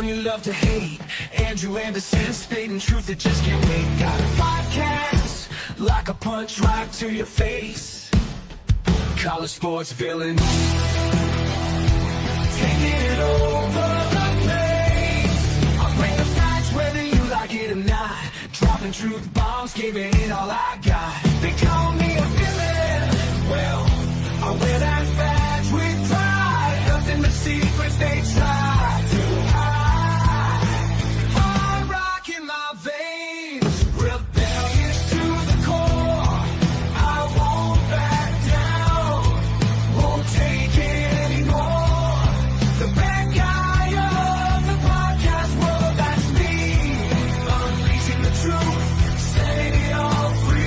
you love to hate. Andrew Anderson spitting truth that just can't wait. Got a podcast like a punch right to your face. College sports villains taking it over the place. I'll bring the facts whether you like it or not. Dropping truth bombs, giving it all I got. They call me a villain. Well, I wear that badge with pride. Nothing but secrets they try to hide. Hard rock in my veins, rebellious to the core. I won't back down, won't take it anymore. The bad guy of the podcast world, that's me. Unleashing the truth, setting it all free.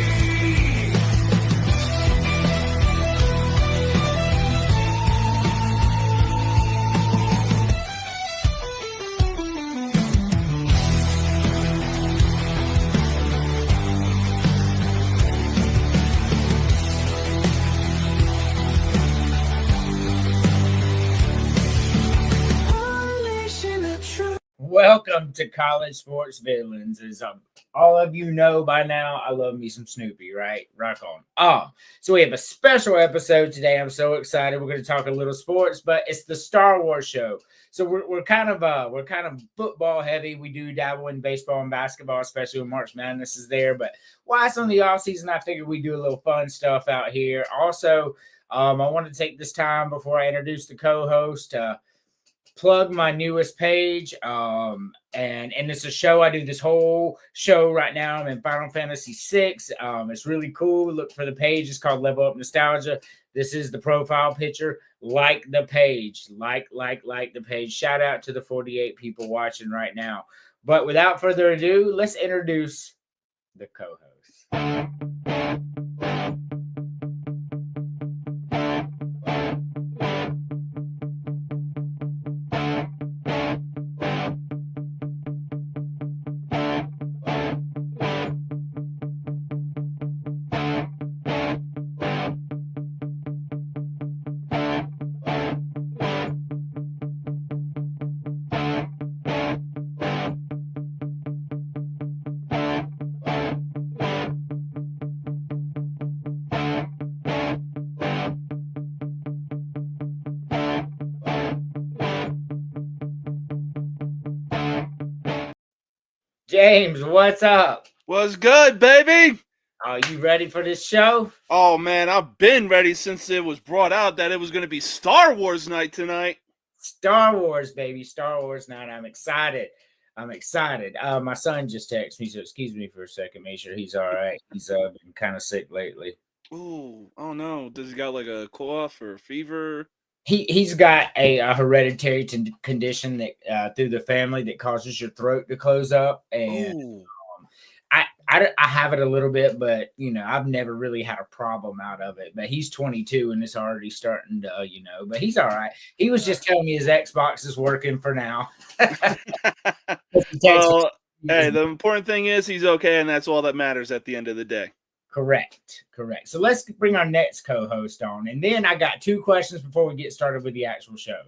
Unleashing the truth. Welcome to College Sports Villains. As all of you know by now, I love me some Snoopy, right? Rock on. So we have a special episode today. I'm so excited. We're going to talk a little sports, but it's the Star Wars show. So we're kind of football heavy. We do dabble in baseball and basketball, especially when March Madness is there. But while it's on the off season, I figured we do a little fun stuff out here. Also, I want to take this time before I introduce the co-host plug my newest page, and it's a show. I do this whole show right now. I'm in Final Fantasy VI. It's really cool. Look for the page. It's called Level Up Nostalgia. This is the profile picture. Like the page. Like the page. Shout out to the 48 people watching right now. But without further ado, let's introduce the co-host. James, what's up? What's good, baby? Are you ready for this show? Oh, man, I've been ready since it was brought out that it was going to be Star Wars night tonight. Star Wars, baby. Star Wars night. I'm excited. My son just texted me, so excuse me for a second. Make sure he's all right. He's been kind of sick lately. Ooh, oh no. Does he got like a cough or a fever? He's got a hereditary condition that through the family that causes your throat to close up, and I have it a little bit, but I've never really had a problem out of it. But he's 22 and it's already starting to but he's all right. He was just telling me his Xbox is working for now. Well, hey, the important thing is he's okay, and that's all that matters at the end of the day. Correct. So let's bring our next co-host on. And then I got two questions before we get started with the actual show.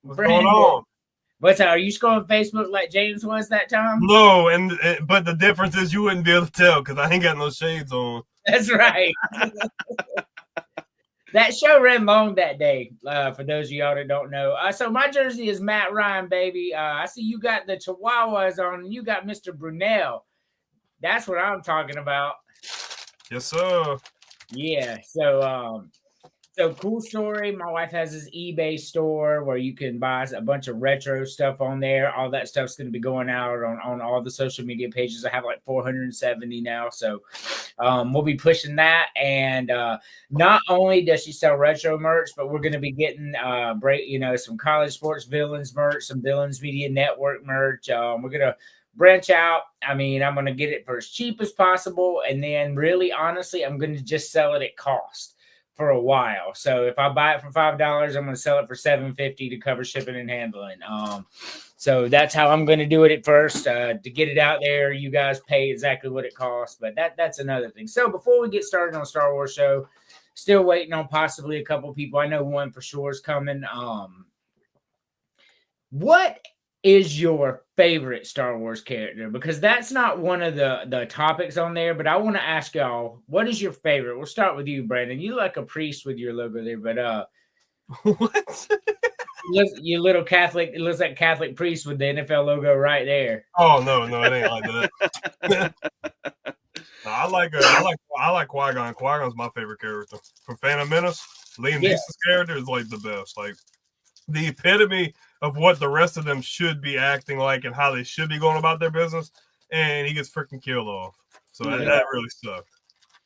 What's going on? What's that? Are you scrolling Facebook like James was that time? No, but the difference is you wouldn't be able to tell because I ain't got no shades on. That's right. That show ran long that day, for those of y'all that don't know. So my jersey is Matt Ryan, baby. I see you got the Chihuahuas on and you got Mr. Brunel. That's what I'm talking about. Yes, sir. Yeah, so cool story. My wife has this eBay store where you can buy a bunch of retro stuff on there. All that stuff's going to be going out on all the social media pages. I have like 470 now. So we'll be pushing that. And not only does she sell retro merch, but we're going to be getting some College Sports Villains merch, some Villains Media Network merch. We're going to branch out. I mean, I'm going to get it for as cheap as possible. And then really, honestly, I'm going to just sell it at cost. for a while. So if I buy it for $5, I'm going to sell it for $7.50 to cover shipping and handling. So that's how I'm going to do it at first. To get it out there, you guys pay exactly what it costs. But that's another thing. So before we get started on Star Wars show, still waiting on possibly a couple people. I know one for sure is coming. What is your favorite Star Wars character? Because that's not one of the topics on there, but I want to ask y'all, what is your favorite? We'll start with you, Brandon. You like a priest with your logo there, but What? you little Catholic, it looks like Catholic priest with the NFL logo right there. Oh no, it ain't like that. No, I like Qui-Gon. Qui-Gon's my favorite character from Phantom Menace. Liam Neeson's character is like the best, like the epitome of what the rest of them should be acting like and how they should be going about their business, and he gets freaking killed off. So that really sucked.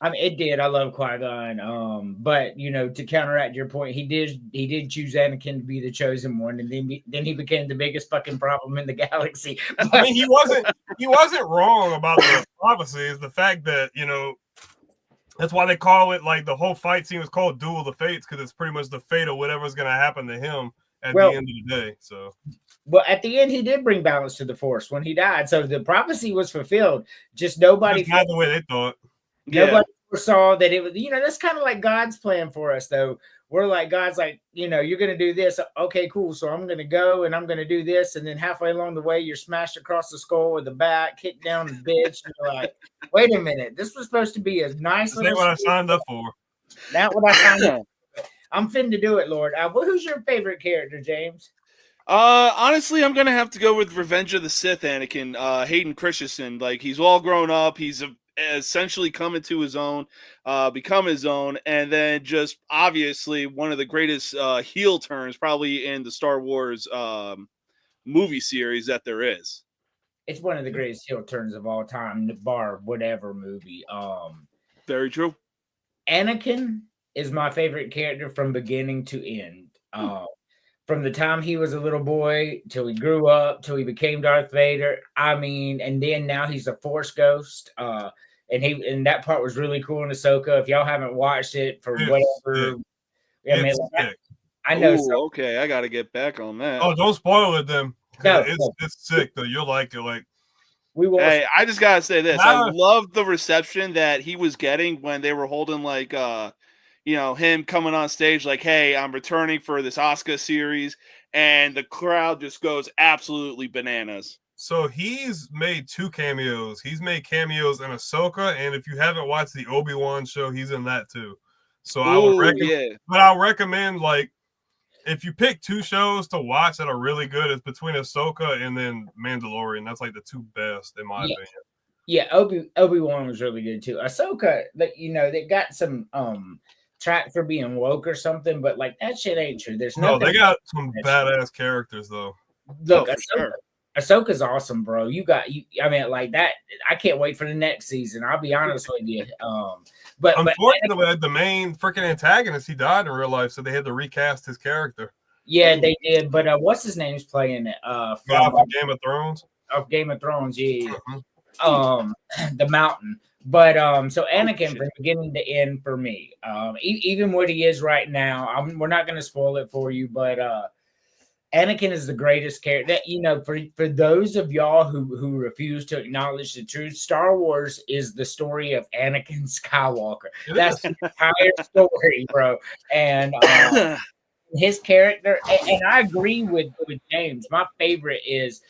I mean, it did. I love Qui-Gon, but to counteract your point, he did choose Anakin to be the chosen one, and then he became the biggest fucking problem in the galaxy. I mean, he wasn't wrong about the prophecy. It's the fact that that's why they call it, like, the whole fight scene was called Duel of the Fates, because it's pretty much the fate of whatever's going to happen to him at the end of the day. So, well, at the end, he did bring balance to the Force when he died. So the prophecy was fulfilled. Just nobody. Not the way they thought. Nobody foresaw that it was. That's kind of like God's plan for us, though. We're like, God's like, you're going to do this. Okay, cool. So I'm going to go and I'm going to do this. And then halfway along the way, you're smashed across the skull with a bat, kicked down the bitch. And you're like, wait a minute. This was supposed to be a nice little. That's what I signed up for. Not what I signed up for. I'm finna do it, Lord. Who's your favorite character, James? Honestly, I'm gonna have to go with Revenge of the Sith Anakin, Hayden Christensen. Like, he's all grown up. He's essentially come into his own, become his own, and then just obviously one of the greatest heel turns probably in the Star Wars movie series that there is. It's one of the greatest heel turns of all time, bar whatever movie. Very true. Anakin is my favorite character from beginning to end. From the time he was a little boy till he grew up, till he became Darth Vader. I mean, and then now he's a Force ghost. And that part was really cool in Ahsoka. If y'all haven't watched it for whatever, I know. Ooh, okay, I got to get back on that. Oh, don't spoil it then. No, it's sick though. You'll like it. Like, we will. Hey, I just gotta say this. I love the reception that he was getting when they were holding like him coming on stage like, hey, I'm returning for this Oscar series, and the crowd just goes absolutely bananas. So he's made 2 cameos. He's made cameos in Ahsoka, and if you haven't watched the Obi-Wan show, he's in that too. So I would recommend, but I'll recommend, like, if you pick 2 shows to watch that are really good, it's between Ahsoka and then Mandalorian. That's like the 2 best in my opinion. Yeah, Obi-Wan was really good too. Ahsoka, they got some track for being woke or something, but like that shit ain't true. There's no. They got some badass characters though. Look, Ahsoka's awesome, bro. I mean, like that. I can't wait for the next season. I'll be honest with you. But unfortunately, the main freaking antagonist, he died in real life, so they had to recast his character. Yeah, they did. But what's his name's playing it? From Game of Thrones. Of Game of Thrones, yeah. The Mountain. But so Anakin from beginning to end for me, even what he is right now, we're not going to spoil it for you, but Anakin is the greatest character. For those of y'all who refuse to acknowledge the truth, Star Wars is the story of Anakin Skywalker. That's the entire story, bro. And his character, and I agree with James. My favorite is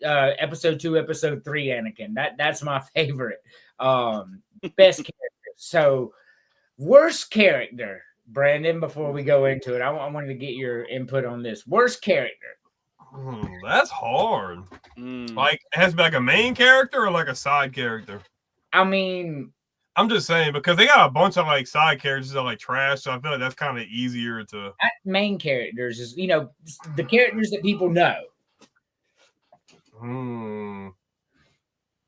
episode 2, episode 3 Anakin. That's my favorite. Best character. So worst character, Brandon, before we go into it, I wanted to get your input on this. Worst character. That's hard. Like, it has to be like a main character or like a side character? I mean, I'm just saying, because they got a bunch of like side characters that are like trash, so I feel like that's kind of easier to. Main characters is, the characters that people know.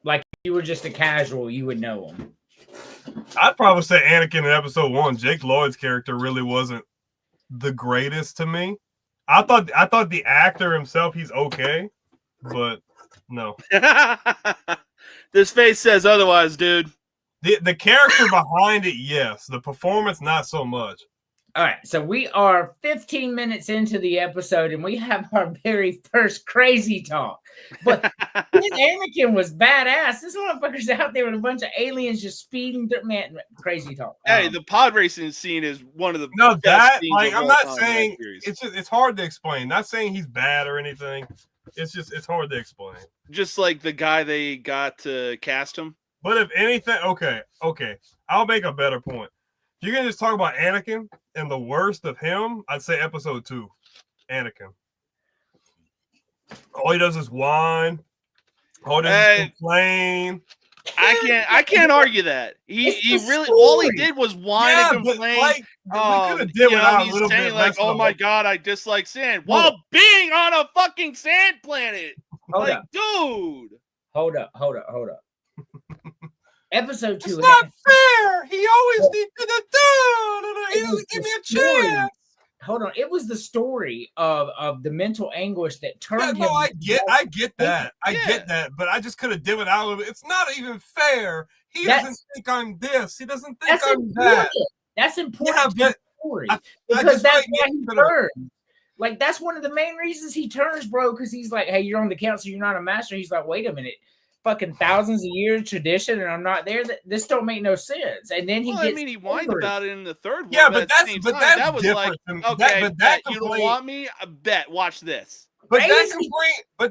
Like, if you were just a casual, you would know them. I'd probably say Anakin in episode 1. Jake Lloyd's character really wasn't the greatest to me. I thought the actor himself, he's okay, but no. This face says otherwise, dude. The character behind it, yes. The performance, not so much. All right, so we are 15 minutes into the episode, and we have our very first crazy talk. But Anakin was badass. This motherfucker's out there with a bunch of aliens just speeding through. Man, crazy talk. Hey, the pod racing scene is one of the No, best that scenes like of I'm all not time in saying that series. it's hard to explain. Not saying he's bad or anything. It's hard to explain. Just like the guy they got to cast him. But if anything, okay, I'll make a better point. If you can just talk about Anakin and the worst of him, I'd say episode 2, Anakin. All he does is whine. All he does is complain. I can't argue that. He really all he did was whine and complain. Like, we could have did without a little saying bit like, less "Oh of my it. god, I dislike sand," while being on a fucking sand planet. Hold like, up. dude. Hold up. Episode 2. It's not fair. He always needs to do. He doesn't give me a chance. Hold on. It was the story of the mental anguish that turned him. I get that. I get that. But I just could have did without a little bit. It's not even fair. He doesn't think I'm this. He doesn't think I'm that. That's important to the story. Because just that's like why he turns. Like, that's one of the main reasons he turns, bro, because he's like, hey, you're on the council, you're not a master. He's like, wait a minute. Fucking thousands of years tradition, and I'm not there. This don't make no sense. And then he gets. I mean, he whined about it in the third one. Yeah, but that was different. like, okay, you don't want me? I bet. Watch this. But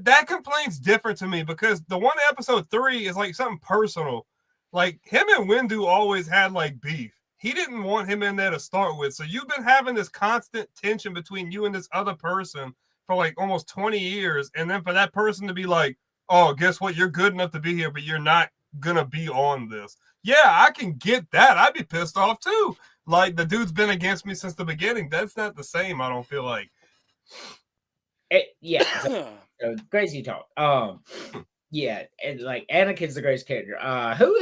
that complaint's different to me because the one episode 3 is like something personal. Like him and Windu always had like beef. He didn't want him in there to start with. So you've been having this constant tension between you and this other person for like almost 20 years, and then for that person to be like, oh, guess what? You're good enough to be here, but you're not gonna be on this. Yeah, I can get that. I'd be pissed off too. Like the dude's been against me since the beginning. That's not the same. I don't feel like. So crazy talk. Yeah, and like Anakin's the greatest character. Who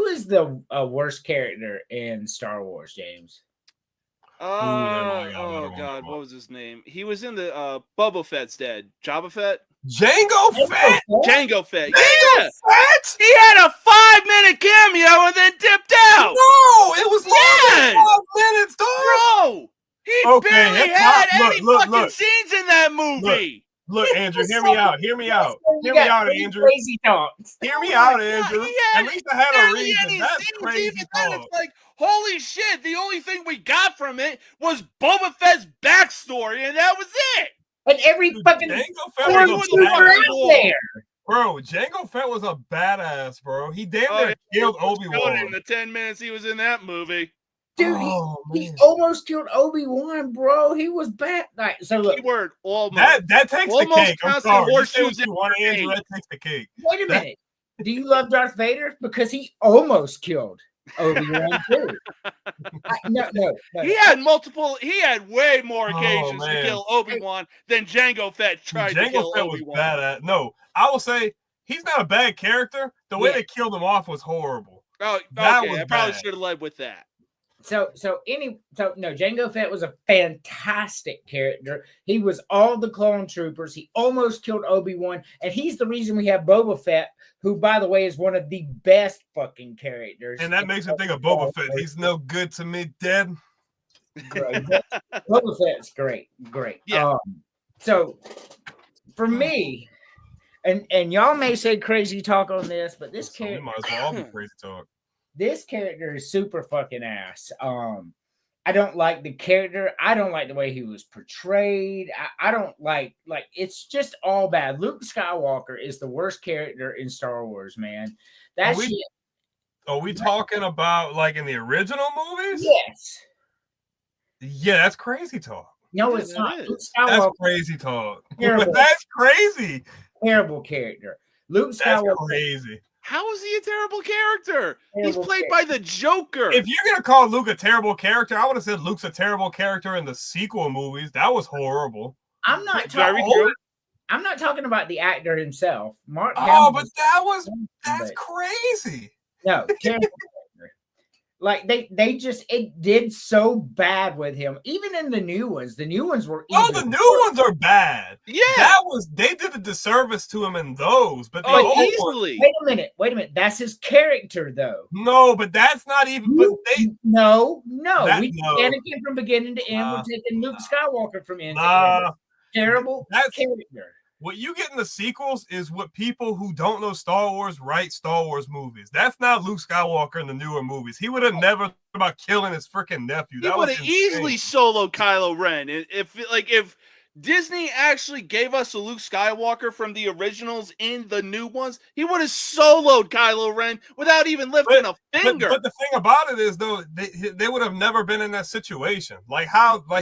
is the worst character in Star Wars, James? Oh God, what was his name? He was in the Boba Fett's dead. Jabba Fett. Jango Fett. Jango Fett. Yeah. Fett? He had a 5-minute cameo and then dipped out. No, it was longer than 5 minutes, dog. Bro, he barely had any fucking scenes in that movie. Look, Andrew, hear me out. Hear me out, Andrew. Crazy talk. Hear me out, Andrew. At least I had a reason. That's crazy talk. It's like, holy shit, the only thing we got from it was Boba Fett's backstory, and that was it. And every fucking Jango Fett was a out there. Bro, Jango Fett was a badass, bro. He damn near killed Obi-Wan. In the 10 minutes he was in that movie. Dude, he almost killed Obi-Wan, bro. He was bad. Right, so look, keyword almost. That takes the cake. I'm sorry. Horseshoes Andrew, that takes the cake. Wait a minute. Do you love Darth Vader? Because he almost killed Obi-Wan too. No. He had way more occasions to kill Obi-Wan than Jango Fett tried to kill Fett Obi-Wan. Was bad no, I will say he's not a bad character. The way they killed him off was horrible. Oh, okay. I probably should have led with that. So Jango Fett was a fantastic character. He was all the clone troopers. He almost killed Obi-Wan, and he's the reason we have Boba Fett, who, by the way, is one of the best fucking characters. And that makes me think of Boba Fett. He's no good to me, dead. Great. Boba Fett's great. Yeah. So for me, and y'all may say crazy talk on this, but this character, we might as well all be crazy talk. This character is super fucking ass. I don't like the character. I don't like the way he was portrayed. I don't like it's just all bad. Luke Skywalker is the worst character in Star Wars, man. Are we talking about like in the original movies? Yes. Yeah, that's crazy talk. No, it's not. Luke Skywalker, that's crazy talk. That's crazy. Terrible character. Luke Skywalker. That's crazy. How is he a terrible character? He's played by the Joker. If you're gonna call Luke a terrible character, I would have said Luke's a terrible character in the sequel movies. That was horrible. I'm not talking about the actor himself. Mark. Oh, but that's crazy. No, terrible character. Like they just it did so bad with him. Even in the new ones were Oh, even the new worse. ones are bad. Yeah. They did a disservice to him in those, but the Oh, old ones, easily. Wait a minute. That's his character, though. no, but that's not even. But they No. That- We no. Anakin from beginning to end. Nah. We're taking Luke Skywalker from end to end. nah. Terrible That's- character. What you get in the sequels is what people who don't know Star Wars write Star Wars movies. That's not Luke Skywalker in the newer movies. He would have never thought about killing his freaking nephew. He That would was have insane. easily soloed Kylo Ren. If Disney actually gave us a Luke Skywalker from the originals in the new ones, he would have soloed Kylo Ren without even lifting a finger. But the thing about it is, though, they would have never been in that situation. Like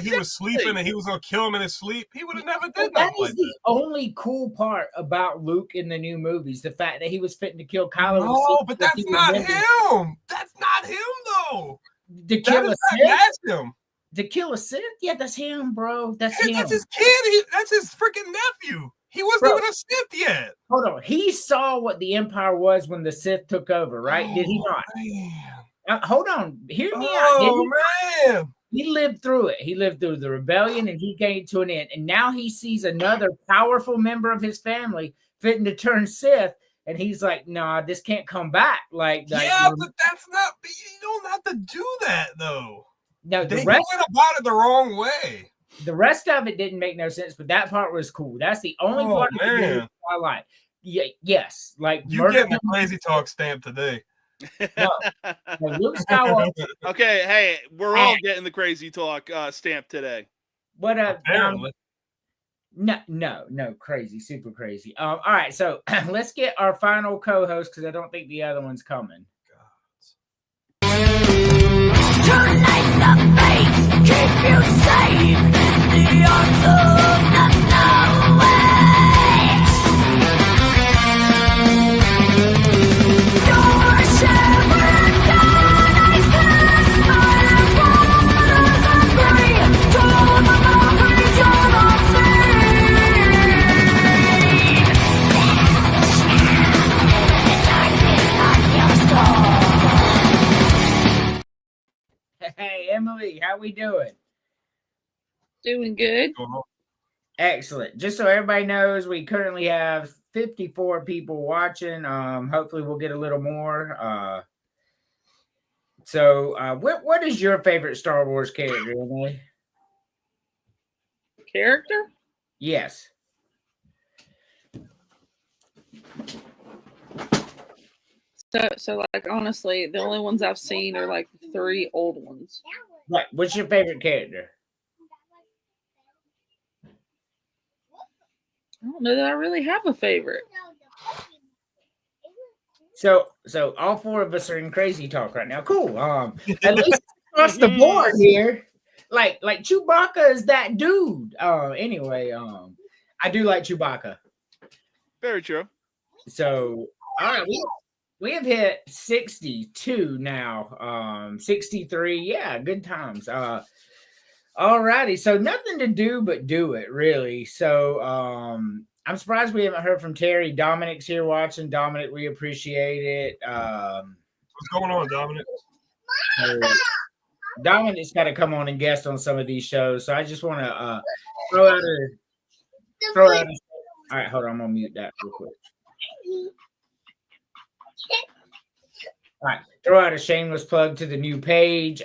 he was sleeping and he was gonna kill him in his sleep. He would have never did That that. is the only cool part about Luke in the new movies. The fact that he was fitting to kill Kylo. No, but that's not him. That's not him, though. To kill a Sith. That's him. To kill a Sith? Yeah, that's him, bro. That's him. That's his kid. That's his freaking nephew. He wasn't even a Sith yet. Hold on. He saw what the Empire was when the Sith took over, right? Did he not? Hold on. Hear me out. Oh, man. He lived through it. He lived through the rebellion and he came to an end. And now he sees another powerful member of his family fitting to turn Sith. And he's like, nah, this can't come back. But that's not, you don't have to do that, though. No, they went about it the wrong way. The rest of it didn't make no sense, but that part was cool. That's the only part of the movie I like. Yes, like you getting a crazy talk stamp today. No, Luke Skywalker. Okay, hey, we're all getting the crazy talk stamp today. What No, crazy, super crazy. All right, so let's get our final co-host because I don't think the other one's coming. Tonight the fates keep you safe in the arms of the snow. Your shivering eyes smile and waters are free. Draw the memories you're not Hey, Emily, how we doing? Doing good. Excellent. Just so everybody knows, we currently have 54 people watching. Hopefully we'll get a little more. What is your favorite Star Wars character, Emily? Character? Yes. So like honestly, the only ones I've seen are like the 3 old ones. Right. What's your favorite character? I don't know that I really have a favorite. So all 4 of us are in crazy talk right now. Cool. At least across the board here. Like Chewbacca is that dude. Anyway, I do like Chewbacca. Very true. So all right, we have hit 62 now. 63. Yeah, good times. All righty. So nothing to do but do it, really. So I'm surprised we haven't heard from Terry. Dominic's here watching. Dominic, we appreciate it. What's going on, Dominic? Dominic's got to come on and guest on some of these shows. So I just want to throw out a. All right, hold on. I'm going to mute that real quick. All right, throw out a shameless plug to the new page.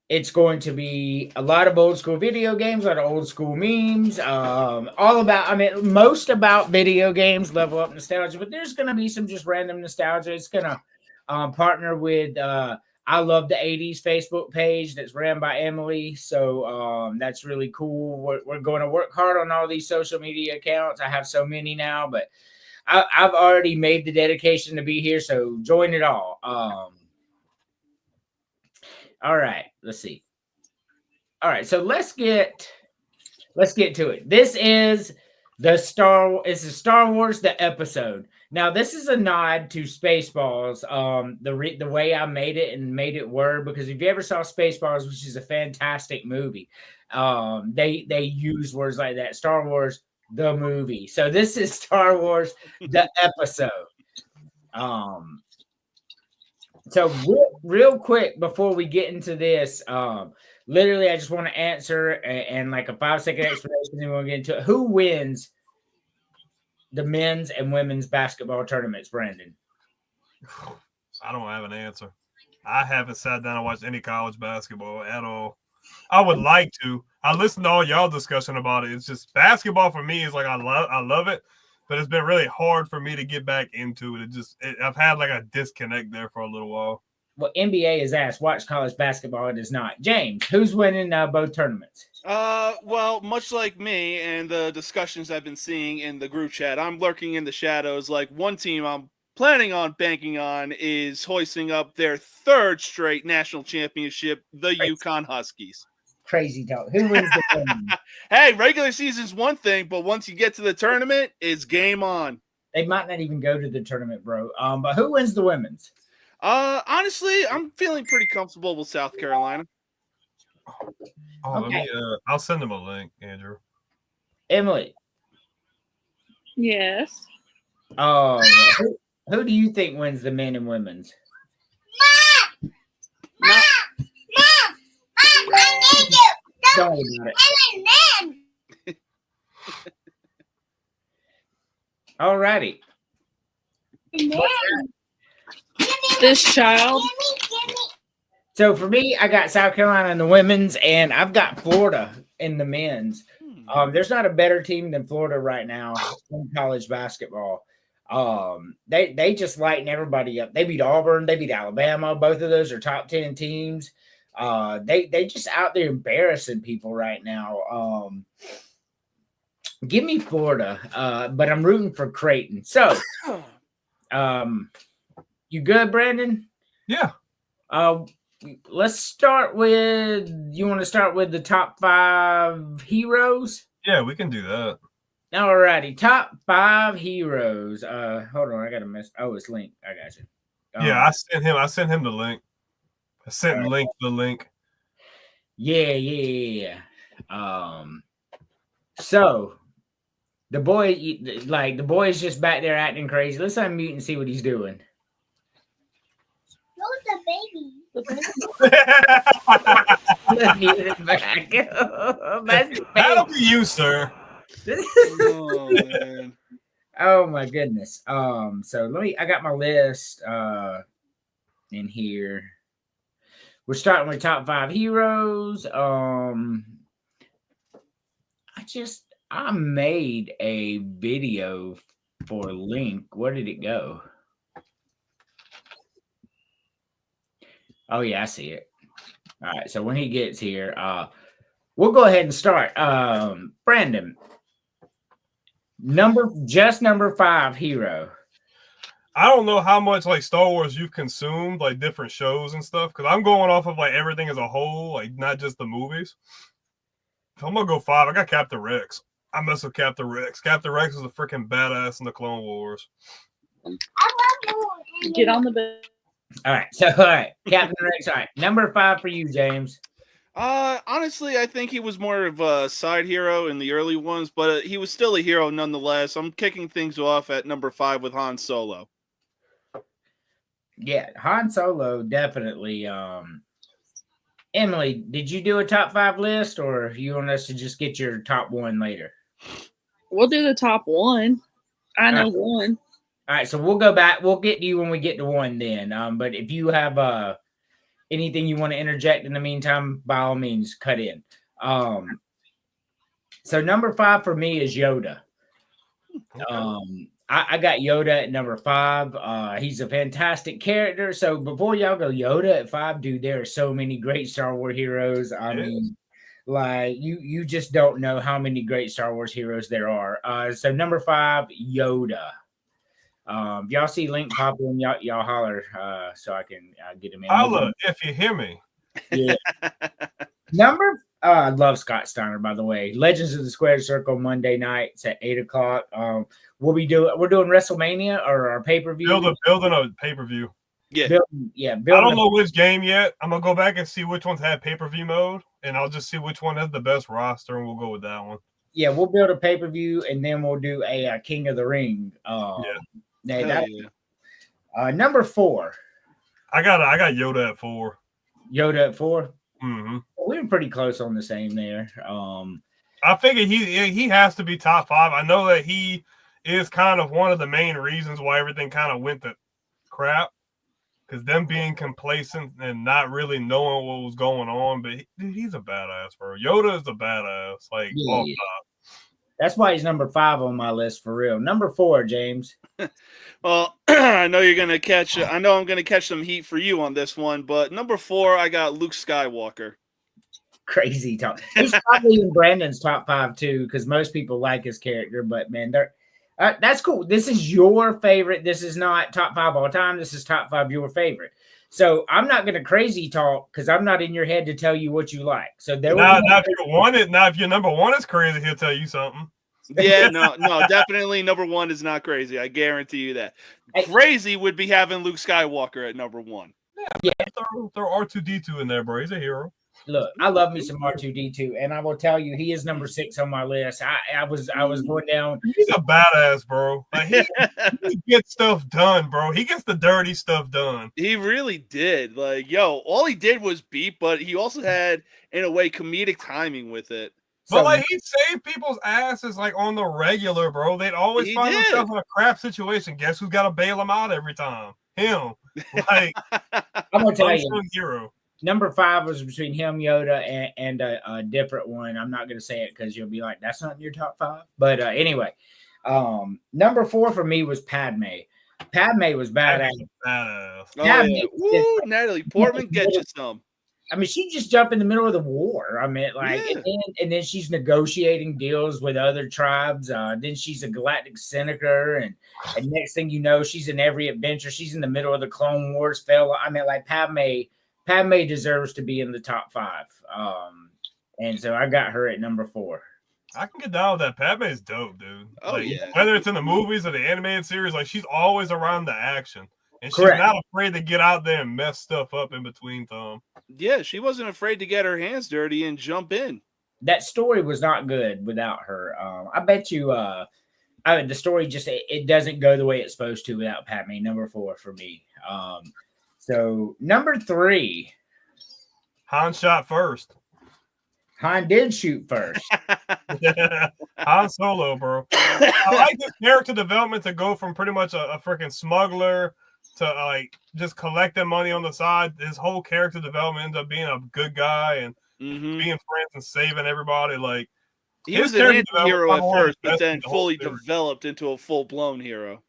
It's going to be a lot of old school video games, a lot of old school memes, most about video games, level up nostalgia, but there's going to be some just random nostalgia. It's going to partner with I Love the 80s Facebook page that's ran by Emily. So that's really cool. We're going to work hard on all these social media accounts. I have so many now, but I've already made the dedication to be here. So join it all. All right, let's see. All right, so let's get to it. This is Star Wars the episode. Now, this is a nod to Spaceballs. The way I made it word, because if you ever saw Spaceballs, which is a fantastic movie, they use words like that. Star Wars the movie. So this is Star Wars the episode. So real quick before we get into this, literally I just want to answer and like a 5-second explanation, then we'll get into it. Who wins the men's and women's basketball tournaments, Brandon? I don't have an answer. I haven't sat down and watched any college basketball at all. I would like to. I listened to all y'all discussion about it. It's just basketball for me is like I love it, but it's been really hard for me to get back into it. I've had like a disconnect there for a little while. Well, NBA is asked, watch college basketball. It is not. James, who's winning both tournaments? Well, much like me and the discussions I've been seeing in the group chat, I'm lurking in the shadows. Like one team I'm planning on banking on is hoisting up their third straight national championship, the UConn Huskies. Crazy talk. Who wins the tournament? Hey, regular season's one thing, but once you get to the tournament, it's game on. They might not even go to the tournament, bro. But who wins the women's? Honestly, I'm feeling pretty comfortable with South Carolina. Oh, Okay. I'll send them a link, Andrew. Emily. Yes. Who do you think wins the men and women's? Don't worry about it. Alrighty. This child. So for me, I got South Carolina in the women's, and I've got Florida in the men's. There's not a better team than Florida right now in college basketball. They just lighten everybody up. They beat Auburn, they beat Alabama. Both of those are top 10 teams. They just out there embarrassing people right now. Give me Florida, but I'm rooting for Creighton. So, you good, Brandon? Yeah. Let's start with. You want to start with the top 5 heroes? Yeah, we can do that. Alrighty, top 5 heroes. Hold on, I got a miss. Oh, it's Link. I got you. Yeah, I sent him the link. I sent Link the link. Yeah. So the boy is just back there acting crazy. Let's unmute and see what he's doing. Who's the baby? Let's mute it back. That'll be you, sir. Oh, man. Oh my goodness. So I got my list in here. We're starting with top 5 heroes. I made a video for Link. Where did it go? Oh yeah, I see it. All right, so when he gets here, we'll go ahead and start. Brandon, number 5 hero. I don't know how much like Star Wars you've consumed, like different shows and stuff, because I'm going off of like everything as a whole, like not just the movies. If I'm gonna go 5, I got Captain Rex. I mess with Captain Rex. Captain Rex is a freaking badass in the Clone Wars. Get on the bed. All right, Captain Rex. All right, number 5 for you, James. Honestly, I think he was more of a side hero in the early ones, but he was still a hero nonetheless. I'm kicking things off at number 5 with Han Solo. Yeah, Han Solo, definitely. Emily, did you do a top 5 list, or you want us to just get your top 1 later? We'll do the top 1. I know one. All right, so we'll go back. We'll get to you when we get to 1 then. But if you have anything you want to interject in the meantime, by all means, cut in. So number 5 for me is Yoda. I got Yoda at number 5. He's a fantastic character. So before y'all go Yoda at 5, dude, there are so many great Star Wars heroes. I mean, like you just don't know how many great Star Wars heroes there are. So number 5, Yoda. If y'all see Link pop in, y'all holler so I can get him in. Holla if you hear me. Yeah. I love Scott Steiner, by the way. Legends of the Squared Circle Monday nights at 8:00. We're doing WrestleMania or our pay-per-view. Building a pay-per-view. Yeah. I don't know which game yet. I'm gonna go back and see which ones have pay-per-view mode, and I'll just see which one has the best roster, and we'll go with that one. Yeah, we'll build a pay-per-view, and then we'll do a King of the Ring. Number 4. I got Yoda at 4. Yoda at 4. Mm-hmm. We were pretty close on the same there. I figure he has to be top 5. I know that he is kind of one of the main reasons why everything kind of went to crap, because them being complacent and not really knowing what was going on. But he's a badass, bro. Yoda is a badass. Like, yeah. That's why he's number 5 on my list for real. Number 4, James. Well, I know you're gonna catch. I know I'm gonna catch some heat for you on this one, but number 4, I got Luke Skywalker. Crazy talk. He's probably in Brandon's top 5 too, because most people like his character. But man, that's cool. This is your favorite. This is not top 5 all time. This is top 5 your favorite. So I'm not going to crazy talk because I'm not in your head to tell you what you like. So there. Now if your number 1 is crazy, he'll tell you something. Yeah, no, definitely number 1 is not crazy. I guarantee you that. Crazy would be having Luke Skywalker at number 1. Yeah, throw R2-D2 in there, bro. He's a hero. Look, I love me some R2-D2, and I will tell you, he is number 6 on my list. I was going down. He's a badass, bro. Like, he gets stuff done, bro. He gets the dirty stuff done. He really did. Like, all he did was beat, but he also had, in a way, comedic timing with it. But like, he saved people's asses like on the regular, bro. They'd always find themselves in a crap situation. Guess who's got to bail them out every time? Him. Like, I'm gonna tell you, hero. Number 5 was between him, Yoda, and a different one. I'm not going to say it because you'll be like, that's not in your top 5. But anyway, number 4 for me was Padme. Padme was badass. Badass. Natalie Portman, get you some. I mean, she just jumped in the middle of the war. I mean, like, and then she's negotiating deals with other tribes. Then she's a galactic senator, and next thing you know, she's in every adventure. She's in the middle of the Clone Wars. I mean, like, Padme deserves to be in the top 5. And so I got her at number 4. I can get down with that. Padme's dope, dude. Oh, like, yeah. Whether it's in the movies or the animated series, like, she's always around the action. And she's Correct. not afraid to get out there and mess stuff up in between time. Yeah, she wasn't afraid to get her hands dirty and jump in. That story was not good without her. I bet you the story just it doesn't go the way it's supposed to without Padme. Number 4 for me. So number 3, Han shot first. Han did shoot first. Han Solo, bro. I like this character development to go from pretty much a freaking smuggler to like just collecting money on the side. His whole character development ends up being a good guy and being friends and saving everybody. Like, he was an anti-hero at first, but then fully developed into a full-blown hero.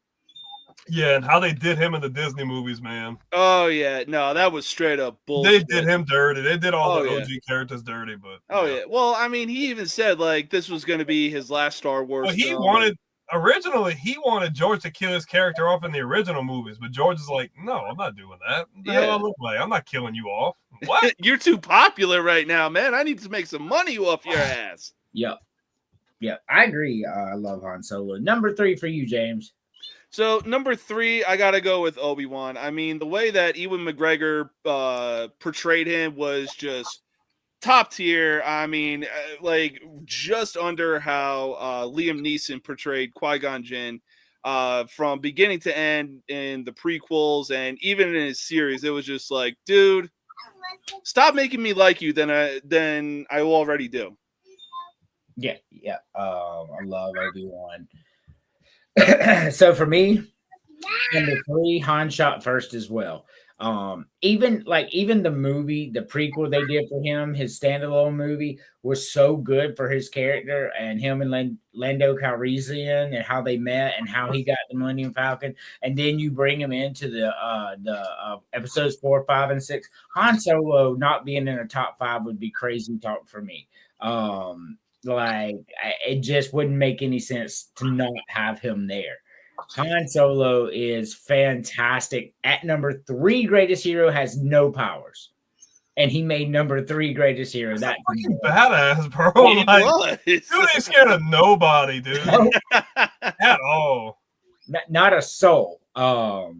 Yeah, and how they did him in the Disney movies, man. Oh, yeah. No, that was straight up bullshit. They did him dirty. They did all the OG characters dirty, but... yeah. Well, I mean, he even said, like, this was going to be his last Star Wars film. Originally, he wanted George to kill his character off in the original movies, but George is like, no, I'm not doing that. What the hell I look like? I'm not killing you off. What? You're too popular right now, man. I need to make some money off your ass. Yep. I agree. I love Han Solo. Number 3 for you, James. So number 3, I gotta go with Obi-Wan. I mean, the way that Ewan McGregor portrayed him was just top tier. I mean, like just under how Liam Neeson portrayed Qui-Gon Jinn from beginning to end in the prequels and even in his series. It was just like, dude, stop making me like you than I already do. Yeah. I love Obi-Wan. So for me, number 3, Han shot first as well. Even the movie, the prequel they did for him, his standalone movie was so good for his character and him and Lando Calrissian and how they met and how he got the Millennium Falcon. And then you bring him into the episodes 4, 5, and 6. Han Solo not being in a top 5 would be crazy talk for me. It just wouldn't make any sense to not have him there. Han Solo is fantastic. At number 3 greatest hero, has no powers. And he made number 3 greatest hero. That's fucking badass, bro. Like, dude ain't scared of nobody, dude. At all. Not a soul. All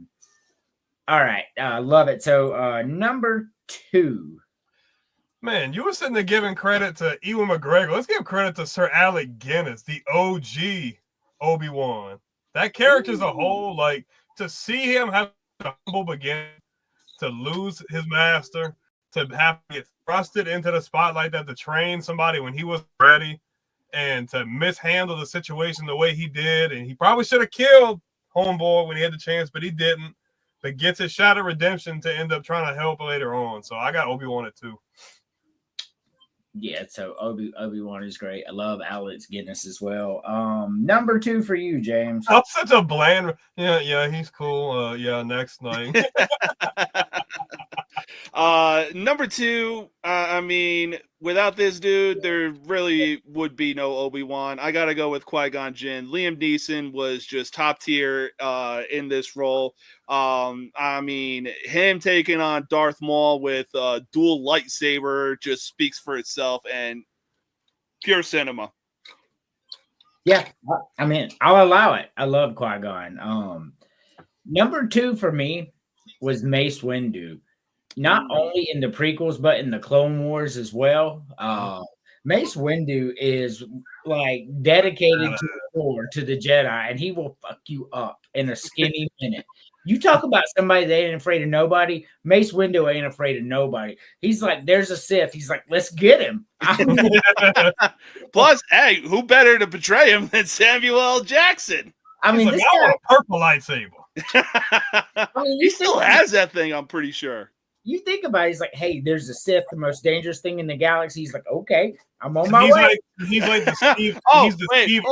right. Love it. So number 2. Man, you were sitting there giving credit to Ewan McGregor. Let's give credit to Sir Alec Guinness, the OG Obi-Wan. That character as a whole, like, to see him have a humble beginning, to lose his master, to have to get thrusted into the spotlight, that to train somebody when he was ready, and to mishandle the situation the way he did. And he probably should have killed Homeboy when he had the chance, but he didn't. But gets his shot at redemption to end up trying to help later on. So I got Obi-Wan at 2. Yeah, so Obi-Wan is great. I love Alex Guinness as well. Number 2 for you, James. I'm such a bland. Yeah, he's cool. Yeah, next night. Number 2, I mean, without this dude, there really would be no Obi-Wan. I gotta go with Qui-Gon Jinn. Liam Neeson was just top tier in this role. I mean, him taking on Darth Maul with dual lightsaber just speaks for itself, and pure cinema. Yeah, I mean, I'll allow it. I love Qui-Gon. Number 2 for me was Mace Windu. Not only in the prequels, but in the Clone Wars as well. Mace Windu is like dedicated to the core, to the Jedi, and he will fuck you up in a skinny minute. You talk about somebody that ain't afraid of nobody. Mace Windu ain't afraid of nobody. He's like, there's a Sith. He's like, let's get him. Plus, hey, who better to betray him than Samuel L. Jackson? I mean, like, I want a purple lightsaber. He still has that thing, I'm pretty sure. You think about it, he's like, hey, there's a Sith, the most dangerous thing in the galaxy. He's like, okay, I'm on my way. He's like the Steve. Hold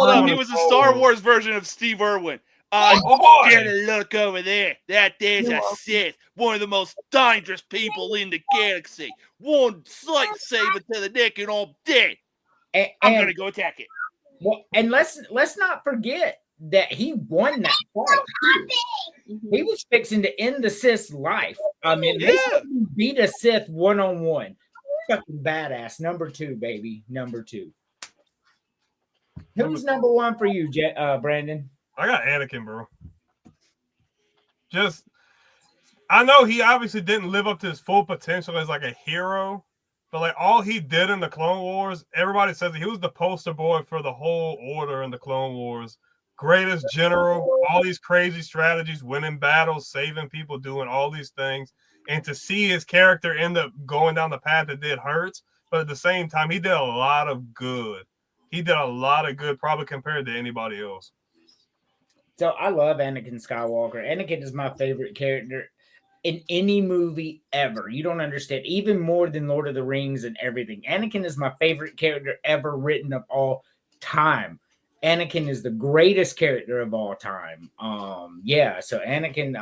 on. He was a Star Wars version of Steve Irwin. Get a look over there. There's a Sith, one of the most dangerous people in the galaxy. One lightsaber to the neck and I'm dead. I'm going to go attack it. Well, and let's not forget that he won that fight. He was fixing to end the Sith's life. I mean, they beat a Sith 1-on-1. Fucking badass. Number 2, baby. Number 2. Who's number 1 for you, Brandon? I got Anakin, bro. I know he obviously didn't live up to his full potential as like a hero, but like all he did in the Clone Wars, everybody says he was the poster boy for the whole order in the Clone Wars. Greatest general, all these crazy strategies, winning battles, saving people, doing all these things. And to see his character end up going down the path that did hurts, but at the same time, he did a lot of good. He did a lot of good, probably compared to anybody else. So I love Anakin Skywalker. Anakin is my favorite character in any movie ever. You don't understand. Even more than Lord of the Rings and everything. Anakin is my favorite character ever written of all time. Anakin is the greatest character of all time. So Anakin,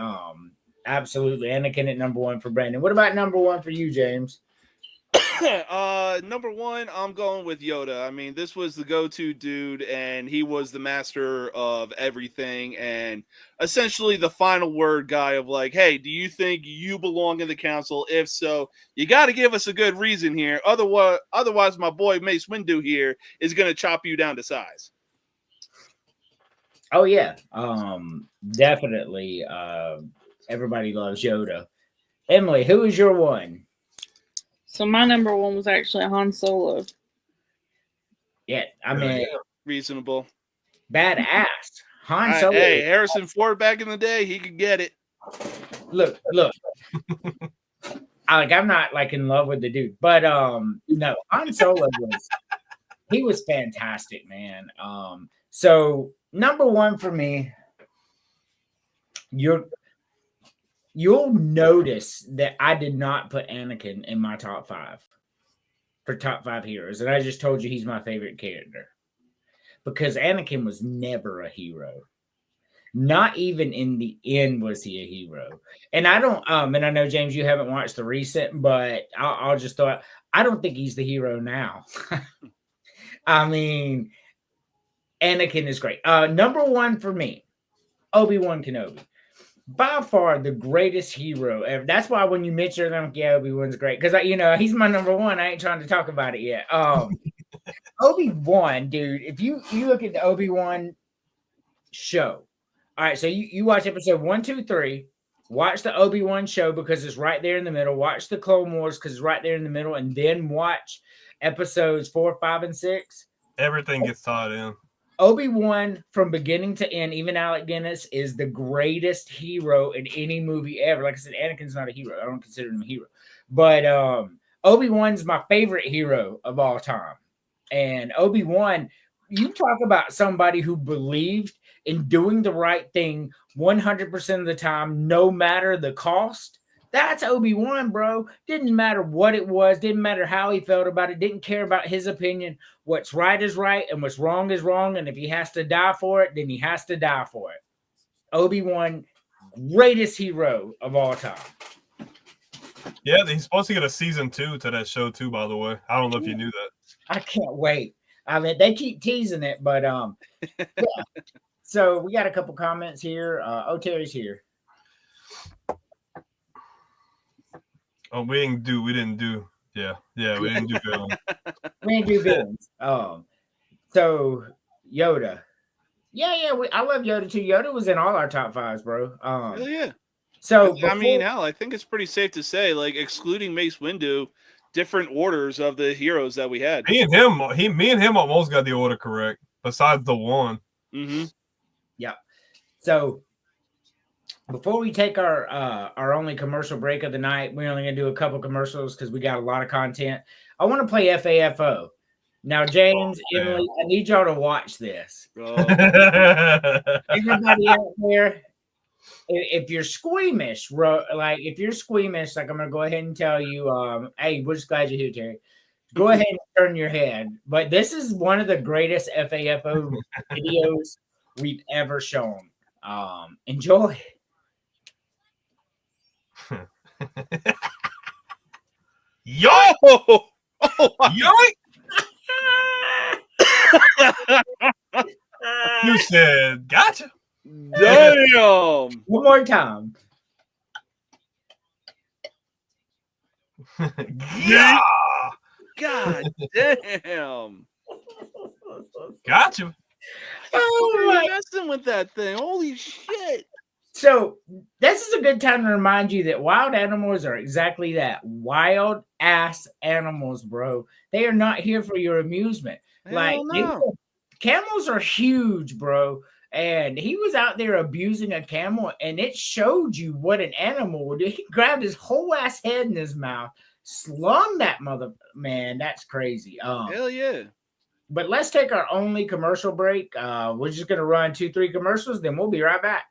absolutely. Anakin at number 1 for Brandon. What about number 1 for you, James? Number 1, I'm going with Yoda. I mean, this was the go-to dude, and he was the master of everything, and essentially the final word guy of like, hey, do you think you belong in the council? If so, you got to give us a good reason here. Otherwise, my boy Mace Windu here is going to chop you down to size. Oh yeah, definitely. Everybody loves Yoda. Emily, who is your 1? So my number 1 was actually Han Solo. Yeah, I mean, reasonable, badass. Han Solo. Hey, Harrison Ford back in the day, he could get it. Look. I'm not like in love with the dude, but no, Han Solo was fantastic, man. So number 1 for me, you'll notice that I did not put Anakin in my top 5 for top 5 heroes. And I just told you he's my favorite character because Anakin was never a hero. Not even in the end was he a hero. And I don't, and I know, James, you haven't watched the recent, but I'll just throw I don't think he's the hero now. I mean, Anakin is great. Number 1 for me, Obi-Wan Kenobi. By far the greatest hero ever. That's why when you mention them, yeah, Obi-Wan's great. Because, he's my number 1. I ain't trying to talk about it yet. Obi-Wan, dude, if you look at the Obi-Wan show. All right, so you watch episode 1, 2, 3. Watch the Obi-Wan show because it's right there in the middle. Watch the Clone Wars because it's right there in the middle. And then watch episodes 4, 5, and 6. Everything gets tied in. Obi-Wan from beginning to end, even Alec Guinness, is the greatest hero in any movie ever. Like I said, Anakin's not a hero. I don't consider him a hero. But Obi-Wan's my favorite hero of all time. And Obi-Wan, you talk about somebody who believed in doing the right thing 100% of the time, no matter the cost. That's Obi-Wan, bro. Didn't matter what it was. Didn't matter how he felt about it. Didn't care about his opinion. What's right is right and what's wrong is wrong. And if he has to die for it, then he has to die for it. Obi-Wan, greatest hero of all time. Yeah, he's supposed to get a season 2 to that show too, by the way. I don't know if you knew that. I can't wait. I mean, they keep teasing it, but yeah. So we got a couple comments here. Terry's here. Oh, we didn't do. We didn't do villain. We didn't do villains. So Yoda. Yeah, I love Yoda too. Yoda was in all our top 5s, bro. Hell yeah. So I mean, hell, I think it's pretty safe to say, like, excluding Mace Windu, different orders of the heroes that we had. Me and him almost got the order correct, besides the one. Mm-hmm. Yeah. So before we take our only commercial break of the night, we're only gonna do a couple commercials because we got a lot of content. I want to play FAFO. Now, James, Emily, I need y'all to watch this. Everybody out there, if you're squeamish, like I'm gonna go ahead and tell you, hey, we're just glad you're here, Terry. Go ahead and turn your head. But this is one of the greatest FAFO videos we've ever shown. Enjoy. Yo! Yo! You said, gotcha. Damn. One more time. Yeah. God damn. Gotcha. Oh my. Messing with that thing. Holy shit. So this is a good time to remind you that wild animals are exactly that. Wild ass animals, bro. They are not here for your amusement. Hell no. Camels are huge, bro. And he was out there abusing a camel, and it showed you what an animal would do. He grabbed his whole ass head in his mouth, slung that man. That's crazy. Hell yeah. But let's take our only commercial break. We're just gonna run 2-3 commercials, then we'll be right back.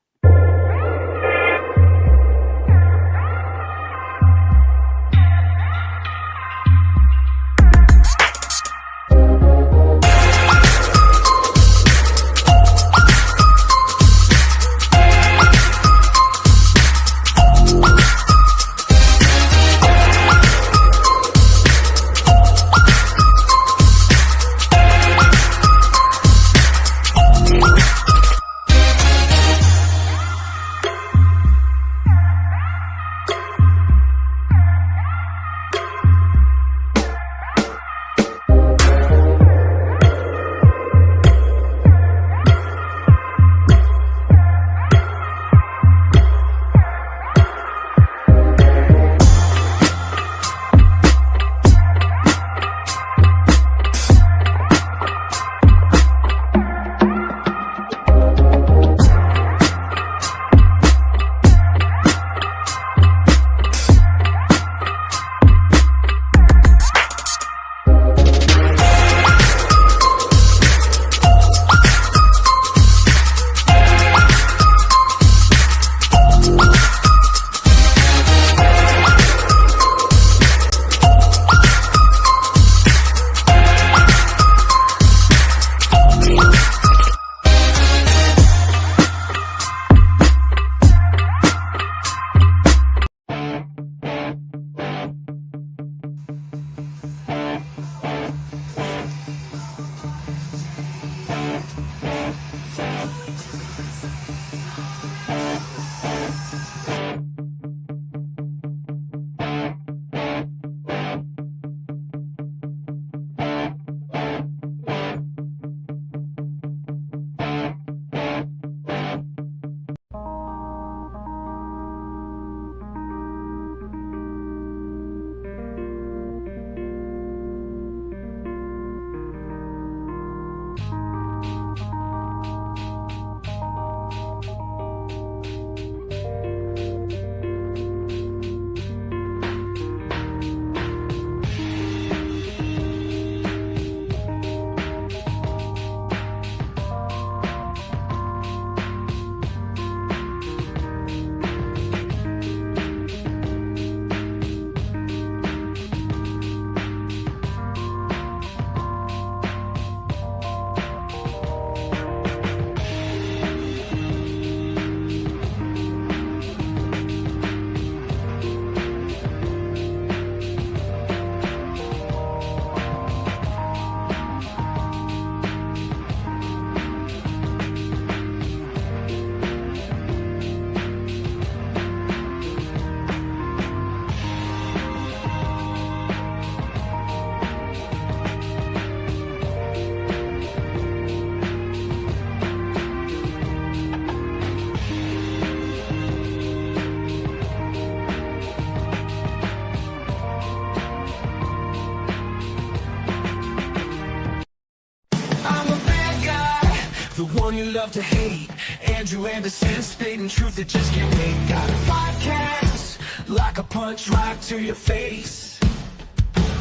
you love to hate. Andrew Anderson spitting truth that just can't wait. Got a podcast like a punch right to your face.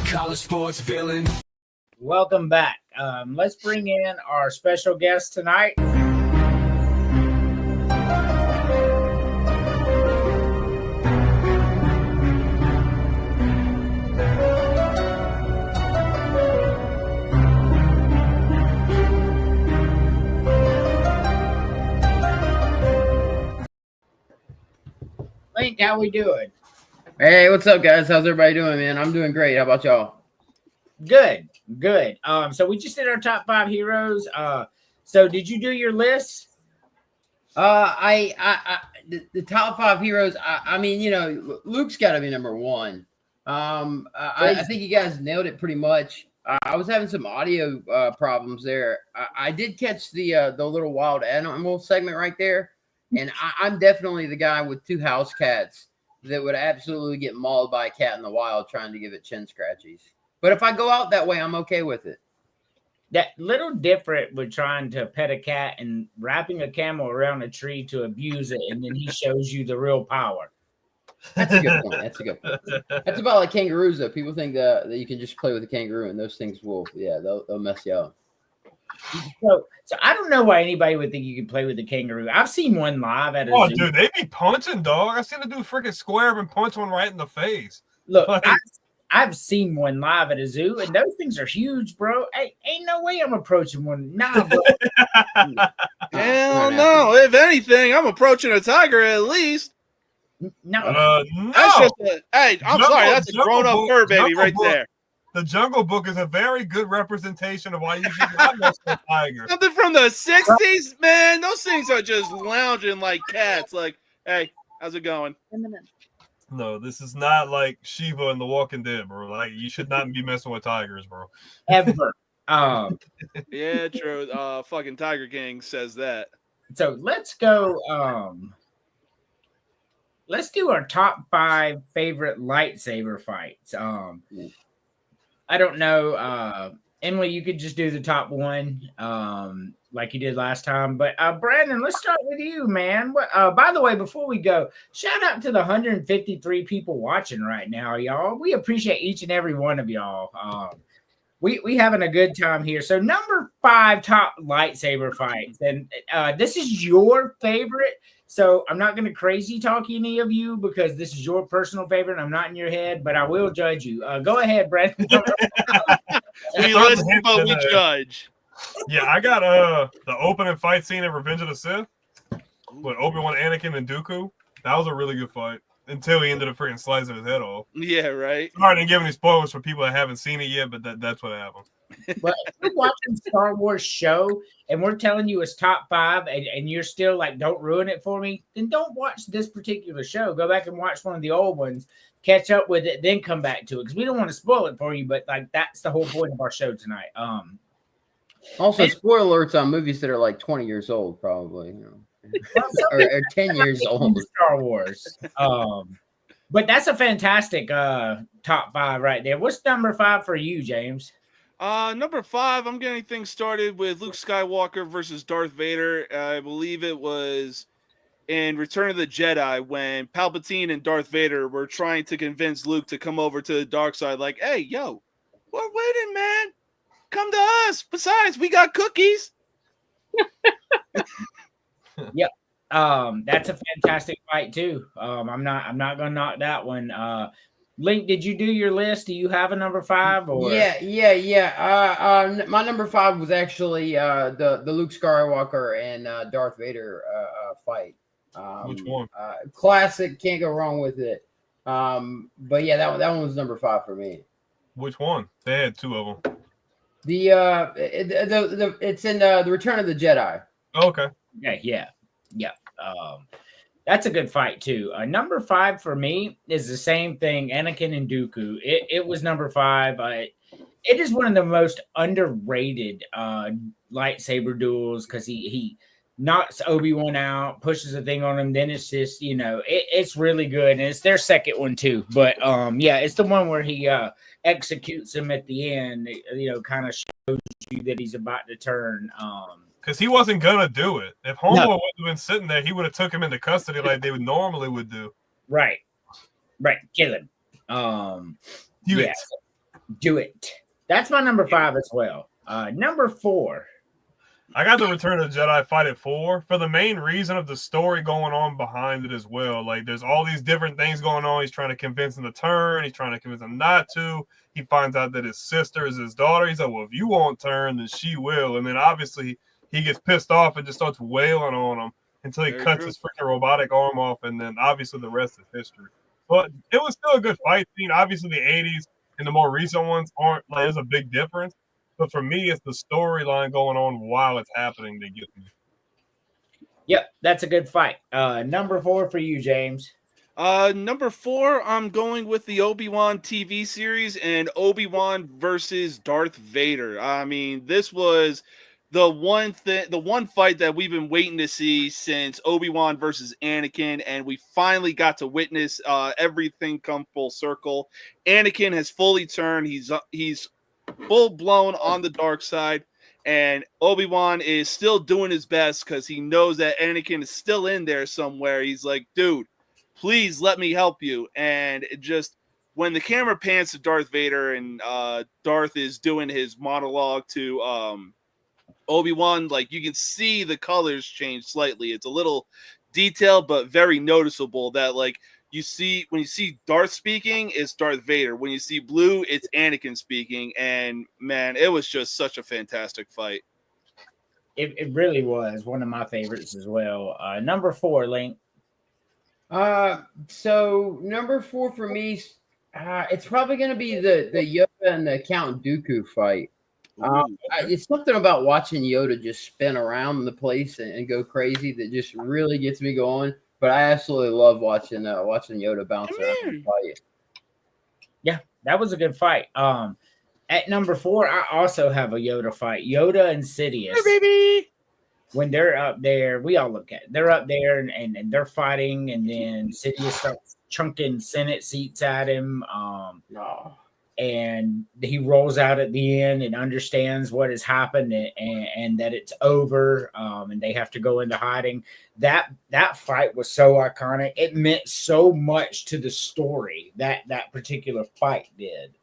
College sports villain. Welcome back. Let's bring in our special guest tonight. Link, how we doing? Hey, what's up, guys? How's everybody doing, man? I'm doing great. How about y'all? Good. So we just did our top 5 heroes. So did you do your list? The top 5 heroes. I mean, you know, Luke's got to be number 1. I think you guys nailed it pretty much. I was having some audio problems there. I did catch the little wild animal segment right there, and I'm definitely the guy with 2 house cats that would absolutely get mauled by a cat in the wild trying to give it chin scratchies. But if I go out that way, I'm okay with it. That little different with trying to pet a cat and wrapping a camel around a tree to abuse it, and then he shows you the real power. That's a good point. That's about like kangaroos, though. People think that you can just play with a kangaroo, and those things they'll mess you up. So I don't know why anybody would think you could play with a kangaroo. I've seen one live at a zoo. Dude, they be punching, dog. I seen the dude freaking square up and punch one right in the face. Look, I've seen one live at a zoo, and those things are huge, bro. Hey, ain't no way I'm approaching one. Nah, bro. Hell no. If anything, I'm approaching a tiger at least. No. That's just that's a grown-up fur baby right there. The Jungle Book is a very good representation of why you should not mess with a tiger. Something from the 60s, man. Those things are just lounging like cats. Like, hey, how's it going? No, this is not like Shiva and The Walking Dead, bro. Like, you should not be messing with tigers, bro. Ever. Yeah, true. Fucking Tiger King says that. So let's go. Let's do our top 5 favorite lightsaber fights. I don't know. Emily, you could just do the top 1 like you did last time. But Brandon, let's start with you, man. By the way, before we go, shout out to the 153 people watching right now, y'all. We appreciate each and every one of y'all. We having a good time here. So number 5 top lightsaber fights. And this is your favorite. So I'm not going to crazy talk any of you because this is your personal favorite. I'm not in your head, but I will judge you. Go ahead, Brandon. We listen, but we judge. Yeah, I got the opening fight scene in Revenge of the Sith with Obi-Wan, Anakin, and Dooku. That was a really good fight until he ended up freaking slicing his head off. Yeah, right. Sorry, I didn't give any spoilers for people that haven't seen it yet, but that's what happened. But if you're watching Star Wars show and we're telling you it's top 5 and you're still like, don't ruin it for me, then don't watch this particular show. Go back and watch one of the old ones, catch up with it, then come back to it. Because we don't want to spoil it for you, but like that's the whole point of our show tonight. Also, spoiler alerts on movies that are like 20 years old, probably, or 10 years old. Star Wars. But that's a fantastic top 5 right there. What's number 5 for you, James? Number 5, I'm getting things started with Luke Skywalker versus Darth Vader. I believe it was in Return of the Jedi when Palpatine and Darth Vader were trying to convince Luke to come over to the dark side. Like, hey, yo, we're waiting, man. Come to us. Besides, we got cookies. Yep. That's a fantastic fight too. I'm not gonna knock that one. Link, did you do your list? Do you have a number 5? Or Yeah. My number 5 was actually the Luke Skywalker and Darth Vader fight. Which one? Classic, can't go wrong with it. But yeah, that one was number 5 for me. Which one? They had 2 of them. It's in the Return of the Jedi. Oh, okay. Yeah. That's a good fight too. Number 5 for me is the same thing. Anakin and Dooku. It was number 5. It is one of the most underrated lightsaber duels because he knocks Obi-Wan out, pushes a thing on him. Then it's just it's really good, and it's their second one too. But it's the one where he executes him at the end. Kind of shows you that he's about to turn. because he wasn't gonna do it. If Homeboy would have been sitting there, he would have took him into custody like they would normally would do. Right. Kill him. Do it. That's my number 5 as well. Number 4. I got the Return of the Jedi fight at 4 for the main reason of the story going on behind it as well. Like, there's all these different things going on. He's trying to convince him to turn. He's trying to convince him not to. He finds out that his sister is his daughter. He's like, well, if you won't turn, then she will. And then obviously he gets pissed off and just starts wailing on him until he cuts his freaking robotic arm off. And then obviously the rest is history. But it was still a good fight scene. Obviously the 80s and the more recent ones aren't, like, there's a big difference. But for me, it's the storyline going on while it's happening that gets me. Yep, that's a good fight. Number 4 for you, James. Number 4, I'm going with the Obi-Wan TV series and Obi-Wan versus Darth Vader. I mean, this was the one fight that we've been waiting to see since Obi-Wan versus Anakin, and we finally got to witness everything come full circle. Anakin has fully turned. He's full blown on the dark side, and Obi-Wan is still doing his best because he knows that Anakin is still in there somewhere. He's like, dude, please let me help you. And it just, when the camera pans to Darth Vader and Darth is doing his monologue to Obi-Wan, like, you can see the colors change slightly. It's a little detailed, but very noticeable that, like, when you see Darth speaking, it's Darth Vader. When you see blue, it's Anakin speaking. And man, it was just such a fantastic fight. It really was one of my favorites as well. Number 4, Link. So number 4 for me, it's probably going to be the Yoda and the Count Dooku fight. It's something about watching Yoda just spin around the place and go crazy that just really gets me going. But I absolutely love watching Yoda bounce around and fight. Yeah, that was a good fight. At number 4, I also have a Yoda fight. Yoda and Sidious. Hey, baby. When they're up there, we all look at it. They're up there and they're fighting, and then Sidious starts chunking Senate seats at him. And he rolls out at the end and understands what has happened and that it's over, and they have to go into hiding. That fight was so iconic. It meant so much to the story that particular fight did.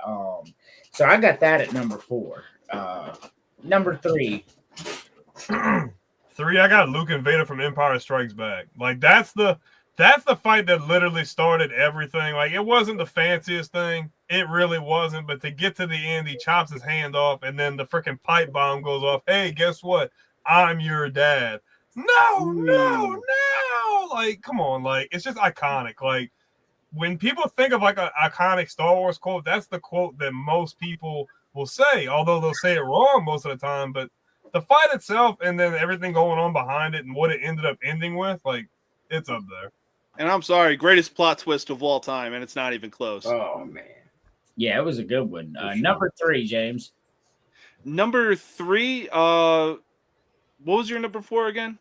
So I got that at number 4. Number 3. 3, I got Luke and Vader from Empire Strikes Back. Like, that's the fight that literally started everything. Like, it wasn't the fanciest thing. It really wasn't. But to get to the end, he chops his hand off, and then the freaking pipe bomb goes off. Hey, guess what? I'm your dad. No. Like, come on. Like, it's just iconic. Like, when people think of, like, an iconic Star Wars quote, that's the quote that most people will say, although they'll say it wrong most of the time. But the fight itself and then everything going on behind it and what it ended up ending with, like, it's up there. And I'm sorry, greatest plot twist of all time, and it's not even close. Oh, man. Yeah, it was a good one. Sure. Number 3, James. Number 3, what was your number 4 again?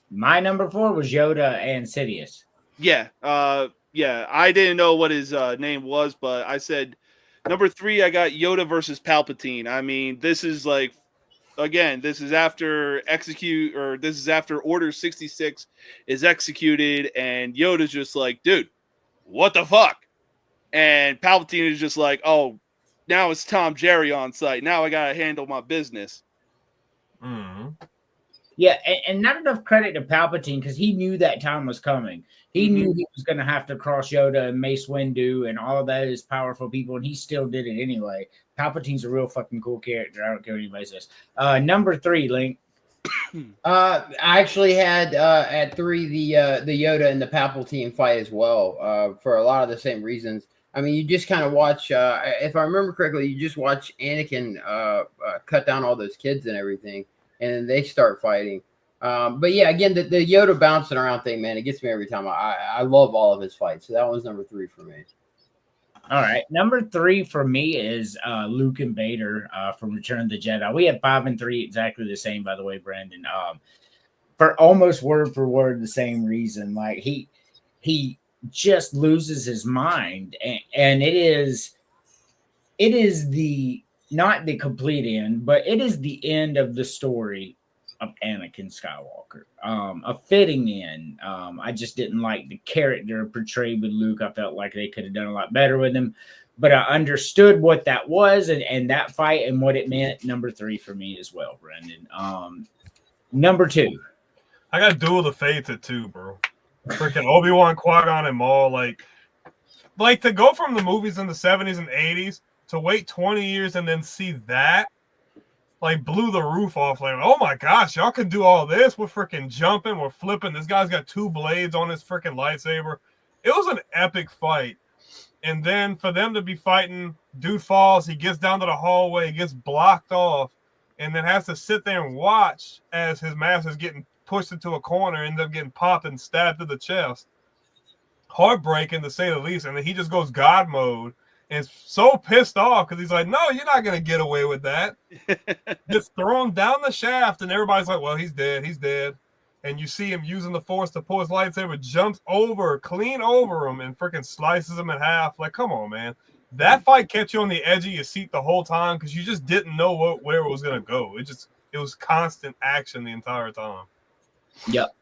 My number 4 was Yoda and Sidious. Yeah, I didn't know what his name was, but I said number 3, I got Yoda versus Palpatine. I mean, this is like, again, this is after Order 66 is executed, and Yoda's just like, dude, what the fuck? And Palpatine is just like, oh, now it's Tom Jerry on site. Now I gotta handle my business. Mm-hmm. Yeah, and not enough credit to Palpatine because he knew that time was coming. He knew he was going to have to cross Yoda and Mace Windu and all of those powerful people, and he still did it anyway. Palpatine's a real fucking cool character. I don't care what anybody says. Number 3, Link. I actually had at 3 the Yoda and the Palpatine fight as well, for a lot of the same reasons. I mean, you just kind of watch, if I remember correctly, you just watch Anakin cut down all those kids and everything, and then they start fighting. But yeah, again, the Yoda bouncing around thing, man, it gets me every time. I love all of his fights. So that was number 3 for me. All right. Number 3 for me is Luke and Vader from Return of the Jedi. We had 5 and 3 exactly the same, by the way, Brandon. For almost word for word the same reason. Like he just loses his mind, and it is the not the complete end, but it is the end of the story of Anakin Skywalker. A fitting end. I just didn't like the character portrayed with Luke. I felt like they could have done a lot better with him, but I understood what that was and that fight and what it meant. Number 3 for me as well, Brendan. Number 2. I got Duel of the Fates at 2, bro. Freaking Obi-Wan, Qui-Gon, and Maul. Like to go from the movies in the 70s and 80s to wait 20 years and then see that, like, blew the roof off. Like, oh my gosh, y'all can do all this. We're freaking jumping. We're flipping. This guy's got 2 blades on his freaking lightsaber. It was an epic fight. And then for them to be fighting, dude falls. He gets down to the hallway. He gets blocked off. And then has to sit there and watch as his master's getting pushed into a corner, ends up getting popped and stabbed to the chest. Heartbreaking, to say the least. And then he just goes God mode and is so pissed off because he's like, no, you're not going to get away with that. Gets thrown down the shaft, and everybody's like, well, he's dead. He's dead. And you see him using the Force to pull his lightsaber, jumps clean over him, and freaking slices him in half. Like, come on, man. That fight kept you on the edge of your seat the whole time because you just didn't know where it was going to go. It was constant action the entire time. Yep.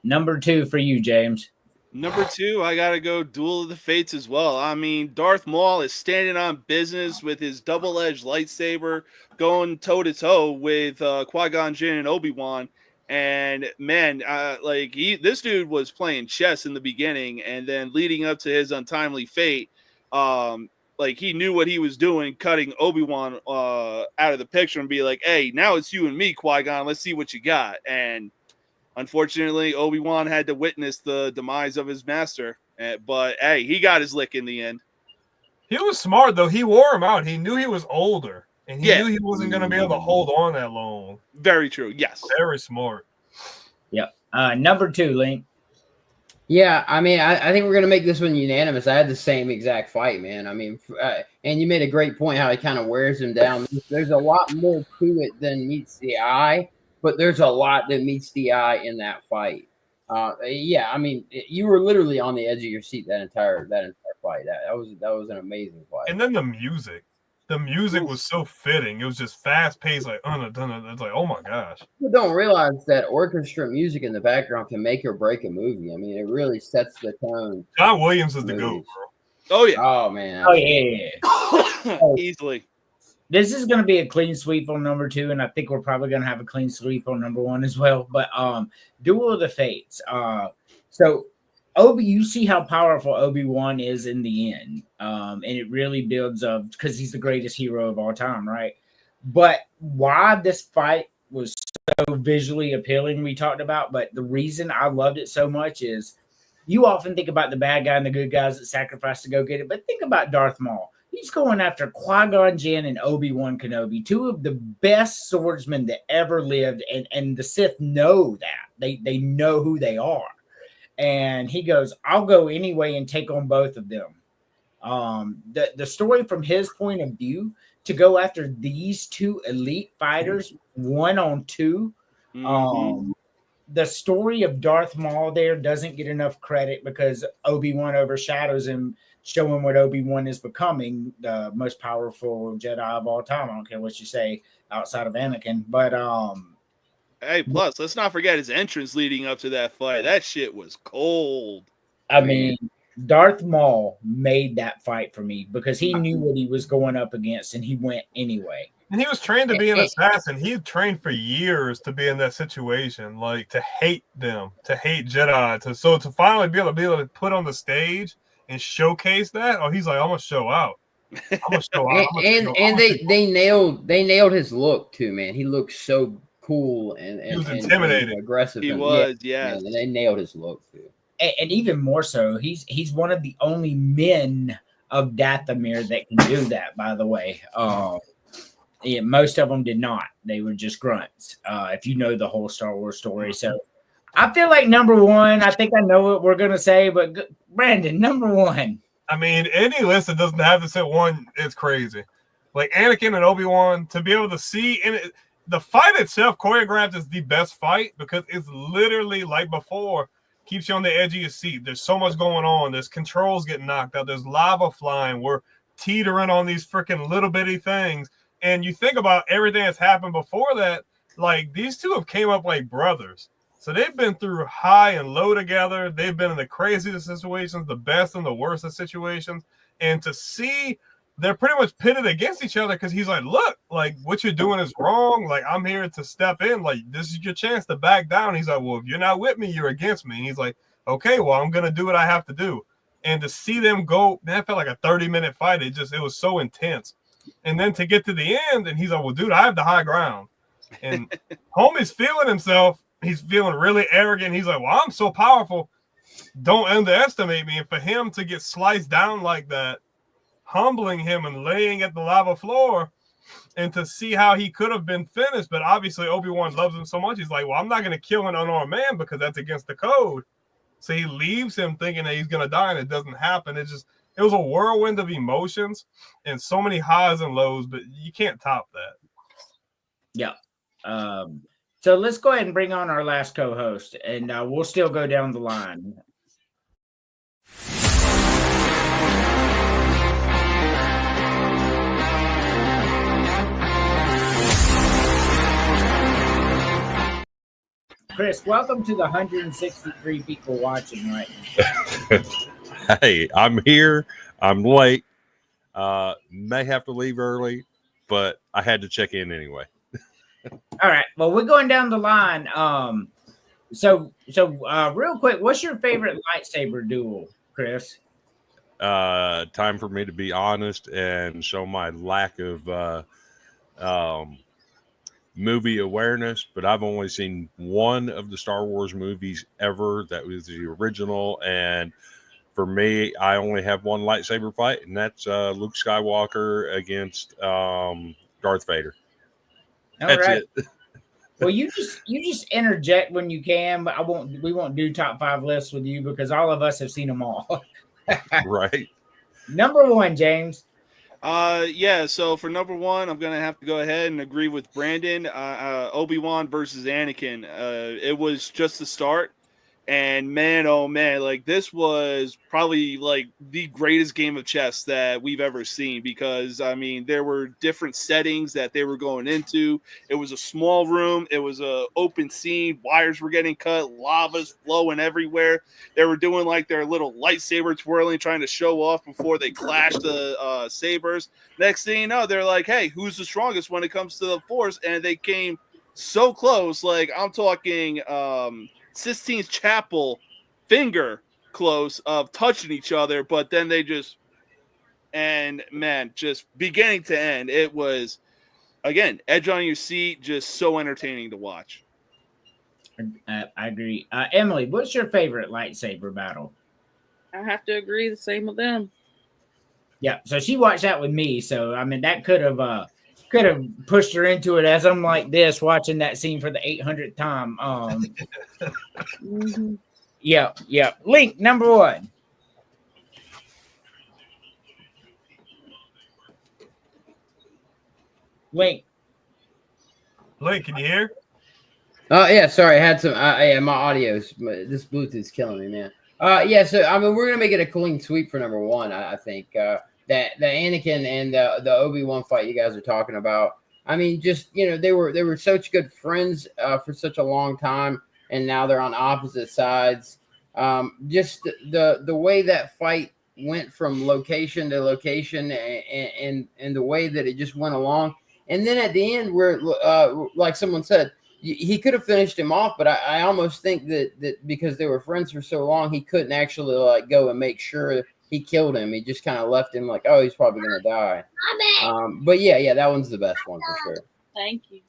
Number 2 for you, James. Number 2, I gotta go Duel of the Fates as well. I mean, Darth Maul is standing on business with his double-edged lightsaber, going toe-to-toe with Qui-Gon Jinn and Obi-Wan. And man, this dude was playing chess in the beginning, and then leading up to his untimely fate, he knew what he was doing, cutting Obi-Wan out of the picture and be like, hey, now it's you and me, Qui-Gon. Let's see what you got. And unfortunately, Obi-Wan had to witness the demise of his master. But hey, he got his lick in the end. He was smart, though. He wore him out. He knew he was older, and he knew he wasn't going to be able to hold on that long. Very true. Yes. Very smart. Yep. Number 2, Link. Yeah, I mean, I think we're going to make this one unanimous. I had the same exact fight, man. I mean, and you made a great point how he kind of wears him down. There's a lot more to it than meets the eye, but there's a lot that meets the eye in that fight. Yeah, I mean, you were literally on the edge of your seat that entire fight. That was an amazing fight. And then the music was so fitting. It was just fast paced, like it's like, oh my gosh. People don't realize that orchestra music in the background can make or break a movie. I mean, it really sets the tone. John Williams is the GOAT, bro. Oh yeah. Oh man. Oh yeah. Easily. This is going to be a clean sweep on number 2, and I think we're probably going to have a clean sweep on number 1 as well. But Duel of the Fates. So you see how powerful Obi-Wan is in the end, and it really builds up because he's the greatest hero of all time, right? But why this fight was so visually appealing, we talked about, but the reason I loved it so much is you often think about the bad guy and the good guys that sacrifice to go get it, but think about Darth Maul. He's going after Qui-Gon Jinn and Obi-Wan Kenobi, 2 of the best swordsmen that ever lived, and the Sith know that. They know who they are. And he goes, I'll go anyway and take on both of them. The story from his point of view, to go after these 2 elite fighters, 1-on-2, the story of Darth Maul there doesn't get enough credit because Obi-Wan overshadows him, showing what Obi-Wan is becoming, the most powerful Jedi of all time. I don't care what you say outside of Anakin. But hey, plus, let's not forget his entrance leading up to that fight. That shit was cold. I mean, Darth Maul made that fight for me because he knew what he was going up against, and he went anyway. And he was trained to be an assassin. He had trained for years to be in that situation, like to hate them, to hate Jedi. To finally be able to put on the stage and showcase that. Oh, he's like, I'm gonna show out. I'm gonna show out. And they nailed his look too, man. He looked so cool and he was intimidating, and aggressive. He was, yeah. And they nailed his look too. And even more so, he's one of the only men of Dathomir that can do that. By the way, yeah, most of them did not. They were just grunts. If you know the whole Star Wars story, so I feel like number 1. I think I know what we're gonna say, but Brandon, number 1. I mean, any list that doesn't have this at 1 is crazy. Like Anakin and Obi-Wan, to be able to see in it, the fight itself, choreographed, is the best fight because it's literally like before. Keeps you on the edge of your seat. There's so much going on. There's controls getting knocked out. There's lava flying. We're teetering on these freaking little bitty things. And you think about everything that's happened before that. like these two have came up like brothers. So they've been through high and low together. They've been in the craziest situations, the best and the worst of situations. And to see they're pretty much pitted against each other because he's like, look, like what you're doing is wrong. Like I'm here to step in. Like this is your chance to back down. He's like, well, if you're not with me, you're against me. And he's like, okay, well, I'm going to do what I have to do. And to see them go, man, it felt like a 30-minute fight. It was so intense. And then to get to the end, and he's like, well, dude, I have the high ground. And homie's feeling himself. He's feeling really arrogant. He's like, well, I'm so powerful. Don't underestimate me. And for him to get sliced down like that, humbling him and laying at the lava floor, and to see how he could have been finished. But obviously Obi-Wan loves him so much. He's like, well, I'm not going to kill an unarmed man because that's against the code. So he leaves him thinking that he's going to die, and it doesn't happen. It was a whirlwind of emotions and so many highs and lows, but you can't top that. Yeah. So let's go ahead and bring on our last co-host, and we'll still go down the line. Chris, welcome to the 163 people watching right now. Hey, I'm here. I'm late. May have to leave early, but I had to check in anyway. All right. Well, we're going down the line. So real quick, what's your favorite lightsaber duel, Chris? Time for me to be honest and show my lack of movie awareness, but I've only seen one of the Star Wars movies ever. That was the original, and for me, I only have one lightsaber fight, and that's Luke Skywalker against Darth Vader. That's it. Well, you just interject when you can, but we won't do top 5 lists with you because all of us have seen them all. Right. Number 1, James. Yeah, so for number 1, I'm going to have to go ahead and agree with Brandon. Obi-Wan versus Anakin. It was just the start. And man, oh man, like this was probably like the greatest game of chess that we've ever seen, because I mean, there were different settings that they were going into. It was a small room. It was a open scene. Wires were getting cut. Lava's flowing everywhere. They were doing like their little lightsaber twirling, trying to show off before they clashed the sabers. Next thing you know, they're like, hey, who's the strongest when it comes to the Force? And they came so close. Like I'm talking, Sistine Chapel finger close of touching each other, but then they just beginning to end, it was again edge on your seat, just so entertaining to watch. I agree. Emily, what's your favorite lightsaber battle? I have to agree, the same with them. Yeah, so she watched that with me, so I mean that could have pushed her into it as I'm like this watching that scene for the 800th time. Mm-hmm. Yeah. Link, number 1. Link, can you hear? Oh yeah, sorry, I had some. Yeah, my audio's this Bluetooth's killing me, man. Yeah, so I mean, we're gonna make it a clean sweep for number 1. I think that the Anakin and the Obi-Wan fight you guys are talking about. I mean, just they were such good friends for such a long time, and now they're on opposite sides. Just the way that fight went from location to location, and the way that it just went along, and then at the end, where like someone said, he could have finished him off, but I almost think that because they were friends for so long, he couldn't actually like go and make sure he killed him. He just kind of left him like, oh, he's probably gonna die. But yeah, that one's the best one for sure. Thank you.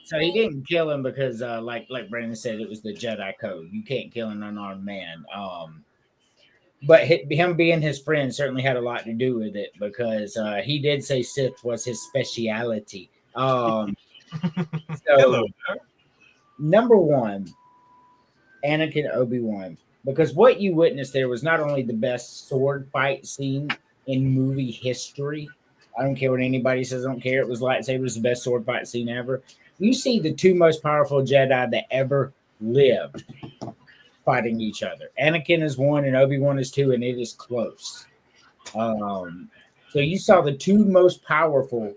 so he didn't kill him because, like Brandon said, it was the Jedi code. You can't kill an unarmed man. But him being his friend certainly had a lot to do with it, because he did say Sith was his speciality. So number 1, Anakin Obi-Wan, because what you witnessed there was not only the best sword fight scene in movie history. I don't care what anybody says. I don't care. It was lightsabers, the best sword fight scene ever. You see the 2 most powerful Jedi that ever lived fighting each other. Anakin is 1 and Obi-Wan is 2, and it is close. So you saw the 2 most powerful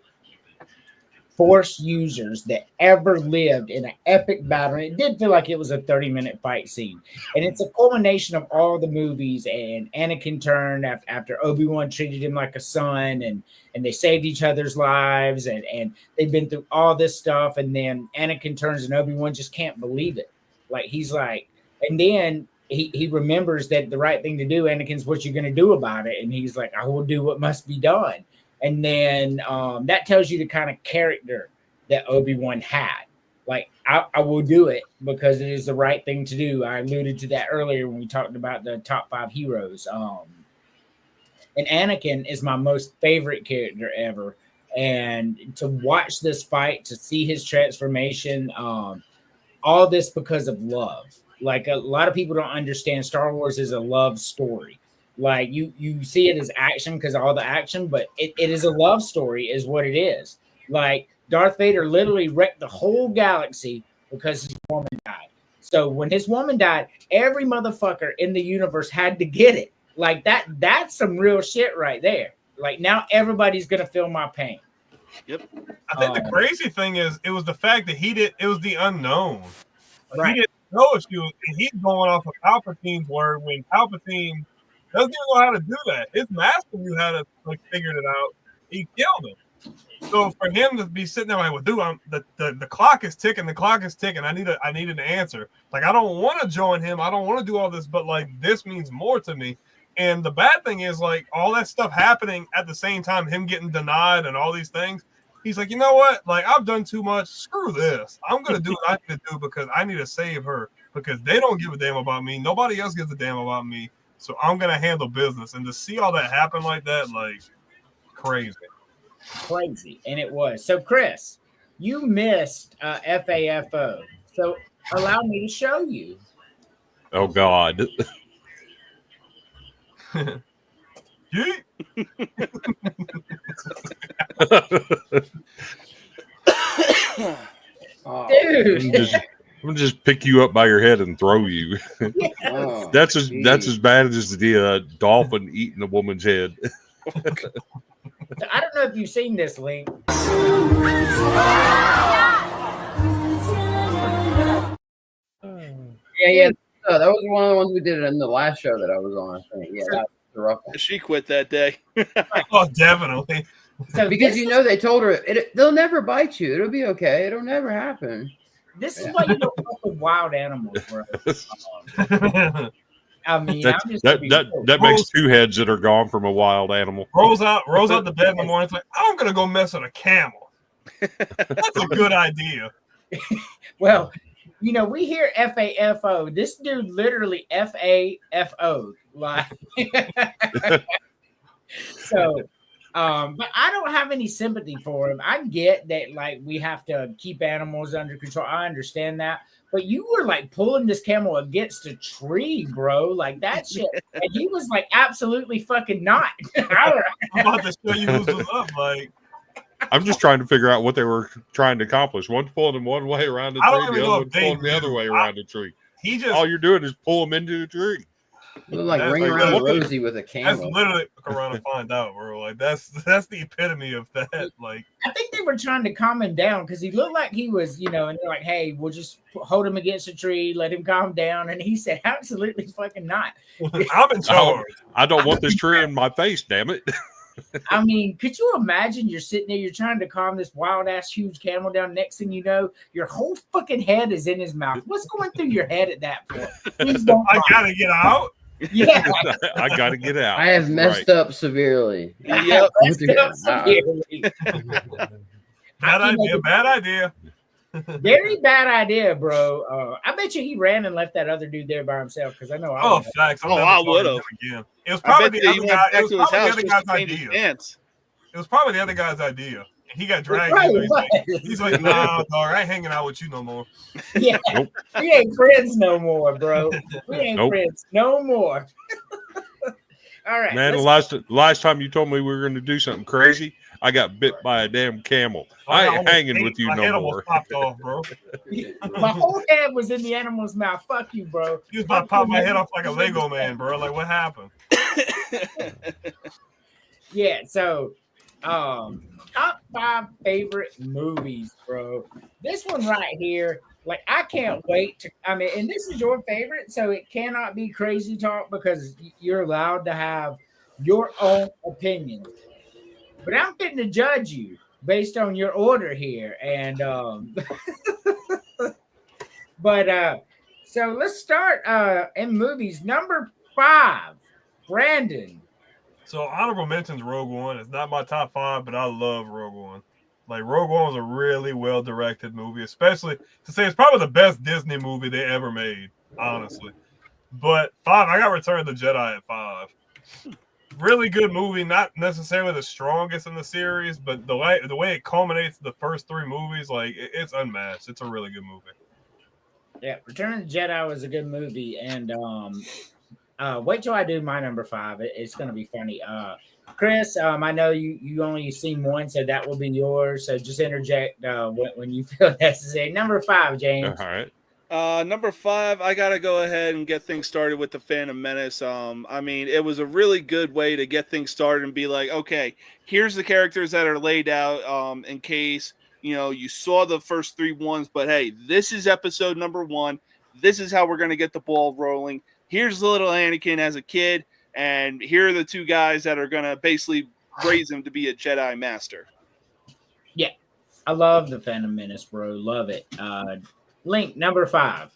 Force users that ever lived in an epic battle. And it did feel like it was a 30-minute fight scene. And it's a culmination of all the movies. And Anakin turned after Obi-Wan treated him like a son, and they saved each other's lives, and they've been through all this stuff. And then Anakin turns and Obi-Wan just can't believe it. Like, he's like, and then he remembers that the right thing to do, Anakin's, what you going to do about it? And he's like, I will do what must be done. And then that tells you the kind of character that Obi-Wan had. Like, I will do it because it is the right thing to do. I alluded to that earlier when we talked about the top 5 heroes. And Anakin is my most favorite character ever. And to watch this fight, to see his transformation, all this because of love. Like, a lot of people don't understand Star Wars is a love story. Like, you see it as action because of all the action, but it is a love story is what it is. Like, Darth Vader literally wrecked the whole galaxy because his woman died. So when his woman died, every motherfucker in the universe had to get it. Like, that's some real shit right there. Like, now everybody's going to feel my pain. Yep. I think the crazy thing is it was the fact that it was the unknown. Like, Right. he didn't know if she was, and he's going off of Palpatine's word when Palpatine doesn't even know how to do that. His master knew how to figured it out. He killed him. So for him to be sitting there like, well, dude, the clock is ticking. The clock is ticking. I need an answer. Like, I don't want to join him. I don't want to do all this, but like, this means more to me. And the bad thing is, like, all that stuff happening at the same time, him getting denied and all these things. He's like, you know what? Like, I've done too much. Screw this. I'm gonna do what I need to do because I need to save her because they don't give a damn about me. Nobody else gives a damn about me. So I'm going to handle business. And to see all that happen like that, like, crazy. Crazy. And it was. So, Chris, you missed FAFO. So allow me to show you. Oh, God. Yeet. Dude. I'm gonna just pick you up by your head and throw you. Oh, That's as bad as the dolphin eating a woman's head. I don't know if you've seen this, Link. Yeah. That was one of the ones we did in the last show that I was on. I think. Yeah, that was the rough one. She quit that day. Oh, definitely. So Because they told her they'll never bite you. It'll be okay. It'll never happen. this is why you don't fuck with wild animals, bro. I mean, that makes 2 heads that are gone from a wild animal. rolls out the bed in the morning. It's like, I'm gonna go mess with a camel. That's a good idea. well, you know, we hear FAFO. This dude literally FAFO. Like, so, but I don't have any sympathy for him. I get that, like, we have to keep animals under control. I understand that. But you were like pulling this camel against a tree, bro. Like that shit. And he was like, absolutely fucking not. I'm about to show you who's up. Like, I'm just trying to figure out what they were trying to accomplish. One's pulling him one way around the I don't tree, even the know other if one's they pulling the other way around the tree. he just All you're doing is pull them into the tree. Look like That's ring like- around look at- Rosie with a that's camel. literally around to find out, bro. Like that's the epitome of that. Like, I think they were trying to calm him down because he looked like he was, you know, and they're like, hey, we'll just hold him against a tree, let him calm down. And he said, absolutely fucking not. I'm in charge. I don't want this tree in my face, damn it. I mean, could you imagine you're sitting there, you're trying to calm this wild ass huge camel down. Next thing you know, your whole fucking head is in his mouth. What's going through your head at that point? Please don't. I gotta get out. Yeah. I got to get out. I have messed up severely. Yep. Bad idea. Very bad idea, bro. I bet you he ran and left that other dude there by himself because I know. I Oh, would've. facts. I'm Oh, never I talking would've. to him again. It was I probably bet the they other even guy. went It back was to his probably the house other just guy's to change his idea. pants. It was probably the other guy's idea. He got It dragged probably in there. was. He's like, nah, dog, I ain't hanging out with you no more. Yeah, Nope. we ain't friends no more, bro. We ain't Nope. friends no more. All right, Man, the let's- last time you told me we were going to do something crazy, I got bit by a damn camel. I ain't hanging with you My head no almost more. popped off, bro. my whole head was in the animal's mouth. Fuck you, bro. He was about to pop my head off like a Lego man, bro. Like, what happened? Yeah, so Top 5 favorite movies, bro. This one right here, like I can't wait to. I mean, and this is your favorite, so it cannot be crazy talk because you're allowed to have your own opinions. But I'm fitting to judge you based on your order here, and but so let's start in movies. Number 5, Brandon. So honorable mentions Rogue One. It's not my top 5, but I love Rogue One. Like Rogue One was a really well directed movie, especially to say it's probably the best Disney movie they ever made, honestly. But 5, I got Return of the Jedi at 5. Really good movie, not necessarily the strongest in the series, but the way it culminates the first 3 movies, like it's unmatched. It's a really good movie. Yeah, Return of the Jedi was a good movie, and wait till I do my number 5. It's gonna be funny. Chris, I know you only seen one, so that will be yours. So just interject when you feel necessary. Number 5, James. All right. Number 5, I gotta go ahead and get things started with the Phantom Menace. I mean, it was a really good way to get things started and be like, okay, here's the characters that are laid out. In case you saw the first 3 ones, but hey, this is episode number 1. This is how we're gonna get the ball rolling. Here's little Anakin as a kid, and here are the 2 guys that are gonna basically raise him to be a Jedi Master. Yeah, I love the Phantom Menace, bro. Love it. Link, number 5.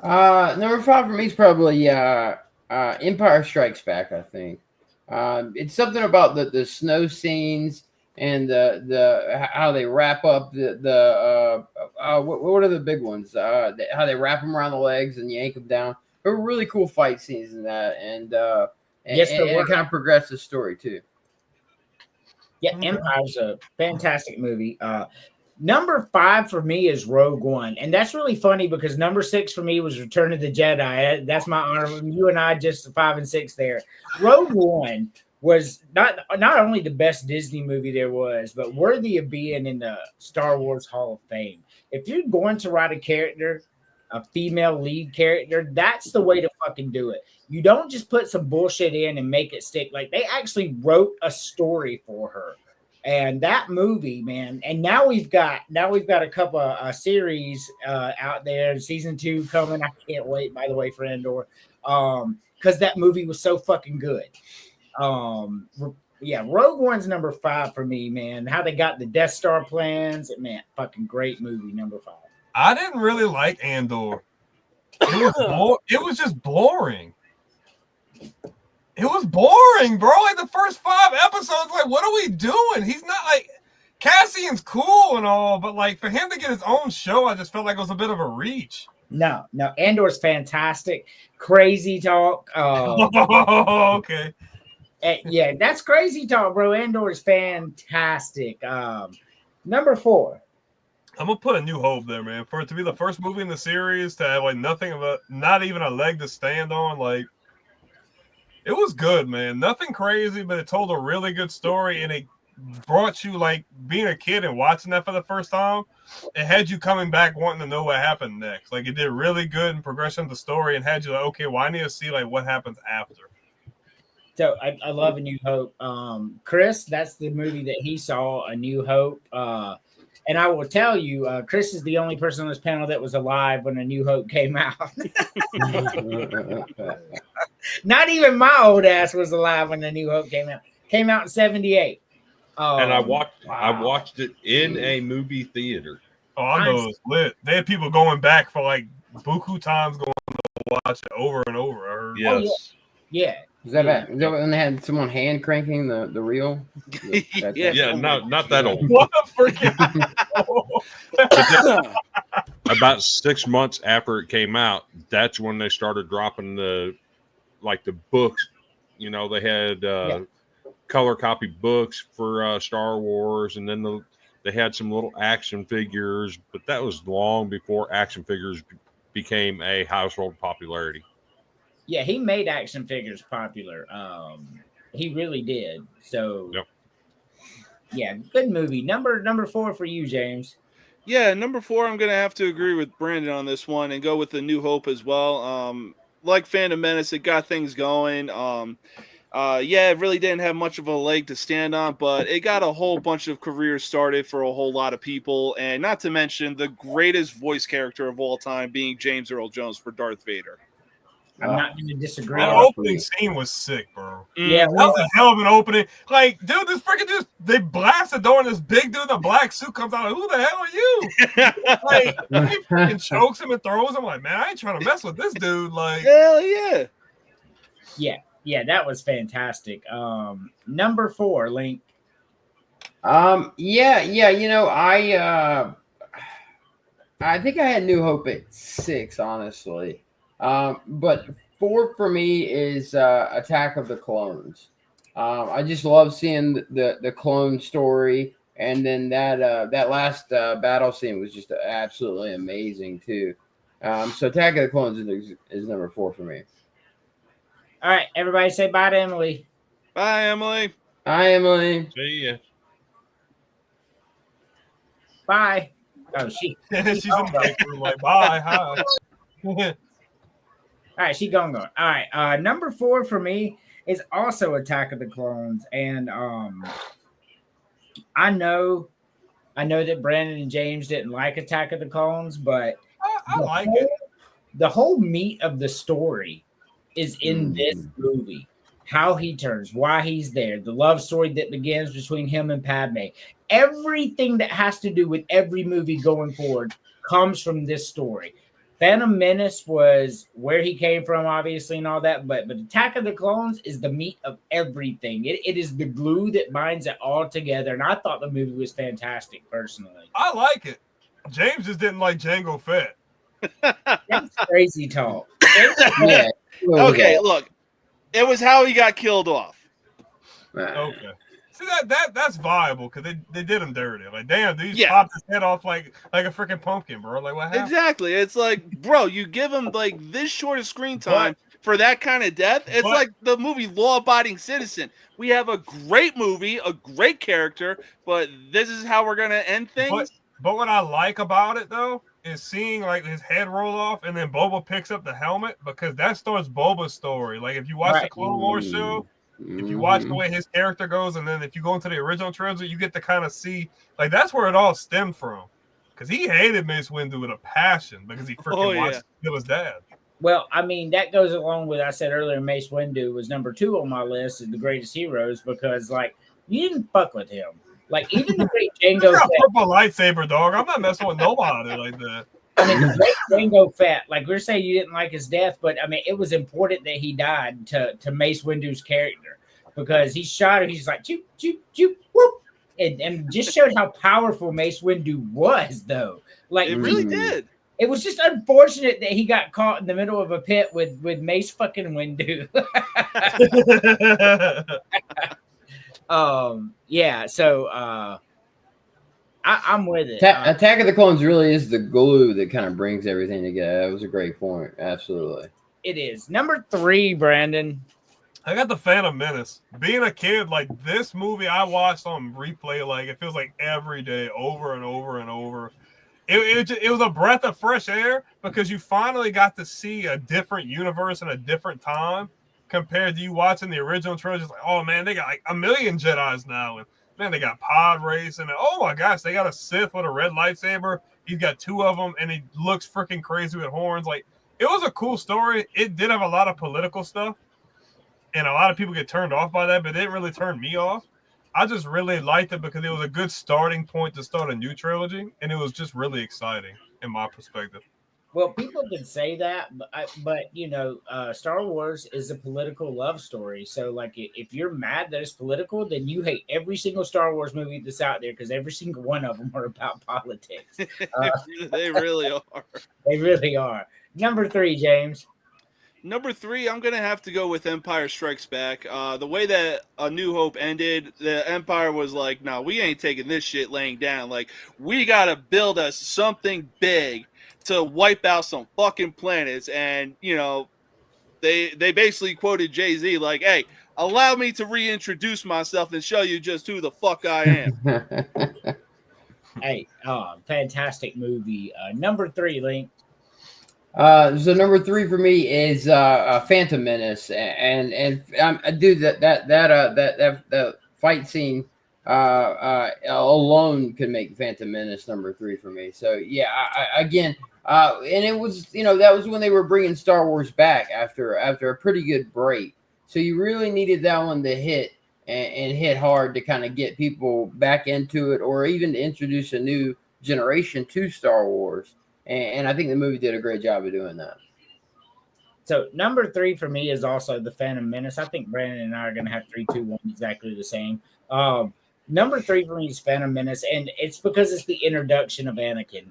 Number 5 for me is probably Empire Strikes Back. I think it's something about the snow scenes and the how they wrap up what are the big ones? How they wrap them around the legs and yank them down. There were really cool fight scenes in that, and Yes, there were. it kind of progressed the story too. Yeah, Empire's a fantastic movie. Number 5 for me is Rogue One, and that's really funny because number 6 for me was Return of the Jedi. That's my honor. You and I just 5 and 6 there. Rogue One was not only the best Disney movie there was, but worthy of being in the Star Wars Hall of Fame. If you're going to write a female lead character, that's the way to fucking do it. You don't just put some bullshit in and make it stick. Like they actually wrote a story for her. And that movie, man, and now we've got a couple of series out there. Season 2 coming. I can't wait. By the way, for Andor, because that movie was so fucking good. Yeah, Rogue One's number 5 for me, man. How they got the Death Star plans, man, fucking great movie. Number 5. I didn't really like Andor. It was just boring. It was boring, bro. Like the first 5 episodes, like, what are we doing? He's not like Cassian's cool and all, but like for him to get his own show, I just felt like it was a bit of a reach. No, Andor's fantastic. Crazy talk. Okay. Yeah, that's crazy talk, bro. Andor's fantastic. Number 4. I'm gonna put A New Hope there, man. For it to be the first movie in the series to have like not even a leg to stand on, like. It was good, man. Nothing crazy, but it told a really good story, and it brought you, like, being a kid and watching that for the first time, it had you coming back wanting to know what happened next. Like, it did really good in progression of the story and had you like, okay, well, I need to see, like, what happens after. So, I love A New Hope. Chris, that's the movie that he saw, A New Hope. And I will tell you, Chris is the only person on this panel that was alive when A New Hope came out. Not even my old ass was alive when A New Hope came out. Came out in 1978. And I watched it in a movie theater. Oh, I know it was lit. They had people going back for like buku times going to watch it over and over. I heard. Yes. Oh, yeah. Is that when they had someone hand cranking the reel? Yeah, not that old. What a freaking About 6 months after it came out, that's when they started dropping the books. You know, they had color copy books for Star Wars, and then they had some little action figures, but that was long before action figures became a household popularity. Yeah, he made action figures popular. He really did. So, yep. Yeah, good movie. Number 4 for you, James. Yeah, number 4, I'm going to have to agree with Brandon on this one and go with The New Hope as well. Like Phantom Menace, it got things going. Yeah, it really didn't have much of a leg to stand on, but it got a whole bunch of careers started for a whole lot of people, and not to mention the greatest voice character of all time being James Earl Jones for Darth Vader. I'm not going to disagree. That opening scene was sick, bro. Yeah, That was a hell of an opening. Like, dude, this freaking just they blast the door and this big dude in a black suit comes out. Like, who the hell are you? Like, he freaking chokes him and throws him. Like, man, I ain't trying to mess with this dude. Like, hell yeah. Yeah, that was fantastic. Number 4, Link. Yeah, you know, I think I had New Hope at 6, honestly. But 4 for me is Attack of the Clones. I just love seeing the clone story, and then that last battle scene was just absolutely amazing too. So Attack of the Clones is number 4 for me. All right, everybody say bye to Emily. Bye, Emily. Hi, Emily. See ya. Bye. Oh, she's she's in the break room. Like, bye, hi. all right. She gone. All right. Number 4 for me is also Attack of the Clones, and I know that Brandon and James didn't like Attack of the Clones, but I like it. The whole meat of the story is in this movie. How he turns, why he's there, the love story that begins between him and Padme. Everything that has to do with every movie going forward comes from this story. Phantom Menace was where he came from, obviously, and all that, but Attack of the Clones is the meat of everything. It is the glue that binds it all together, and I thought the movie was fantastic, personally. I like it. James just didn't like Jango Fett. That's crazy talk. Yeah. Okay, look. It was how he got killed off. Okay. See that's viable because they did him dirty. Like, damn, dude, Yeah. popped his head off like a freaking pumpkin, bro. Like, what happened? Exactly. It's like, bro, you give him like this short of screen time for that kind of death. It's like the movie Law Abiding Citizen. We have a great movie, a great character, but this is how we're gonna end things. But what I like about it though is seeing like his head roll off and then Boba picks up the helmet, because that starts Boba's story. Like, if you watch the Clone Wars show, if you watch the way his character goes, and then if you go into the original trilogy, you get to kind of see, like, that's where it all stemmed from. Because he hated Mace Windu with a passion because he freaking watched him kill his dad. Well, I mean, that goes along with, I said earlier, Mace Windu was number 2 on my list of the greatest heroes, because, like, you didn't fuck with him. Like, even the great Jango Fett. Fett. Purple lightsaber, dog. I'm not messing with nobody like that. I mean, the great Jango Fett, like, we're saying you didn't like his death, but, I mean, it was important that he died to Mace Windu's character, because he shot him, he's like, choop, choop, choop, whoop. And just showed how powerful Mace Windu was, though. Like, It really did. It was just unfortunate that he got caught in the middle of a pit with Mace fucking Windu. Yeah, so I'm with it. Attack of the Clones really is the glue that kind of brings everything together. That was a great point. Absolutely. It is. Number 3, Brandon. I got the Phantom Menace. Being a kid, like, this movie I watched on replay, like, it feels like every day, over and over and over. It was a breath of fresh air because you finally got to see a different universe in a different time compared to you watching the original trilogy. It's like, oh man, they got like a million Jedis now, and man, they got pod race, and oh my gosh, they got a Sith with a red lightsaber. He's got 2 of them, and he looks freaking crazy with horns. Like, it was a cool story. It did have a lot of political stuff, and a lot of people get turned off by that, but it didn't really turn me off. I just really liked it because it was a good starting point to start a new trilogy, and it was just really exciting in my perspective. Well, people can say that, but you know, Star Wars is a political love story. So, like, if you're mad that it's political, then you hate every single Star Wars movie that's out there, because every single one of them are about politics. They really are. They really are. Number 3, James. Number 3, I'm going to have to go with Empire Strikes Back. The way that A New Hope ended, the Empire was like, no, we ain't taking this shit laying down. Like, we got to build us something big to wipe out some fucking planets. And, you know, they basically quoted Jay-Z like, hey, allow me to reintroduce myself and show you just who the fuck I am. Hey, fantastic movie. Number 3, Link. So number 3 for me is Phantom Menace, and dude, that fight scene alone could make Phantom Menace number 3 for me. So yeah, again, and it was that was when they were bringing Star Wars back after a pretty good break. So you really needed that one to hit and hit hard to kind of get people back into it, or even to introduce a new generation to Star Wars. And I think the movie did a great job of doing that. So number 3 for me is also the Phantom Menace. I think Brandon and I are going to have 3, 2, 1 exactly the same. Number 3 for me is Phantom Menace, and it's because it's the introduction of Anakin.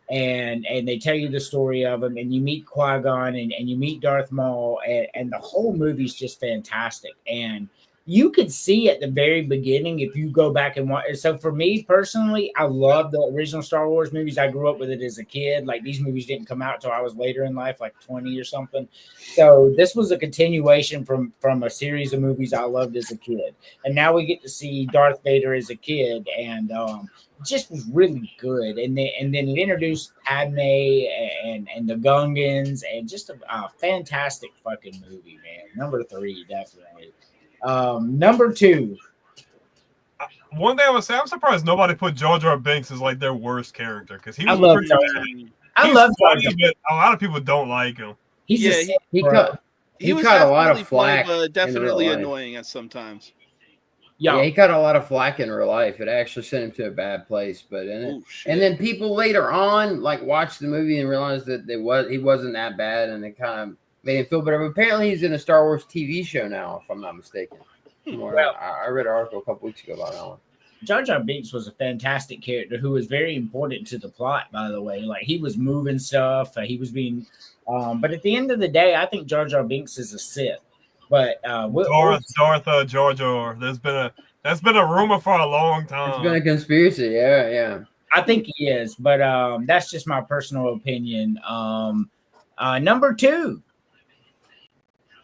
And they tell you the story of him, and you meet Qui-Gon, and you meet Darth Maul, and the whole movie's just fantastic. And you could see at the very beginning if you go back and watch. So for me personally, I love the original Star Wars movies. I grew up with it as a kid. Like, these movies didn't come out till I was later in life, like 20 or something. So this was a continuation from a series of movies I loved as a kid. And now we get to see Darth Vader as a kid, and just was really good. And then it introduced Padme and the Gungans, and just a fantastic fucking movie, man. Number 3, definitely. Number 2. One thing I would say, I'm surprised nobody put Jar Jar Binks as like their worst character, because he I was love pretty Jar bad. Jar. I love Jar Jar. But a lot of people don't like him. He's Yeah, a sick He bro. cut He was caught a lot of definitely funny, flack. but definitely life. annoying at sometimes. Yeah, he caught a lot of flack in real life. It actually sent him to a bad place. But Oh, shit. and then people later on like watched the movie and realized that he wasn't that bad, and it kind of made him feel better. But apparently he's in a Star Wars TV show now, if I'm not mistaken. Well, I read an article a couple weeks ago about that one. Jar Jar Binks was a fantastic character who was very important to the plot, by the way. Like, he was moving stuff. He was being but at the end of the day, I think Jar Jar Binks is a Sith. But Darth Jar Jar. That's been a rumor for a long time. It's been a conspiracy. Yeah. I think he is, but that's just my personal opinion. Number 2.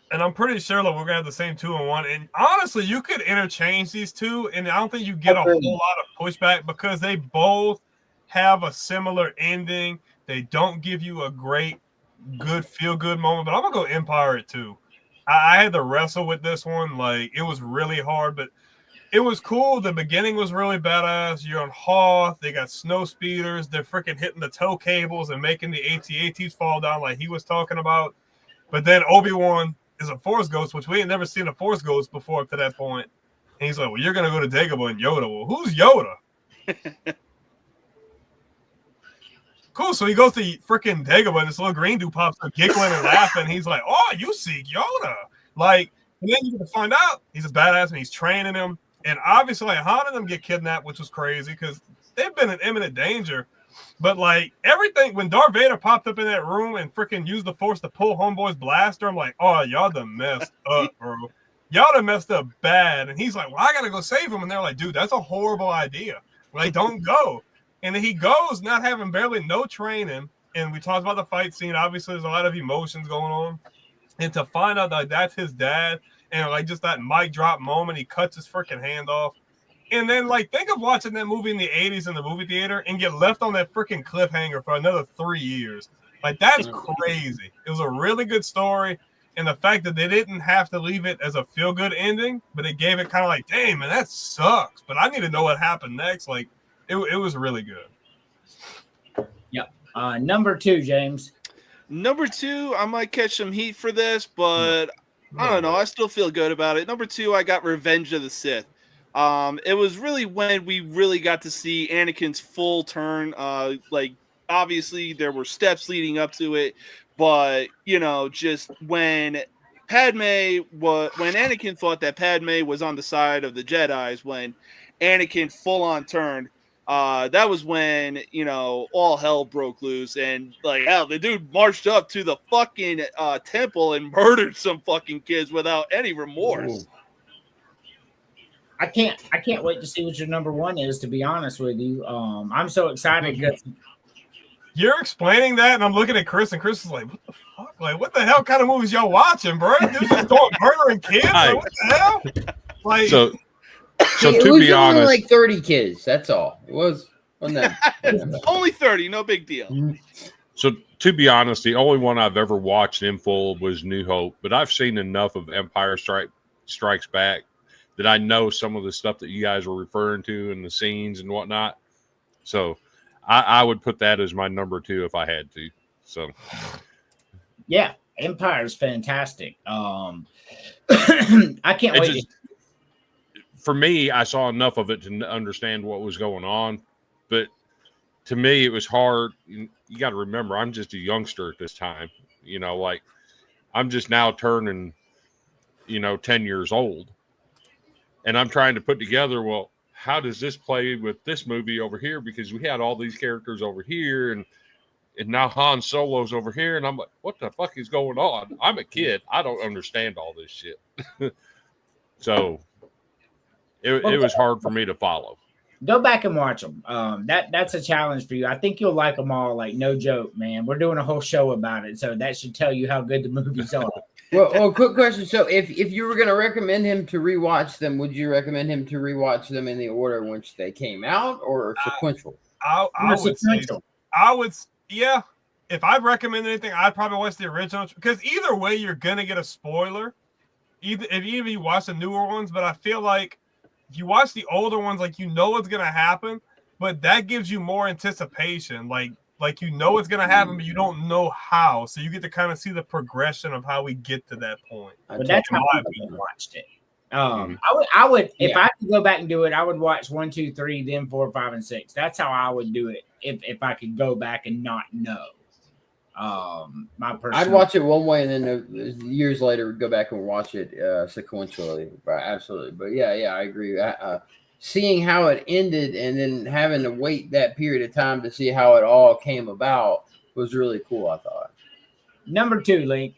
And I'm pretty sure that we're gonna have the same 2 and 1. And honestly, you could interchange these 2, and I don't think you get a whole lot of pushback, because they both have a similar ending. They don't give you a great, good, feel-good moment. But I'm gonna go Empire at 2. I had to wrestle with this one. Like, it was really hard, but it was cool. The beginning was really badass. You're on Hoth. They got snow speeders. They're freaking hitting the tow cables and making the AT-ATs fall down like he was talking about. But then Obi-Wan is a Force Ghost, which we ain't never seen a Force Ghost before up to that point. And he's like, well, you're going to go to Dagobah and Yoda. Well, who's Yoda? Cool. So he goes to freaking Dagobah, and this little green dude pops up giggling and laughing. He's like, oh, you seek Yoda. Like, and then you get to find out he's a badass, and he's training him. And obviously, like, Han and them get kidnapped, which was crazy because they've been in imminent danger. But, like, everything, when Darth Vader popped up in that room and freaking used the Force to pull Homeboy's blaster, I'm like, oh, y'all done messed up, bro. Y'all done messed up bad. And he's like, well, I got to go save him. And they're like, dude, that's a horrible idea. Like, don't go. And then he goes not having barely no training. And we talked about the fight scene. Obviously, there's a lot of emotions going on. And to find out that that's his dad, and, like, just that mic drop moment, he cuts his freaking hand off. And then, like, think of watching that movie in the 80s in the movie theater and get left on that freaking cliffhanger for another 3 years. Like, that's crazy. It was a really good story. And the fact that they didn't have to leave it as a feel-good ending, but it gave it kind of like, dang, man, that sucks. But I need to know what happened next. Like, it was really good. Yep. Number 2, James. Number 2, I might catch some heat for this, but I don't know. I still feel good about it. Number 2, I got Revenge of the Sith. It was really when we really got to see Anakin's full turn. Like, obviously there were steps leading up to it, but, you know, just when Anakin thought that Padme was on the side of the Jedis, when Anakin full on turned, that was when, you know, all hell broke loose. And, like, hell, the dude marched up to the fucking temple and murdered some fucking kids without any remorse. Ooh. I can't wait to see what your number 1 is, to be honest with you. I'm so excited because You're explaining that, and I'm looking at Chris, and Chris is like, what the fuck? Like, what the hell kind of movies y'all watching, bro? Dude just going murdering kids? Like, what the hell? Like, So It to was be only honest, like 30 kids. That's all. It wasn't that. Only 30, no big deal. So to be honest, the only one I've ever watched in full was New Hope, but I've seen enough of Empire Strikes Back that I know some of the stuff that you guys were referring to and the scenes and whatnot. So I would put that as my number 2 if I had to. So yeah, Empire is fantastic. I can't wait. For me, I saw enough of it to understand what was going on, but to me, it was hard. You got to remember, I'm just a youngster at this time. Like I'm just now turning, 10 years old, and I'm trying to put together, well, how does this play with this movie over here? Because we had all these characters over here, and now Han Solo's over here, and I'm like, what the fuck is going on? I'm a kid. I don't understand all this shit. So it was hard for me to follow. Go back and watch them. That's a challenge for you. I think you'll like them all. Like, no joke, man. We're doing a whole show about it, so that should tell you how good the movies are. Well, quick question. So, if you were going to recommend him to rewatch them, would you recommend him to rewatch them in the order in which they came out, or sequential? I would, yeah. If I'd recommend anything, I'd probably watch the original, because either way, you're gonna get a spoiler. Even if you watch the newer ones, but I feel like if you watch the older ones, like what's gonna happen, but that gives you more anticipation. Like what's gonna happen, but you don't know how. So you get to kind of see the progression of how we get to that point. But that's how I watched it. I would if I could go back and do it, I would watch 1, 2, 3, then 4, 5, and 6. That's how I would do it if I could go back and not know. My personal, I'd watch it one way and then years later go back and watch it sequentially. Absolutely. But yeah, I agree. Seeing how it ended and then having to wait that period of time to see how it all came about was really cool, I thought. Number 2, Link.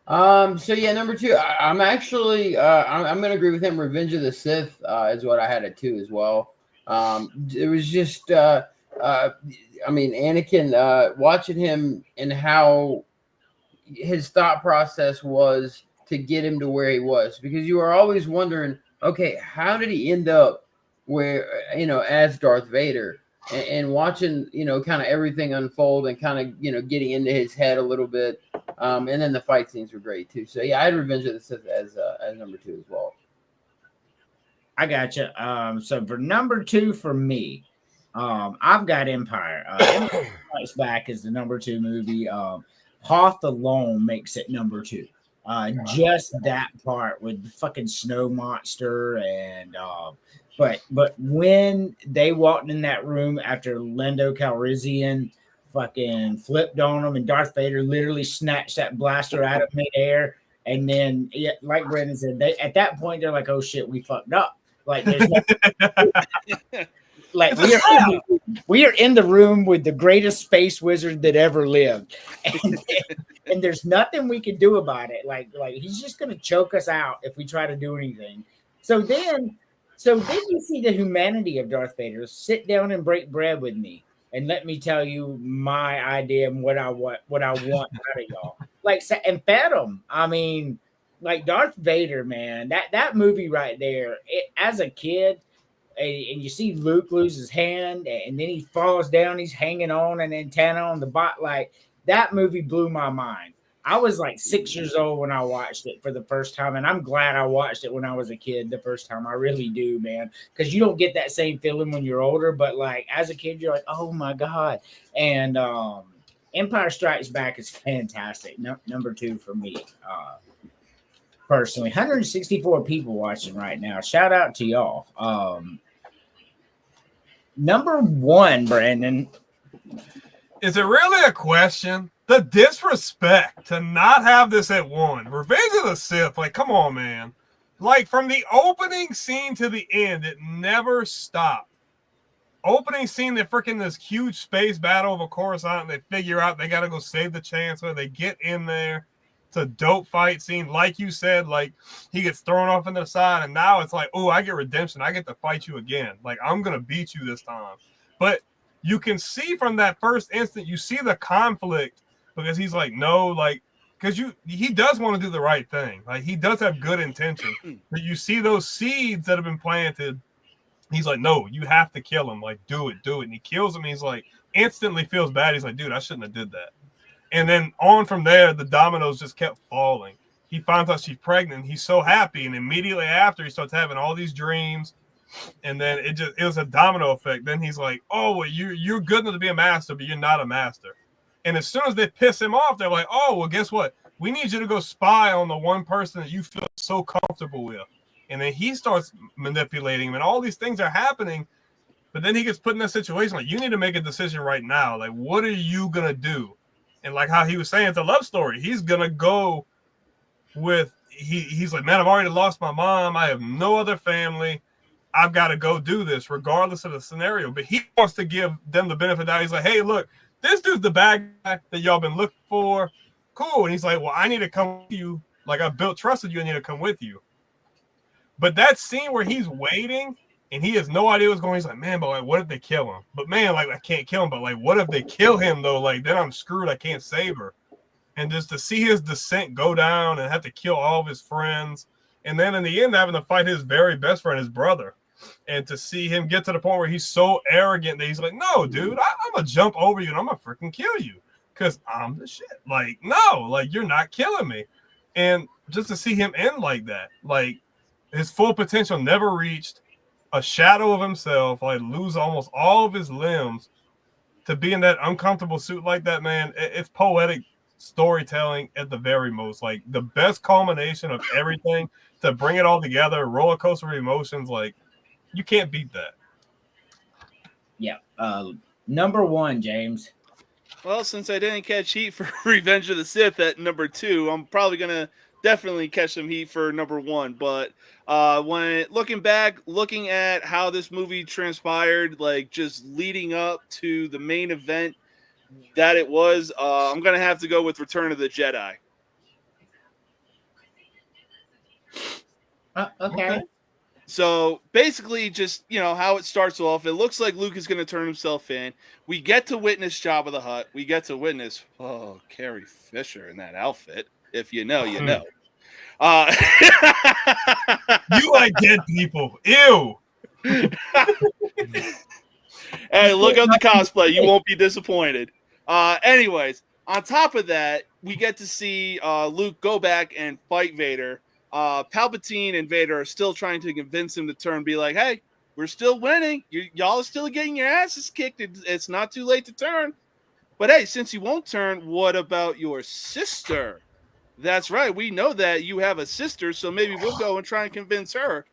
So yeah, number 2, I'm actually I'm gonna agree with him. Revenge of the Sith is what I had at 2 as well. It was just Anakin, watching him and how his thought process was to get him to where he was, because you are always wondering, okay, how did he end up where, as Darth Vader, and watching, kind of everything unfold and kind of, getting into his head a little bit. And then the fight scenes were great too. So yeah, I had Revenge of the Sith as number 2 as well. I gotcha. So for number 2 for me, I've got Empire. Empire Strikes Back is the number 2 movie. Hoth alone makes it number 2. Just that part with the fucking snow monster and but when they walked in that room after Lando Calrissian fucking flipped on them and Darth Vader literally snatched that blaster out of midair, and then like Brandon said, at that point they're like, oh shit, we fucked up. Like there's like we are in the room with the greatest space wizard that ever lived, and there's nothing we can do about it. Like he's just gonna choke us out if we try to do anything. So then you see the humanity of Darth Vader. Sit down and break bread with me, and let me tell you my idea and what I want out of y'all. Like, and fed them. I mean, like Darth Vader, man. That movie right there. As a kid. And you see Luke lose his hand, and then he falls down. He's hanging on an antenna on the bot. Like, that movie blew my mind. I was like 6 years old when I watched it for the first time, and I'm glad I watched it when I was a kid the first time. I really do, man, because you don't get that same feeling when you're older. But like as a kid, you're like, oh my god. And Empire Strikes Back is fantastic. Number 2 for me. Personally, 164 people watching right now. Shout out to y'all. Number 1, Brandon. Is it really a question? The disrespect to not have this at 1. Revenge of the Sith. Like, come on, man. Like, from the opening scene to the end, it never stopped. Opening scene, they're freaking this huge space battle over Coruscant. They figure out they got to go save the Chancellor. They get in there. It's a dope fight scene. Like you said, like he gets thrown off into the side, and now it's like, oh, I get redemption. I get to fight you again. Like, I'm going to beat you this time. But you can see from that first instant, you see the conflict, because he's like, no, like, because he does want to do the right thing. Like, he does have good intention. But you see those seeds that have been planted He's like, no, you have to kill him. Like, do it. And he kills him. He's like, instantly feels bad. He's like, dude, I shouldn't have did that. And then on from there, the dominoes just kept falling. He finds out she's pregnant. He's so happy. And immediately after, he starts having all these dreams. And then it was a domino effect. Then he's like, oh, well, you're good enough to be a master, but you're not a master. And as soon as they piss him off, they're like, oh, well, guess what? We need you to go spy on the one person that you feel so comfortable with. And then he starts manipulating him, and all these things are happening. But then he gets put in that situation like, you need to make a decision right now. Like, what are you going to do? And like how he was saying, it's a love story. He's going to go with, he's like, man, I've already lost my mom. I have no other family. I've got to go do this regardless of the scenario. But he wants to give them the benefit of the doubt. He's like, hey, look, this dude's the bad guy that y'all been looking for. Cool. And he's like, well, I need to come with you. Like, I built trust with you. I need to come with you. But that scene where he's waiting and he has no idea what's going on, he's like, man, but like, what if they kill him? But man, like, I can't kill him. But like, what if they kill him though? Like, then I'm screwed. I can't save her. And just to see his descent go down and have to kill all of his friends. And then in the end, having to fight his very best friend, his brother. And to see him get to the point where he's so arrogant that he's like, no, dude, I'm going to jump over you and I'm going to freaking kill you because I'm the shit. Like, no, like, you're not killing me. And just to see him end like that, like, his full potential never reached, a shadow of himself, like lose almost all of his limbs to be in that uncomfortable suit like that, man. It's poetic storytelling at the very most. Like the best culmination of everything to bring it all together, roller coaster of emotions. Like you can't beat that. Yeah. Number one, James. Well, since I didn't catch heat for Revenge of the Sith at number 2, I'm probably going to definitely catch some heat for number 1. But when looking back, looking at how this movie transpired, like just leading up to the main event that it was, I'm going to have to go with Return of the Jedi. Okay. So basically just, you know, how it starts off, it looks like Luke is going to turn himself in. We get to witness Jabba the Hutt. We get to witness, Carrie Fisher in that outfit. If you know, you know. You like dead people. Ew. Hey, look up the cosplay. You won't be disappointed. Anyways, on top of that, we get to see Luke go back and fight Vader. Palpatine and Vader are still trying to convince him to turn, be like, hey, we're still winning. Y'all are still getting your asses kicked. It's not too late to turn. But hey, since you won't turn, what about your sister? That's right. We know that you have a sister, so maybe we'll go and try and convince her.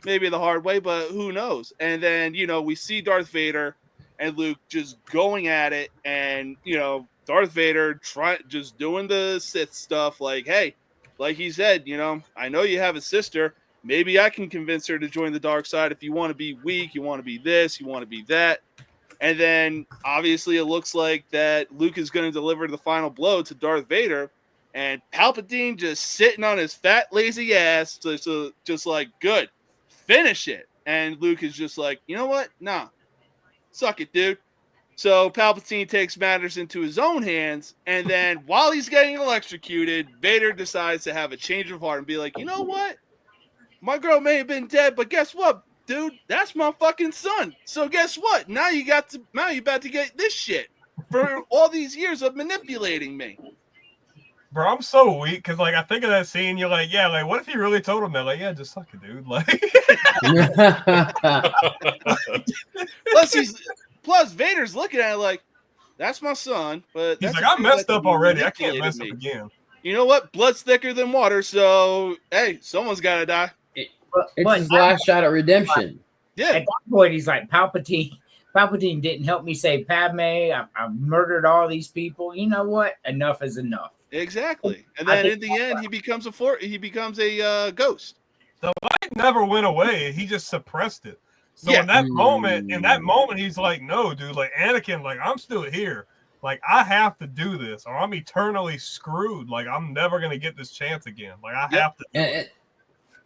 Maybe the hard way, but who knows? And then, you know, we see Darth Vader and Luke just going at it. And, you know, Darth Vader just doing the Sith stuff like, hey, like he said, you know, I know you have a sister. Maybe I can convince her to join the dark side. If you want to be weak, you want to be this, you want to be that. And then obviously it looks like that Luke is going to deliver the final blow to Darth Vader. And Palpatine just sitting on his fat, lazy ass, just like, good, finish it. And Luke is just like, you know what? Nah, suck it, dude. So Palpatine takes matters into his own hands, and then while he's getting electrocuted, Vader decides to have a change of heart and be like, you know what? My girl may have been dead, but guess what, dude? That's my fucking son. So guess what? Now you about to get this shit for all these years of manipulating me. Bro, I'm so weak because, like, I think of that scene. You're like, yeah, like, what if he really told him that? Like, yeah, just suck it, dude. Like, plus Vader's looking at it like, that's my son. But he's like, I messed up already. I can't mess up again. You know what? Blood's thicker than water, so hey, someone's got to die. It's his last shot at redemption. Yeah. At that point, he's like, Palpatine didn't help me save Padme. I murdered all these people. You know what? Enough is enough. Exactly. And then in the end, he becomes a ghost. The light never went away. He just suppressed it. So Yeah. in that moment, he's like, no, dude, like Anakin, like I'm still here. Like I have to do this or I'm eternally screwed. Like I'm never going to get this chance again. Like I have to do it.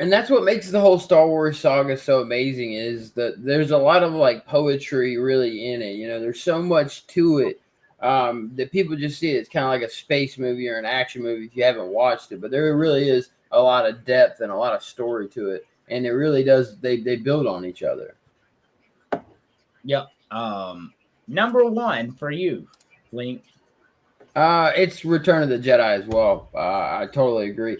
And that's what makes the whole Star Wars saga so amazing is that there's a lot of like poetry really in it. You know, there's so much to it that people just see it. It's kind of like a space movie or an action movie if you haven't watched it. But there really is a lot of depth and a lot of story to it. And it really does. They build on each other. Yep. Number one for you, Link. It's Return of the Jedi as well. I totally agree.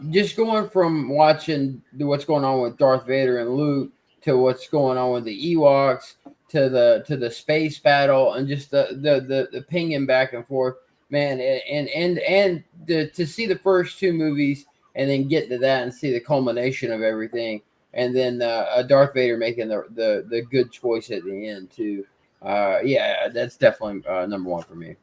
Just going from watching what's going on with Darth Vader and Luke to what's going on with the Ewoks to the space battle and just the pinging back and forth, man. And to see the first two movies and then get to that and see the culmination of everything, and then Darth Vader making the good choice at the end too. Yeah, that's definitely number one for me.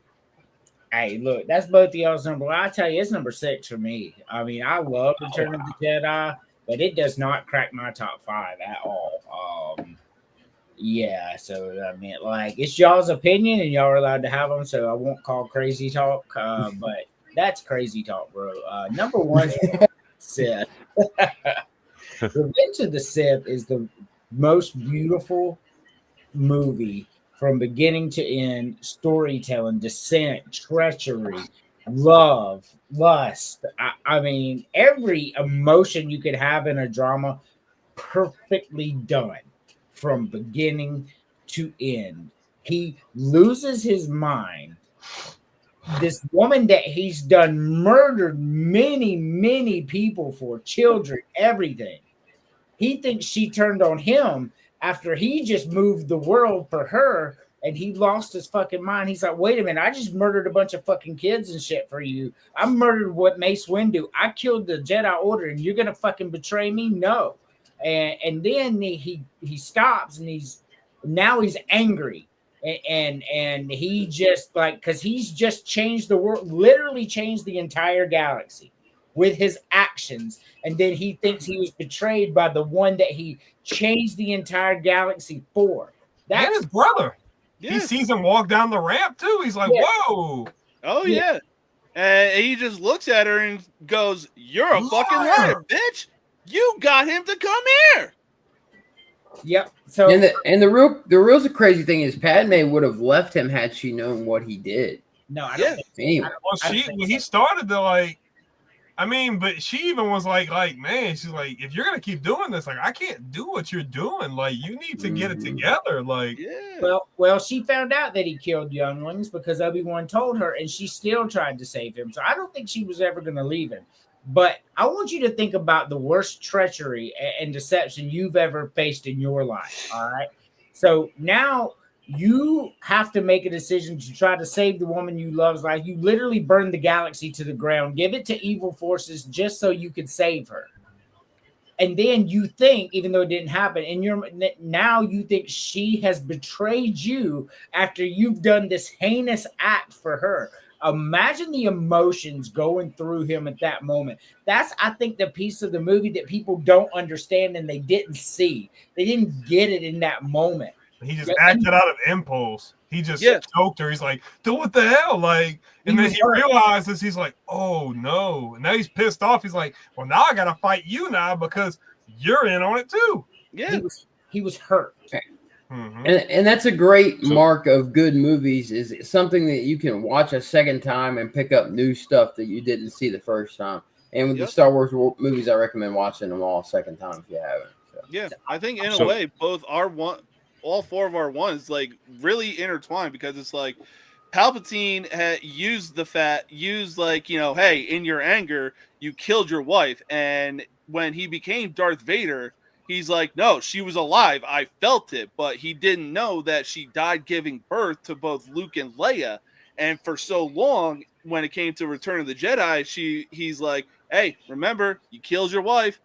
Hey, look, that's both of y'all's number one. I tell you, it's number 6 for me. I mean, I love Return of the Jedi, but it does not crack my top 5 at all. Yeah, so I mean, like, it's y'all's opinion, and y'all are allowed to have them. So I won't call crazy talk, but that's crazy talk, bro. Number one, Sith. Revenge of the Sith is the most beautiful movie from beginning to end, storytelling, descent, treachery, love, lust. I mean, every emotion you could have in a drama, perfectly done from beginning to end. He loses his mind. This woman that he's done murdered many, many people for, children, everything. He thinks she turned on him after he just moved the world for her, and he lost his fucking mind. He's like, wait a minute, I just murdered a bunch of fucking kids and shit for you. I murdered what Mace Windu. I killed the Jedi Order, and you're gonna fucking betray me? No. And then he stops, and he's angry. And he just, like, because he's just changed the world, literally changed the entire galaxy with his actions. And then he thinks he was betrayed by the one that he changed the entire galaxy for. That's his brother. Yeah. He sees him walk down the ramp too. He's like, Yeah. whoa. Oh yeah. And he just looks at her and goes, "You're a fucking liar, bitch. You got him to come here." Yep. So And the real crazy thing is Padme would have left him had she known what he did. no, I don't think Anyway. Well, he started to, like, I mean, but she even was like, man, she's like, if you're gonna keep doing this, like, I can't do what you're doing. Like, you need to get it together. Like, Yeah. well, she found out that he killed younglings because Obi-Wan told her, and she still tried to save him. So I don't think she was ever going to leave him. But I want you to think about the worst treachery and deception you've ever faced in your life. All right. So now you have to make a decision to try to save the woman you love's life. You literally burn the galaxy to the ground, give it to evil forces just so you could save her. And then you think, even though it didn't happen, now you think she has betrayed you after you've done this heinous act for her. Imagine the emotions going through him at that moment. That's, I think, the piece of the movie that people don't understand and they didn't see. They didn't get it in that moment. he just acted out of impulse. He just choked her. He's like, "Do what the hell?" Like, and then he realizes, he's like, "Oh no!" And now he's pissed off. He's like, "Well, now I gotta fight you now because you're in on it too." Yeah. He was hurt. Mm-hmm. And that's a great mark of good movies, is something that you can watch a second time and pick up new stuff that you didn't see the first time. And with the Star Wars movies, I recommend watching them all second time if you haven't. So. Yeah, I think in a way, both all 4 of our ones, like, really intertwined, because it's like Palpatine had used like, you know, hey, in your anger, you killed your wife. And when he became Darth Vader, he's like, no, she was alive. I felt it. But he didn't know that she died giving birth to both Luke and Leia. And for so long, when it came to Return of the Jedi, he's like, hey, remember, you killed your wife.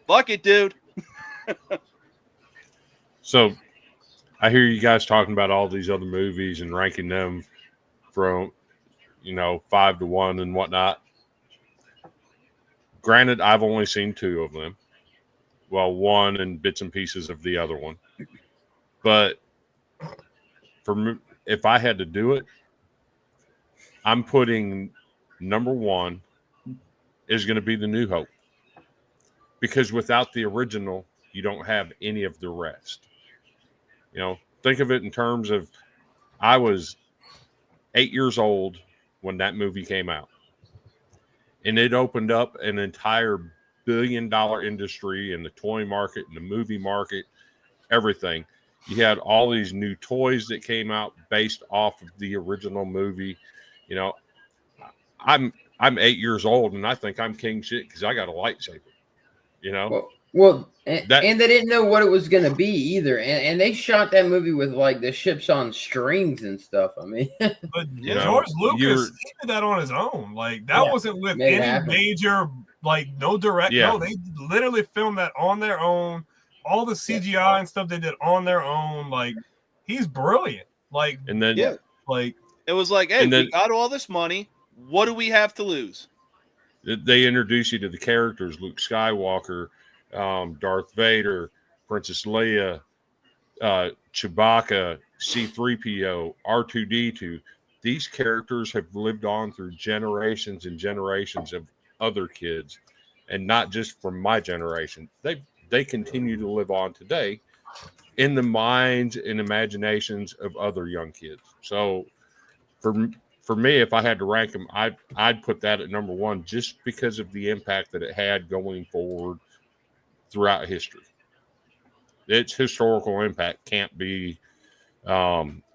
Fuck it, dude. So I hear you guys talking about all these other movies and ranking them from, 5 to 1 and whatnot. Granted, I've only seen 2 of them. Well, 1 and bits and pieces of the other one. But for me, if I had to do it, I'm putting number 1 is going to be The New Hope. Because without the original, you don't have any of the rest. Think of it in terms of, I was 8 years old when that movie came out. And it opened up an entire billion-dollar industry in the toy market and the movie market, everything. You had all these new toys that came out based off of the original movie. You know, I'm 8 years old and I think I'm king shit because I got a lightsaber. You know, and they didn't know what it was going to be either, and they shot that movie with like the ships on strings and stuff. I mean, but George Lucas did that on his own. Like that wasn't with any major, like no direct. Yeah. No, they literally filmed that on their own. All the CGI and stuff they did on their own. Like he's brilliant. Like and then like it was like, hey, we got all this money. What do we have to lose? They introduce you to the characters: Luke Skywalker, Darth Vader, Princess Leia, Chewbacca, C-3PO, R2-D2. These characters have lived on through generations and generations of other kids, and not just from my generation. They continue to live on today in the minds and imaginations of other young kids. So for me, if I had to rank them, I'd put that at number one just because of the impact that it had going forward throughout history. Its historical impact can't be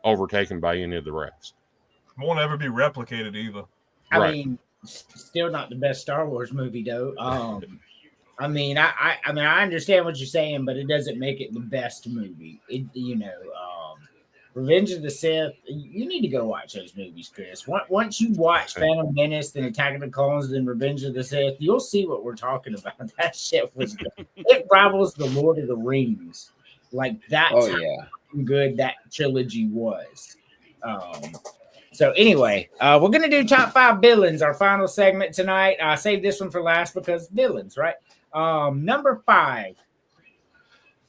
overtaken by any of the rest. It won't ever be replicated either. I mean, still not the best Star Wars movie though. I mean, I understand what you're saying, but it doesn't make it the best movie. Revenge of the Sith, you need to go watch those movies, Chris. Once you watch Phantom Menace, then Attack of the Clones, then Revenge of the Sith, you'll see what we're talking about. That shit was good. It rivals the Lord of the Rings. Like, that's how good that trilogy was. So anyway, we're going to do top 5 villains, our final segment tonight. I saved this one for last because villains, right? Number 5.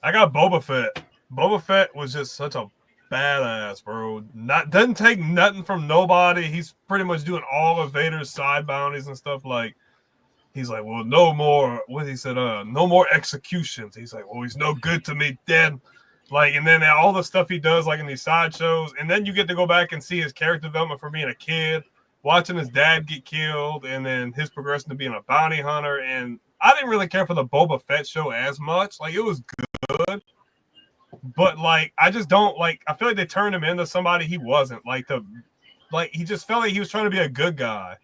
I got Boba Fett. Boba Fett was just such a badass, bro. Doesn't take nothing from nobody. He's pretty much doing all of Vader's side bounties and stuff. Like, he's like, well, no more. What he said, no more executions. He's like, well, he's no good to me, dead. Like, and then all the stuff he does, like in these sideshows, and then you get to go back and see his character development from being a kid, watching his dad get killed, and then his progression to being a bounty hunter. And I didn't really care for the Boba Fett show as much. Like, it was good. But like, I just don't like. I feel like they turned him into somebody he wasn't. He just felt like he was trying to be a good guy.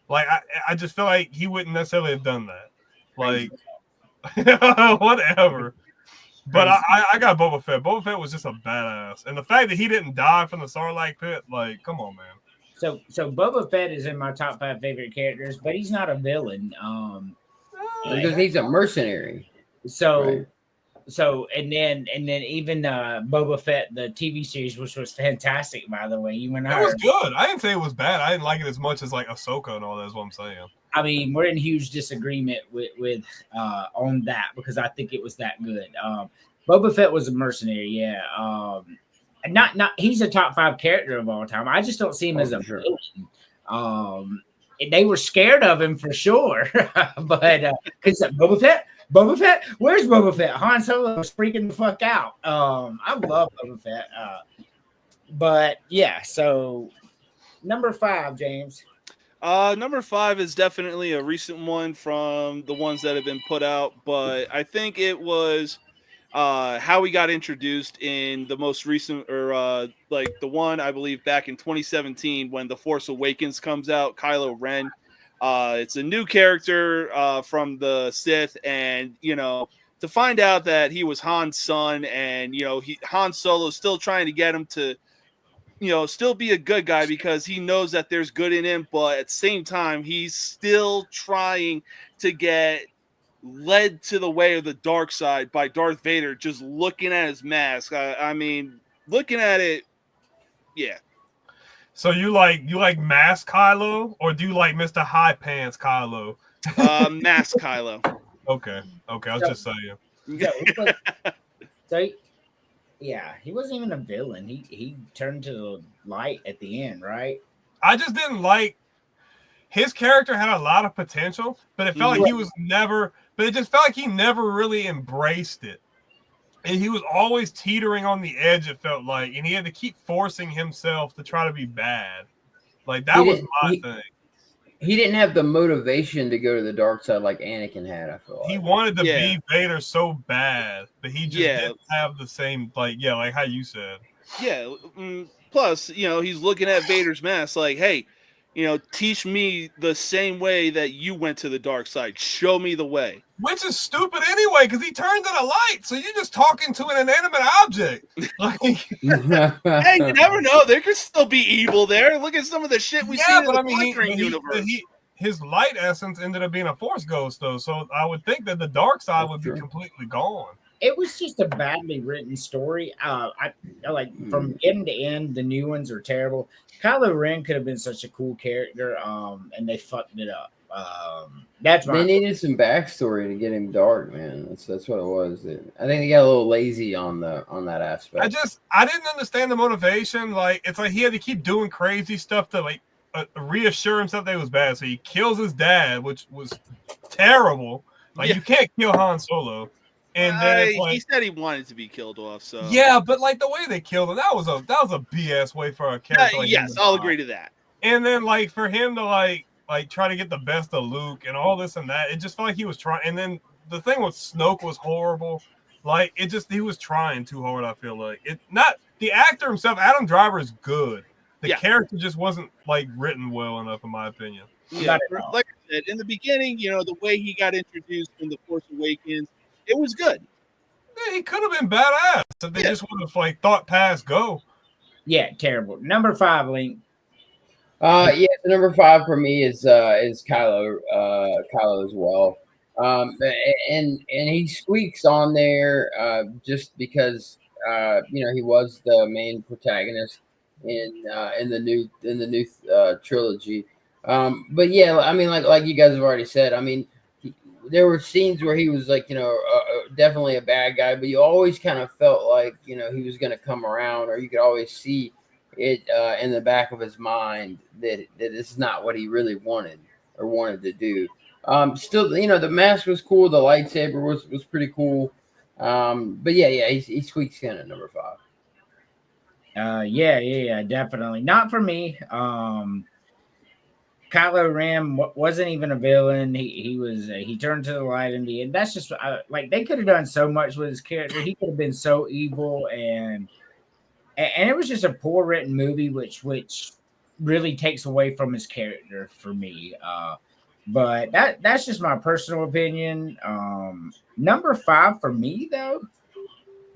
Like I just feel like he wouldn't necessarily have done that. Like whatever. But I got Boba Fett. Boba Fett was just a badass, and the fact that he didn't die from the Sarlacc pit, like, come on, man. So Boba Fett is in my top 5 favorite characters, but he's not a villain. Because he's a mercenary. So and then even Boba Fett, the TV series, which was fantastic, by the way. It was good. I didn't say it was bad. I didn't like it as much as like Ahsoka and all that. Is what I'm saying. I mean, we're in huge disagreement with on that because I think it was that good. Boba Fett was a mercenary, yeah. Not he's a top 5 character of all time. I just don't see him as a villain. They were scared of him for sure, but because Boba Fett, where's Boba Fett? Han Solo was freaking the fuck out. I love Boba Fett, but yeah. So number 5, James. Number 5 is definitely a recent one from the ones that have been put out, but I think it was how we got introduced in the most recent, or like the one I believe back in 2017 when The Force Awakens comes out. Kylo Ren. It's a new character from the Sith, and to find out that he was Han's son, and Han Solo still trying to get him to still be a good guy because he knows that there's good in him, but at the same time, he's still trying to get led to the way of the dark side by Darth Vader, just looking at his mask. I mean, looking at it, yeah. So you like Mask Kylo, or do you like Mr. High Pants Kylo? Mask Kylo. Okay. I was just saying. So yeah, he wasn't even a villain. He turned to the light at the end, right? I just didn't like his character. Had a lot of potential, but it felt like he was never. But it just felt like he never really embraced it, and he was always teetering on the edge. It felt like, and he had to keep forcing himself to try to be bad. Like that was my thing. he didn't have the motivation to go to the dark side like Anakin had. I feel like He wanted to Yeah. be Vader so bad, but he just Yeah. didn't have the same like how you said. Yeah. Plus, he's looking at Vader's mask like, hey, teach me the same way that you went to the dark side. Show me the way. Which is stupid anyway, because he turned to the light, so you're just talking to an inanimate object. Like, Hey, you never know. There could still be evil there. Look at some of the shit we see in the Conjuring universe. His light essence ended up being a force ghost, though. So I would think that the dark side would be completely gone. It was just a badly written story. I like from beginning to end, the new ones are terrible. Kylo Ren could have been such a cool character, and they fucked it up. They needed some backstory to get him dark, man. That's what it was. I think they got a little lazy on that aspect. I didn't understand the motivation. Like, it's like he had to keep doing crazy stuff to like reassure himself that he was bad. So he kills his dad, which was terrible. Like, you can't kill Han Solo. And then he said he wanted to be killed off. So yeah, but like the way they killed him, that was a BS way for a character. Like yes, I'll agree to that. And then like for him to like try to get the best of Luke and all this and that, it just felt like he was trying. And then the thing with Snoke was horrible. Like he was trying too hard. I feel like not the actor himself. Adam Driver is good. The character just wasn't like written well enough, in my opinion. Yeah, like I said in the beginning, the way he got introduced in The Force Awakens, it was good. Yeah, he could have been badass if they just would have like thought past go. Yeah, terrible. Number 5, Link. The number 5 for me is Kylo as well. And he squeaks on there just because he was the main protagonist in the new trilogy. But yeah, I mean, like you guys have already said, I mean, there were scenes where he was like, definitely a bad guy, but you always kind of felt like, he was going to come around, or you could always see it in the back of his mind that this is not what he really wanted to do. Still, the mask was cool. The lightsaber was pretty cool. But yeah, he squeaks in at number 5. Yeah, definitely. Not for me. Kylo Ren wasn't even a villain. He turned to the light in the end. That's just like they could have done so much with his character. He could have been so evil, and it was just a poor written movie, which really takes away from his character for me. But that's just my personal opinion. Number 5 for me though,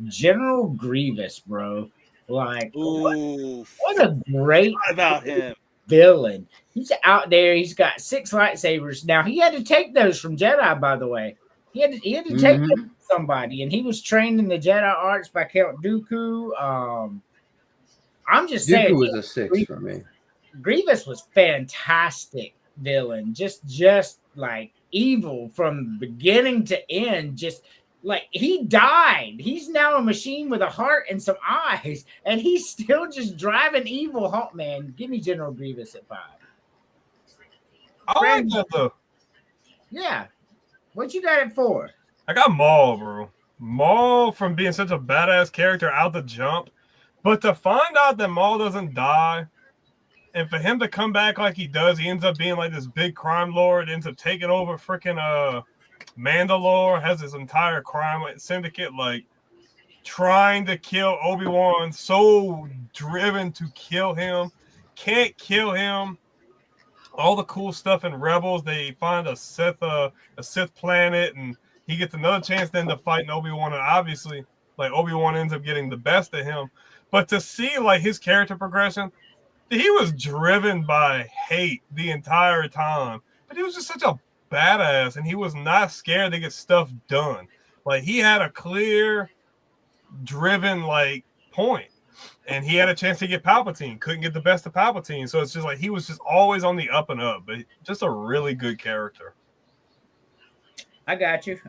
General Grievous, bro. Like, what a great about him. Villain. He's out there. He's got 6 lightsabers. Now he had to take those from Jedi, by the way. He had to take them from somebody, and he was trained in the Jedi arts by Count Dooku. I'm just saying, Dooku was a 6 for me. Grievous was fantastic villain. Just like evil from beginning to end. Just like he died. He's now a machine with a heart and some eyes, and he's still just driving evil. Man, give me General Grievous at 5. I like that though. Yeah. What you got it for? I got Maul, bro. Maul from being such a badass character out the jump, but to find out that Maul doesn't die, and for him to come back like he does, he ends up being like this big crime lord, ends up taking over freaking Mandalore, has his entire crime syndicate, like trying to kill Obi-Wan, so driven to kill him, can't kill him. All the cool stuff in Rebels, they find a Sith planet, and he gets another chance then to fight Obi-Wan, and obviously, like Obi-Wan ends up getting the best of him. But to see like his character progression, he was driven by hate the entire time, but he was just such a badass, and he was not scared to get stuff done. Like he had a clear, driven like point. And he had a chance to get Palpatine. Couldn't get the best of Palpatine. So it's just like he was just always on the up and up. But just a really good character. I got you.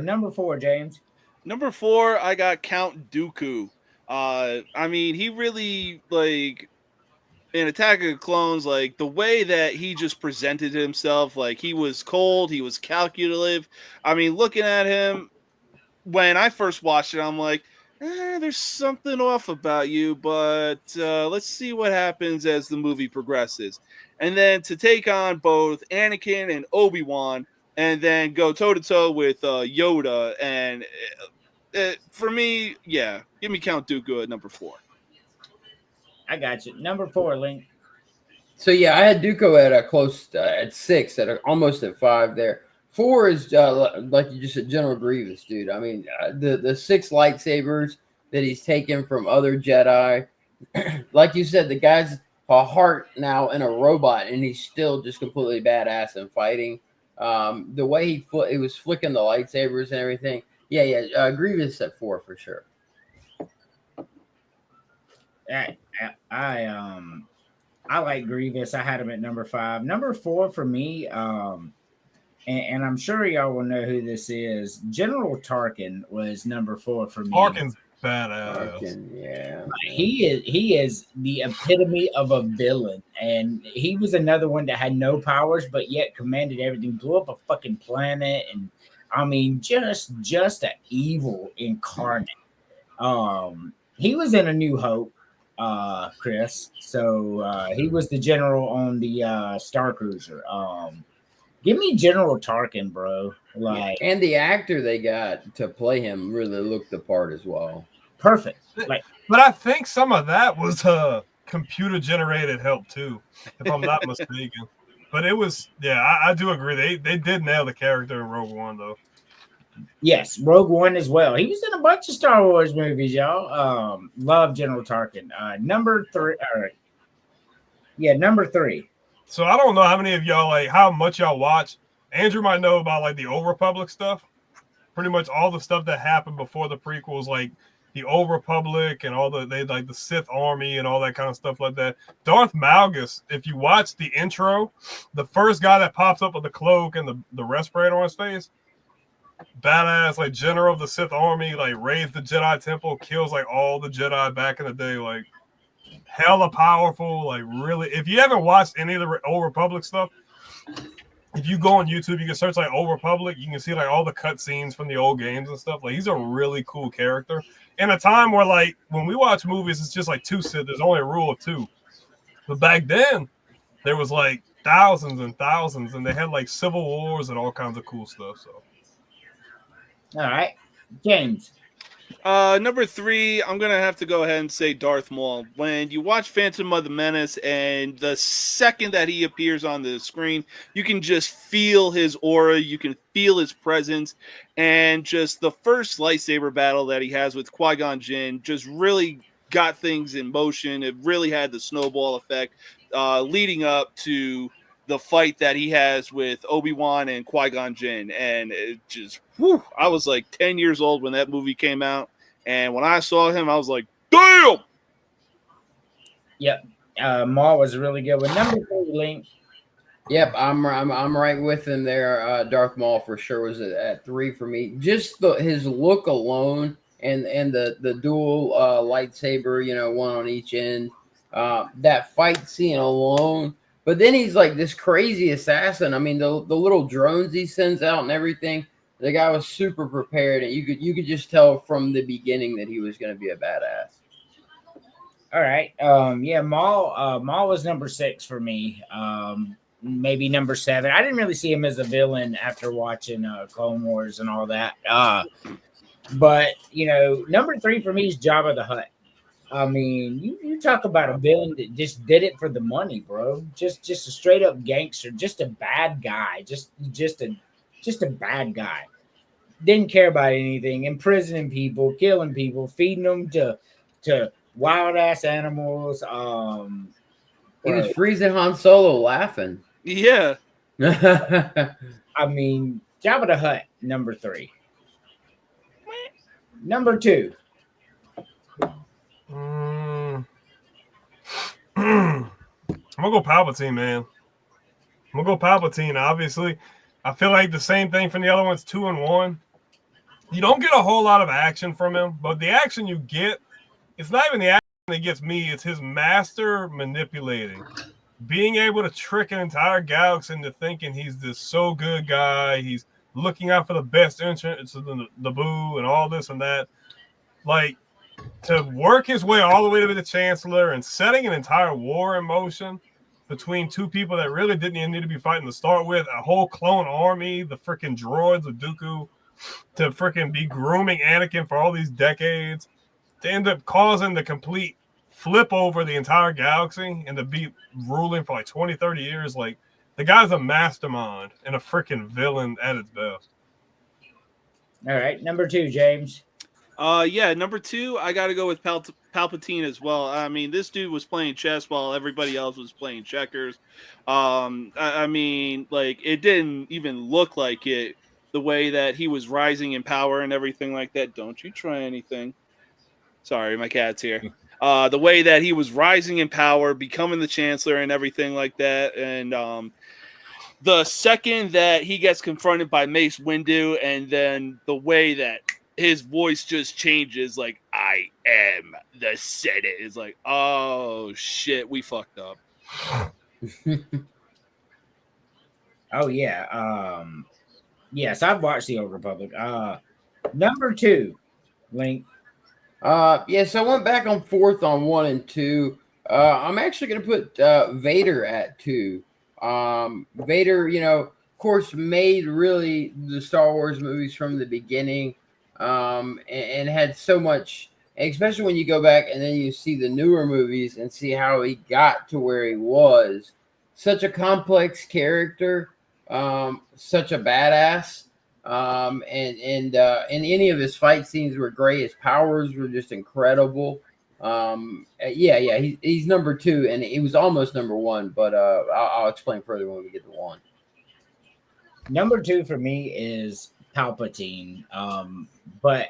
Number 4, James. Number 4, I got Count Dooku. I mean, he really, like, in Attack of the Clones, like, the way that he just presented himself, like, he was cold, he was calculative. I mean, looking at him, when I first watched it, I'm like, there's something off about you, but let's see what happens as the movie progresses. and then to take on both Anakin and Obi-Wan, and then go toe-to-toe with Yoda. And for me, yeah, give me Count Dooku at number 4. I got you. Number 4, Link. So yeah, I had Dooku at a close at 6, almost at 5 there. 4 is like you just said, General Grievous, dude. I mean, the 6 lightsabers that he's taken from other Jedi, like you said, the guy's a heart now in a robot, and he's still just completely badass in fighting. The way he was flicking the lightsabers and everything. Yeah. Grievous at 4 for sure. I like Grievous. I had him at number 5. Number 4 for me, and I'm sure y'all will know who this is. General Tarkin was number 4 for me. Tarkin's badass. Yeah. He is the epitome of a villain, and he was another one that had no powers, but yet commanded everything, blew up a fucking planet, and I mean, just an evil incarnate. He was in A New Hope, Chris. So he was the general on the Star Cruiser. Give me General Tarkin, bro. Like, and the actor they got to play him really looked the part as well. Perfect. Like, but I think some of that was computer generated help too, if I'm not mistaken. But it was, yeah, I do agree. They did nail the character in Rogue One though. Yes, Rogue One as well. He was in a bunch of Star Wars movies, y'all. Love General Tarkin. Number 3. All right. Yeah, number 3. So I don't know how many of y'all, like, how much y'all watch. Andrew might know about, like, the Old Republic stuff. Pretty much all the stuff that happened before the prequels, like the Old Republic and all the Sith Army and all that kind of stuff like that. Darth Malgus, if you watch the intro, the first guy that pops up with the cloak and the respirator on his face, badass, like, general of the Sith Army, like, raised the Jedi Temple, kills, like, all the Jedi back in the day, like, hella powerful, like, really. If you haven't watched any of the Old Republic stuff, if you go on YouTube, you can search, like, Old Republic, you can see, like, all the cutscenes from the old games and stuff. Like, he's a really cool character. In a time where, like, when we watch movies, it's just, like, 2 Sith, there's only a rule of 2. But back then, there was, like, thousands and thousands, and they had, like, civil wars and all kinds of cool stuff, so. All right. James. Number 3, I'm gonna have to go ahead and say Darth Maul. When you watch Phantom of the Menace, and the second that he appears on the screen, you can just feel his aura, you can feel his presence, and just the first lightsaber battle that he has with Qui-Gon Jinn just really got things in motion. It really had the snowball effect, leading up to the fight that he has with Obi-Wan and Qui-Gon Jinn. And it just, I was like 10 years old when that movie came out. And when I saw him, I was like, damn! Yep. Maul was a really good one. Number 3, Link. Yep, I'm right with him there. Darth Maul for sure was at 3 for me. Just his look alone and the dual lightsaber, one on each end. That fight scene alone. But then he's like this crazy assassin. I mean, the little drones he sends out and everything. The guy was super prepared, and you could just tell from the beginning that he was going to be a badass. All right. Yeah, Maul was number 6 for me. Maybe number 7. I didn't really see him as a villain after watching Clone Wars and all that. But number 3 for me is Jabba the Hutt. I mean, you talk about a villain that just did it for the money, bro. Just a straight up gangster, just a bad guy, just a bad guy. Didn't care about anything, imprisoning people, killing people, feeding them to wild ass animals. He was freezing Han Solo laughing. Yeah. I mean, Jabba the Hutt, number 3. Number 2. I'm gonna go Palpatine, man. I'm gonna go Palpatine. Obviously, I feel like the same thing from the other ones, 2 and 1. You don't get a whole lot of action from him, but the action you get, it's not even the action that gets me. It's his master manipulating, being able to trick an entire galaxy into thinking he's this so good guy. He's looking out for the best interests of the Naboo and all this and that. Like, to work his way all the way to the Chancellor and setting an entire war in motion, between two people that really didn't even need to be fighting to start with, a whole clone army, the freaking droids of Dooku, to freaking be grooming Anakin for all these decades, to end up causing the complete flip over the entire galaxy and to be ruling for like 20, 30 years. Like, the guy's a mastermind and a freaking villain at its best. All right, number 2, James. Yeah, number 2, I got to go with Palpatine as well. I mean, this dude was playing chess while everybody else was playing checkers. I mean, like, it didn't even look like it, the way that he was rising in power and everything like that. Don't you try anything. Sorry, my cat's here. The way that he was rising in power, becoming the chancellor and everything like that. And the second that he gets confronted by Mace Windu, and then the way that his voice just changes, like, I am the Senate, is like, oh shit, we fucked up. Oh yeah. Yes, I've watched The Old Republic. Number 2, Link. Yeah, so I went back on 4th on 1 and 2. I'm actually going to put Vader at 2. Vader, of course, made really the Star Wars movies from the beginning, and had so much, especially when you go back and then you see the newer movies and see how he got to where he was. Such a complex character, such a badass. And any of his fight scenes were great. His powers were just incredible. He's number 2, and he was almost number 1, but I'll explain further when we get to 1. Number 2 for me is Palpatine. But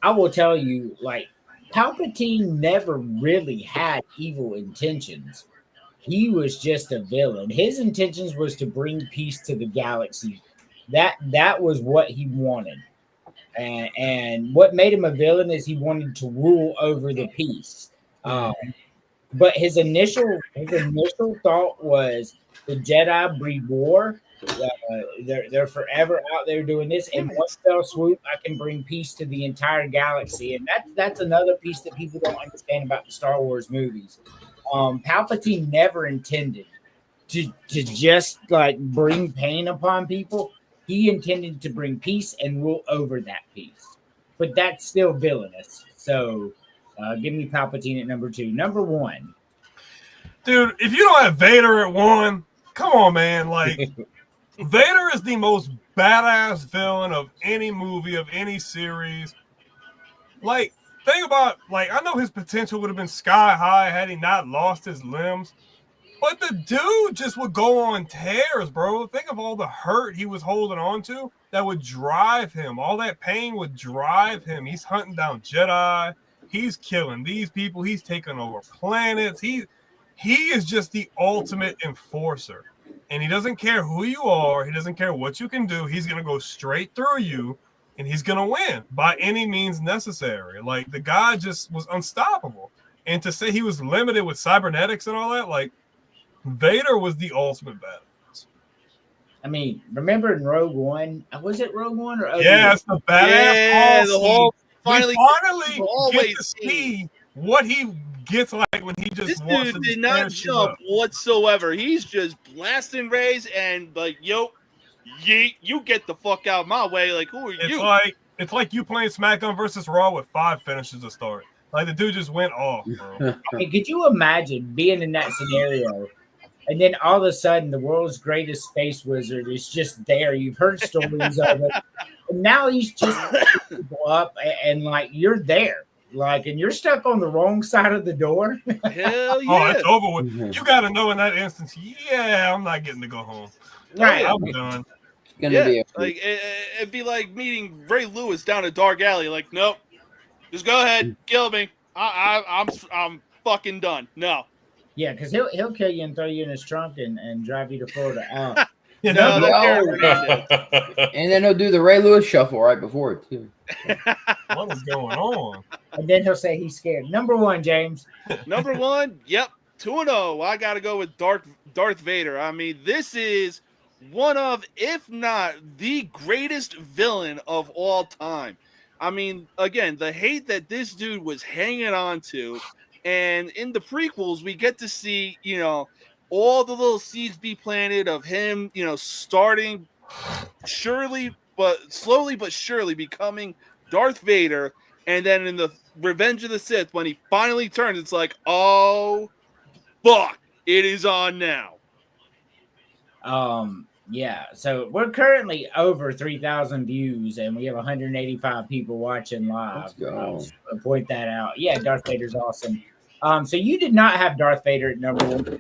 I will tell you, like, Palpatine never really had evil intentions. He was just a villain. His intentions was to bring peace to the galaxy. That was what he wanted. And what made him a villain is he wanted to rule over the peace. But his initial thought was the Jedi breed war. They're forever out there doing this, and one fell swoop, I can bring peace to the entire galaxy. And that's another piece that people don't understand about the Star Wars movies. Palpatine never intended to just like bring pain upon people. He intended to bring peace and rule over that peace. But that's still villainous. So give me Palpatine at number 2. Number 1. Dude, if you don't have Vader at 1, come on, man. Like, Vader is the most badass villain of any movie, of any series. Like, think about, like, I know his potential would have been sky high had he not lost his limbs. But the dude just would go on tears, bro. Think of all the hurt he was holding on to that would drive him. All that pain would drive him. He's hunting down Jedi. He's killing these people. He's taking over planets. He is just the ultimate enforcer. And he doesn't care who you are. He doesn't care what you can do. He's going to go straight through you, and he's going to win by any means necessary. Like, the guy just was unstoppable. And to say he was limited with cybernetics and all that, like, Vader was the ultimate badass. I mean, remember in Rogue One? Was it Rogue One or yeah, it's the badass. Yeah, the whole finally get to see what he gets like when he just this dude did not jump whatsoever. He's just blasting rays and like, yo, yeet, you get the fuck out of my way. Like, who are you? It's like you playing SmackDown versus Raw with 5 finishes to start. Like, the dude just went off, bro. I mean, could you imagine being in that scenario? And then all of a sudden, the world's greatest space wizard is just there. You've heard stories of it. And now he's just people up and like, you're there. Like, and you're stuck on the wrong side of the door. Hell yeah. Oh, it's over with. You got to know in that instance, yeah, I'm not getting to go home. Right. I'm done. It's gonna be like it'd be like meeting Ray Lewis down a dark alley. Like, nope, just go ahead, kill me. I'm fucking done. No. Yeah, because he'll kill you and throw you in his trunk and drive you to Florida. And then he'll do the Ray Lewis shuffle right before it too. What is going on? And then he'll say he's scared. Number 1, James. Number 1, yep, 2-0. I got to go with Darth Vader. I mean, this is one of, if not the greatest villain of all time. I mean, again, the hate that this dude was hanging on to. And in the prequels, we get to see, all the little seeds be planted of him, starting slowly but surely becoming Darth Vader. And then in the Revenge of the Sith, when he finally turns, it's like, oh, fuck, it is on now. Yeah, so we're currently over 3,000 views, and we have 185 people watching live. Let's go. I'll point that out. Yeah, Darth Vader's awesome. So you did not have Darth Vader at number one.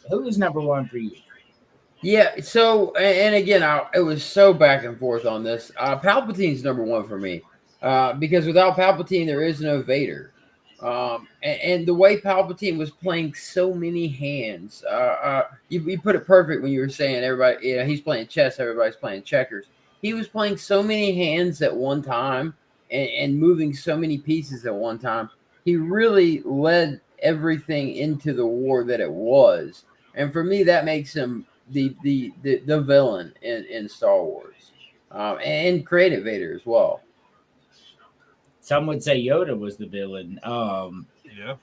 Who was number one for you? Yeah, so and again, it was so back and forth on this. Palpatine's number one for me, because without Palpatine, there is no Vader. And the way Palpatine was playing so many hands, you put it perfect when you were saying everybody, he's playing chess, everybody's playing checkers. He was playing so many hands at one time and moving so many pieces at one time. He really led everything into the war that it was, and for me, that makes him the villain in Star Wars, and creative Vader as well. Some would say Yoda was the villain. Yeah.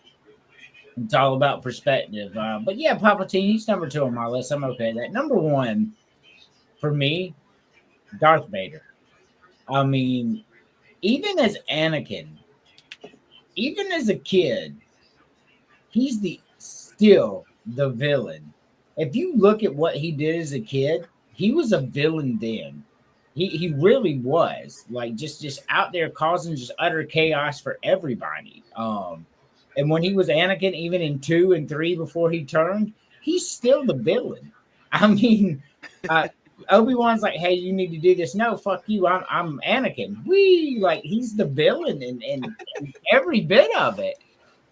It's all about perspective. But yeah, Palpatine, he's number two on my list. I'm okay with that. Number one, for me, Darth Vader. I mean, even as Anakin, even as a kid, he's still the villain. If you look at what he did as a kid, he was a villain then. He really was, like, just out there causing just utter chaos for everybody. And when he was Anakin, even in 2 and 3 before he turned, he's still the villain. I mean, Obi-Wan's like, hey, you need to do this. No, fuck you. I'm Anakin. He's the villain in every bit of it.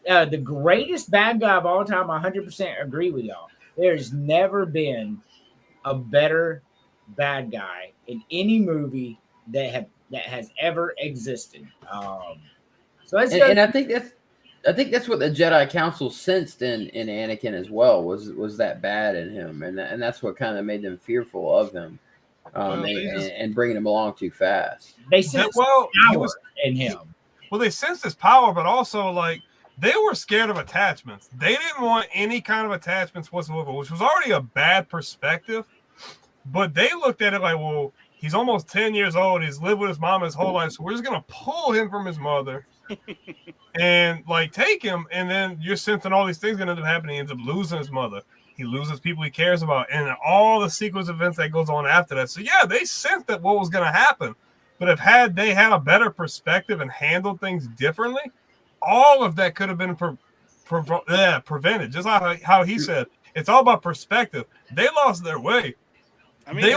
The greatest bad guy of all time, 100% agree with y'all. There's never been a better bad guy in any movie that has ever existed. So let's go. And I think that's what the Jedi Council sensed in Anakin as well, was that bad in him, and that's what kind of made them fearful of him, and bringing him along too fast. They sensed power in him. They sensed his power, but also like they were scared of attachments. They didn't want any kind of attachments whatsoever, which was already a bad perspective. But they looked at it like, well, he's almost 10 years old. He's lived with his mom his whole life. So we're just going to pull him from his mother and like take him. And then you're sensing all these things going to end up happening. He ends up losing his mother. He loses people he cares about. And all the sequence of events that goes on after that. So yeah, they sensed that what was going to happen. But if they had a better perspective and handled things differently, all of that could have been prevented. Just how he said, it's all about perspective. They lost their way. I mean, they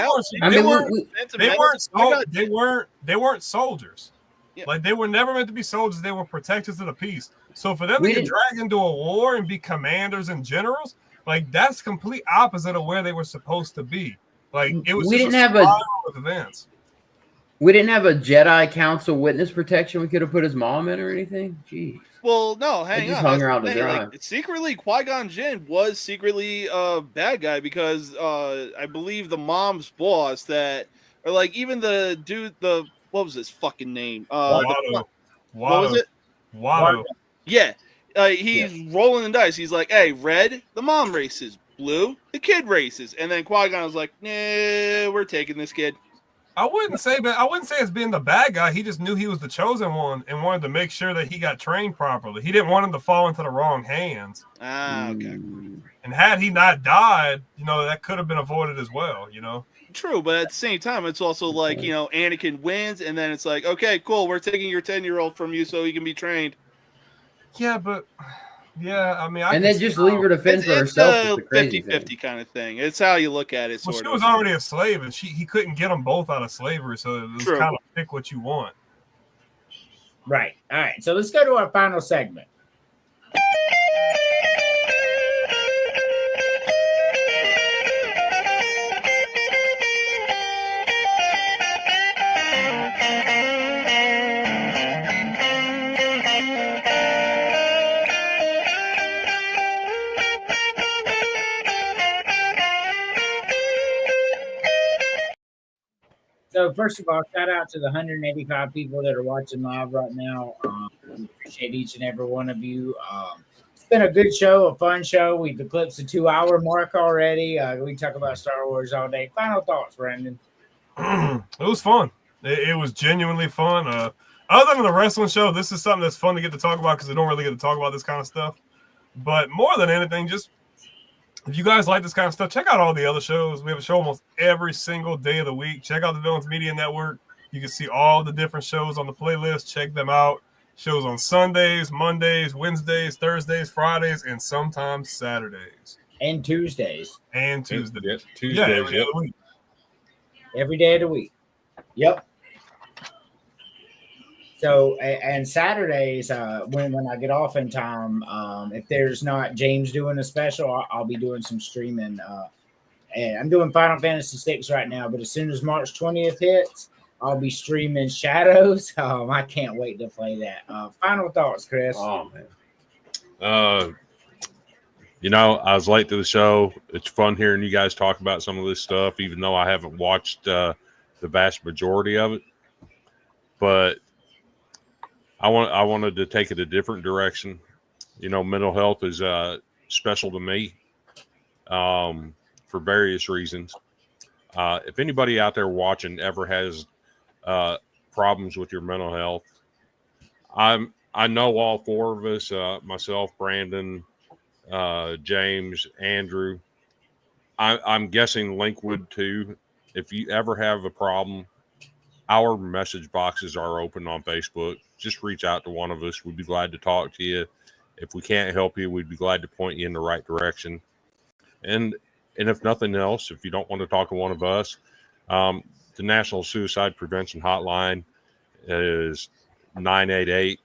weren't soldiers. Yeah. Like they were never meant to be soldiers. They were protectors of the peace. So for them to get dragged into a war and be commanders and generals, like that's complete opposite of where they were supposed to be. Like it was. We didn't have events. We didn't have a Jedi Council witness protection. We could have put his mom in or anything. Jeez. Well, no, hang on. Hung around to dry. Secretly, Qui-Gon Jinn was secretly a bad guy because I believe the mom's boss or like even the dude, what was his fucking name? Watto. What was it? Watto. Yeah. He's rolling the dice. He's like, hey, red, the mom races. Blue, the kid races. And then Qui-Gon was like, nah, we're taking this kid. I wouldn't say it's being the bad guy. He just knew he was the chosen one and wanted to make sure that he got trained properly. He didn't want him to fall into the wrong hands. Okay. And had he not died, that could have been avoided as well, True, but at the same time, it's also like, Anakin wins, and then it's like, okay, cool, we're taking your 10-year-old from you so he can be trained. Yeah, but... Yeah, I mean, and then just leave her to fend for herself. It's a 50-50 kind of thing. It's how you look at it. She was already a slave, and he couldn't get them both out of slavery, so it was kind of pick what you want. Right. All right. So let's go to our final segment. So first of all, shout out to the 185 people that are watching live right now. We appreciate each and every one of you. been a good show, a fun show. We've eclipsed the 2-hour mark already. We talk about Star Wars all day. Final thoughts, Brandon? It was fun. It was genuinely fun. Other than the wrestling show, this is something that's fun to get to talk about because I don't really get to talk about this kind of stuff. But more than anything, just if you guys like this kind of stuff, check out all the other shows. We have a show almost every single day of the week. Check out the Villains Media Network. You can see all the different shows on the playlist. Check them out. Shows on Sundays, Mondays, Wednesdays, Thursdays, Fridays, and sometimes Saturdays. And Tuesdays. And Tuesdays. Yep, Tuesdays, Yeah, every day yep. of the week. Every day of the week. Yep. So, and Saturdays, when I get off in time, if there's not James doing a special, I'll be doing some streaming. And I'm doing Final Fantasy VI right now, but as soon as March 20th hits, I'll be streaming Shadows. I can't wait to play that. Final thoughts, Chris? Oh man. I was late to the show. It's fun hearing you guys talk about some of this stuff, even though I haven't watched the vast majority of it. But I wanted to take it a different direction. Mental health is special to me for various reasons. If anybody out there watching ever has problems with your mental health, I know all four of us, myself, Brandon, James, Andrew. I'm guessing Link would too. If you ever have a problem, our message boxes are open on Facebook. Just reach out to one of us. We'd be glad to talk to you. If we can't help you, we'd be glad to point you in the right direction. And if nothing else, if you don't want to talk to one of us, the National Suicide Prevention Hotline is 988.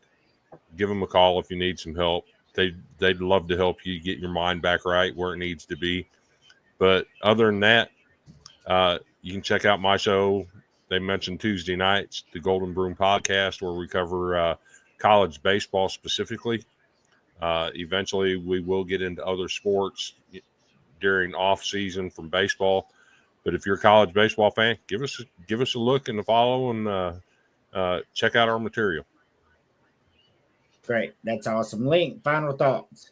Give them a call if you need some help. They'd love to help you get your mind back right where it needs to be. But other than that, you can check out my show. They mentioned Tuesday nights, the Golden Broom Podcast, where we cover college baseball specifically. Eventually, we will get into other sports during off season from baseball. But if you're a college baseball fan, give us a look and a follow, and check out our material. Great. That's awesome. Link, final thoughts?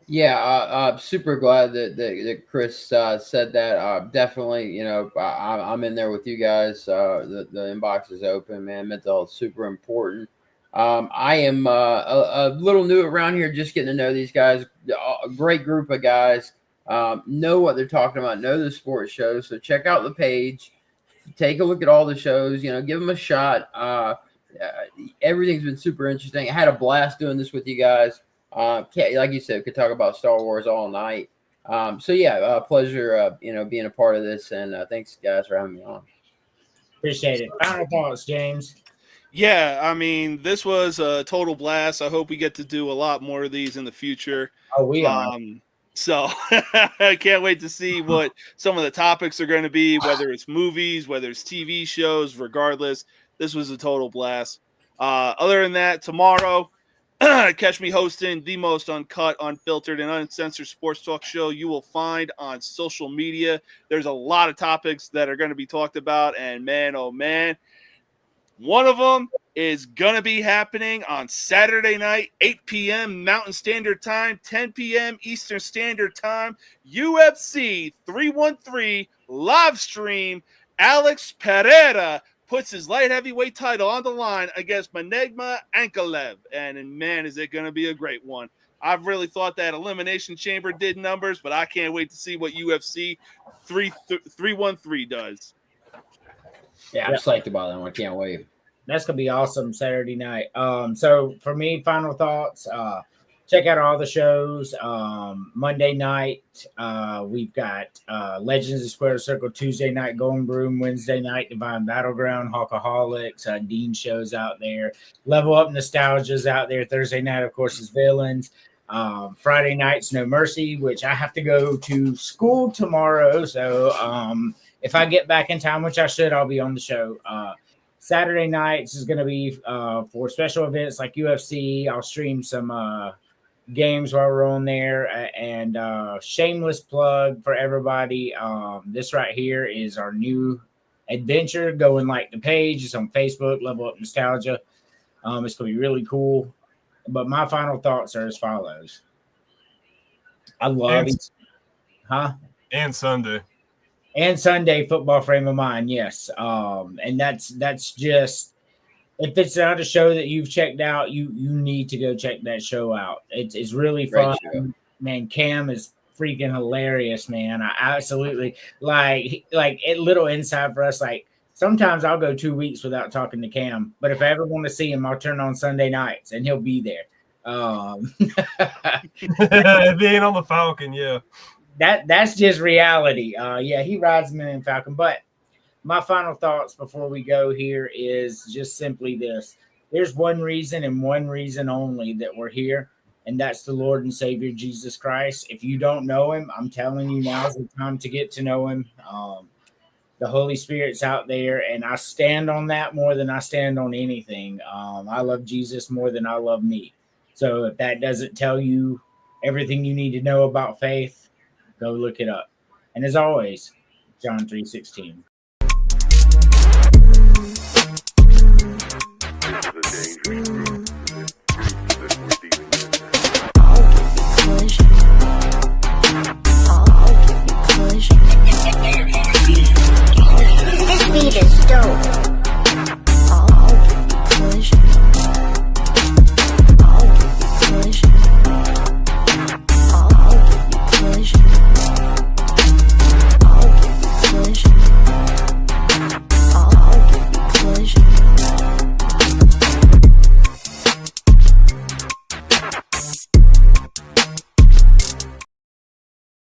Yeah, I'm super glad that Chris said that. Definitely, I'm in there with you guys. The inbox is open, man. Mental health is super important. I am a little new around here, just getting to know these guys. A great group of guys. Know what they're talking about. Know the sports shows. So check out the page. Take a look at all the shows. Give them a shot. Everything's been super interesting. I had a blast doing this with you guys. Like you said, could talk about Star Wars all night. Pleasure, being a part of this, and thanks guys for having me on. Appreciate it. Final thoughts, James? Yeah, I mean, this was a total blast. I hope we get to do a lot more of these in the future. Oh, we are. So I can't wait to see what some of the topics are going to be, whether it's movies, whether it's TV shows, regardless. This was a total blast. Other than that, tomorrow, catch me hosting the most uncut, unfiltered, and uncensored sports talk show you will find on social media. There's a lot of topics that are going to be talked about, and man, oh man, one of them is going to be happening on Saturday night, 8 p.m. Mountain Standard Time, 10 p.m. Eastern Standard Time. UFC 313 live stream. Alex Pereira puts his light heavyweight title on the line against Manegma Ankalev. And man, is it going to be a great one. I've really thought that Elimination Chamber did numbers, but I can't wait to see what UFC 313 does. Yeah, I'm psyched about that one. I can't wait. That's gonna be awesome Saturday night. So for me, final thoughts. Check out all the shows. Monday night, we've got Legends of Square Circle. Tuesday night, Golden Broom. Wednesday night, Divine Battleground. Hawkaholics. Dean shows out there. Level Up Nostalgia's out there. Thursday night, of course, is Villains. Friday night's No Mercy, which I have to go to school tomorrow. So if I get back in time, which I should, I'll be on the show. Saturday nights is going to be for special events like UFC. I'll stream some games while we're on there. And shameless plug for everybody. This right here is our new adventure. Go and like the page. It's on Facebook, Level Up Nostalgia. It's going to be really cool. But my final thoughts are as follows. I love And- it. Huh? And Sunday. And Sunday football frame of mind, yes. And that's just, if it's not a show that you've checked out, you need to go check that show out. It's really Great fun. show. Man, Cam is freaking hilarious, man. I absolutely like a little insight for us. Like sometimes I'll go 2 weeks without talking to Cam, but if I ever want to see him, I'll turn on Sunday nights and he'll be there. Being on the Falcon, yeah. That's just reality. Yeah, he rides Millennium Falcon. But my final thoughts before we go here is just simply this: there's one reason and one reason only that we're here, and that's the Lord and Savior Jesus Christ. If you don't know him, I'm telling you, now's the time to get to know him. The Holy Spirit's out there, and I stand on that more than I stand on anything. I love Jesus more than I love me. So if that doesn't tell you everything you need to know about faith, go look it up. And as always, John 3:16.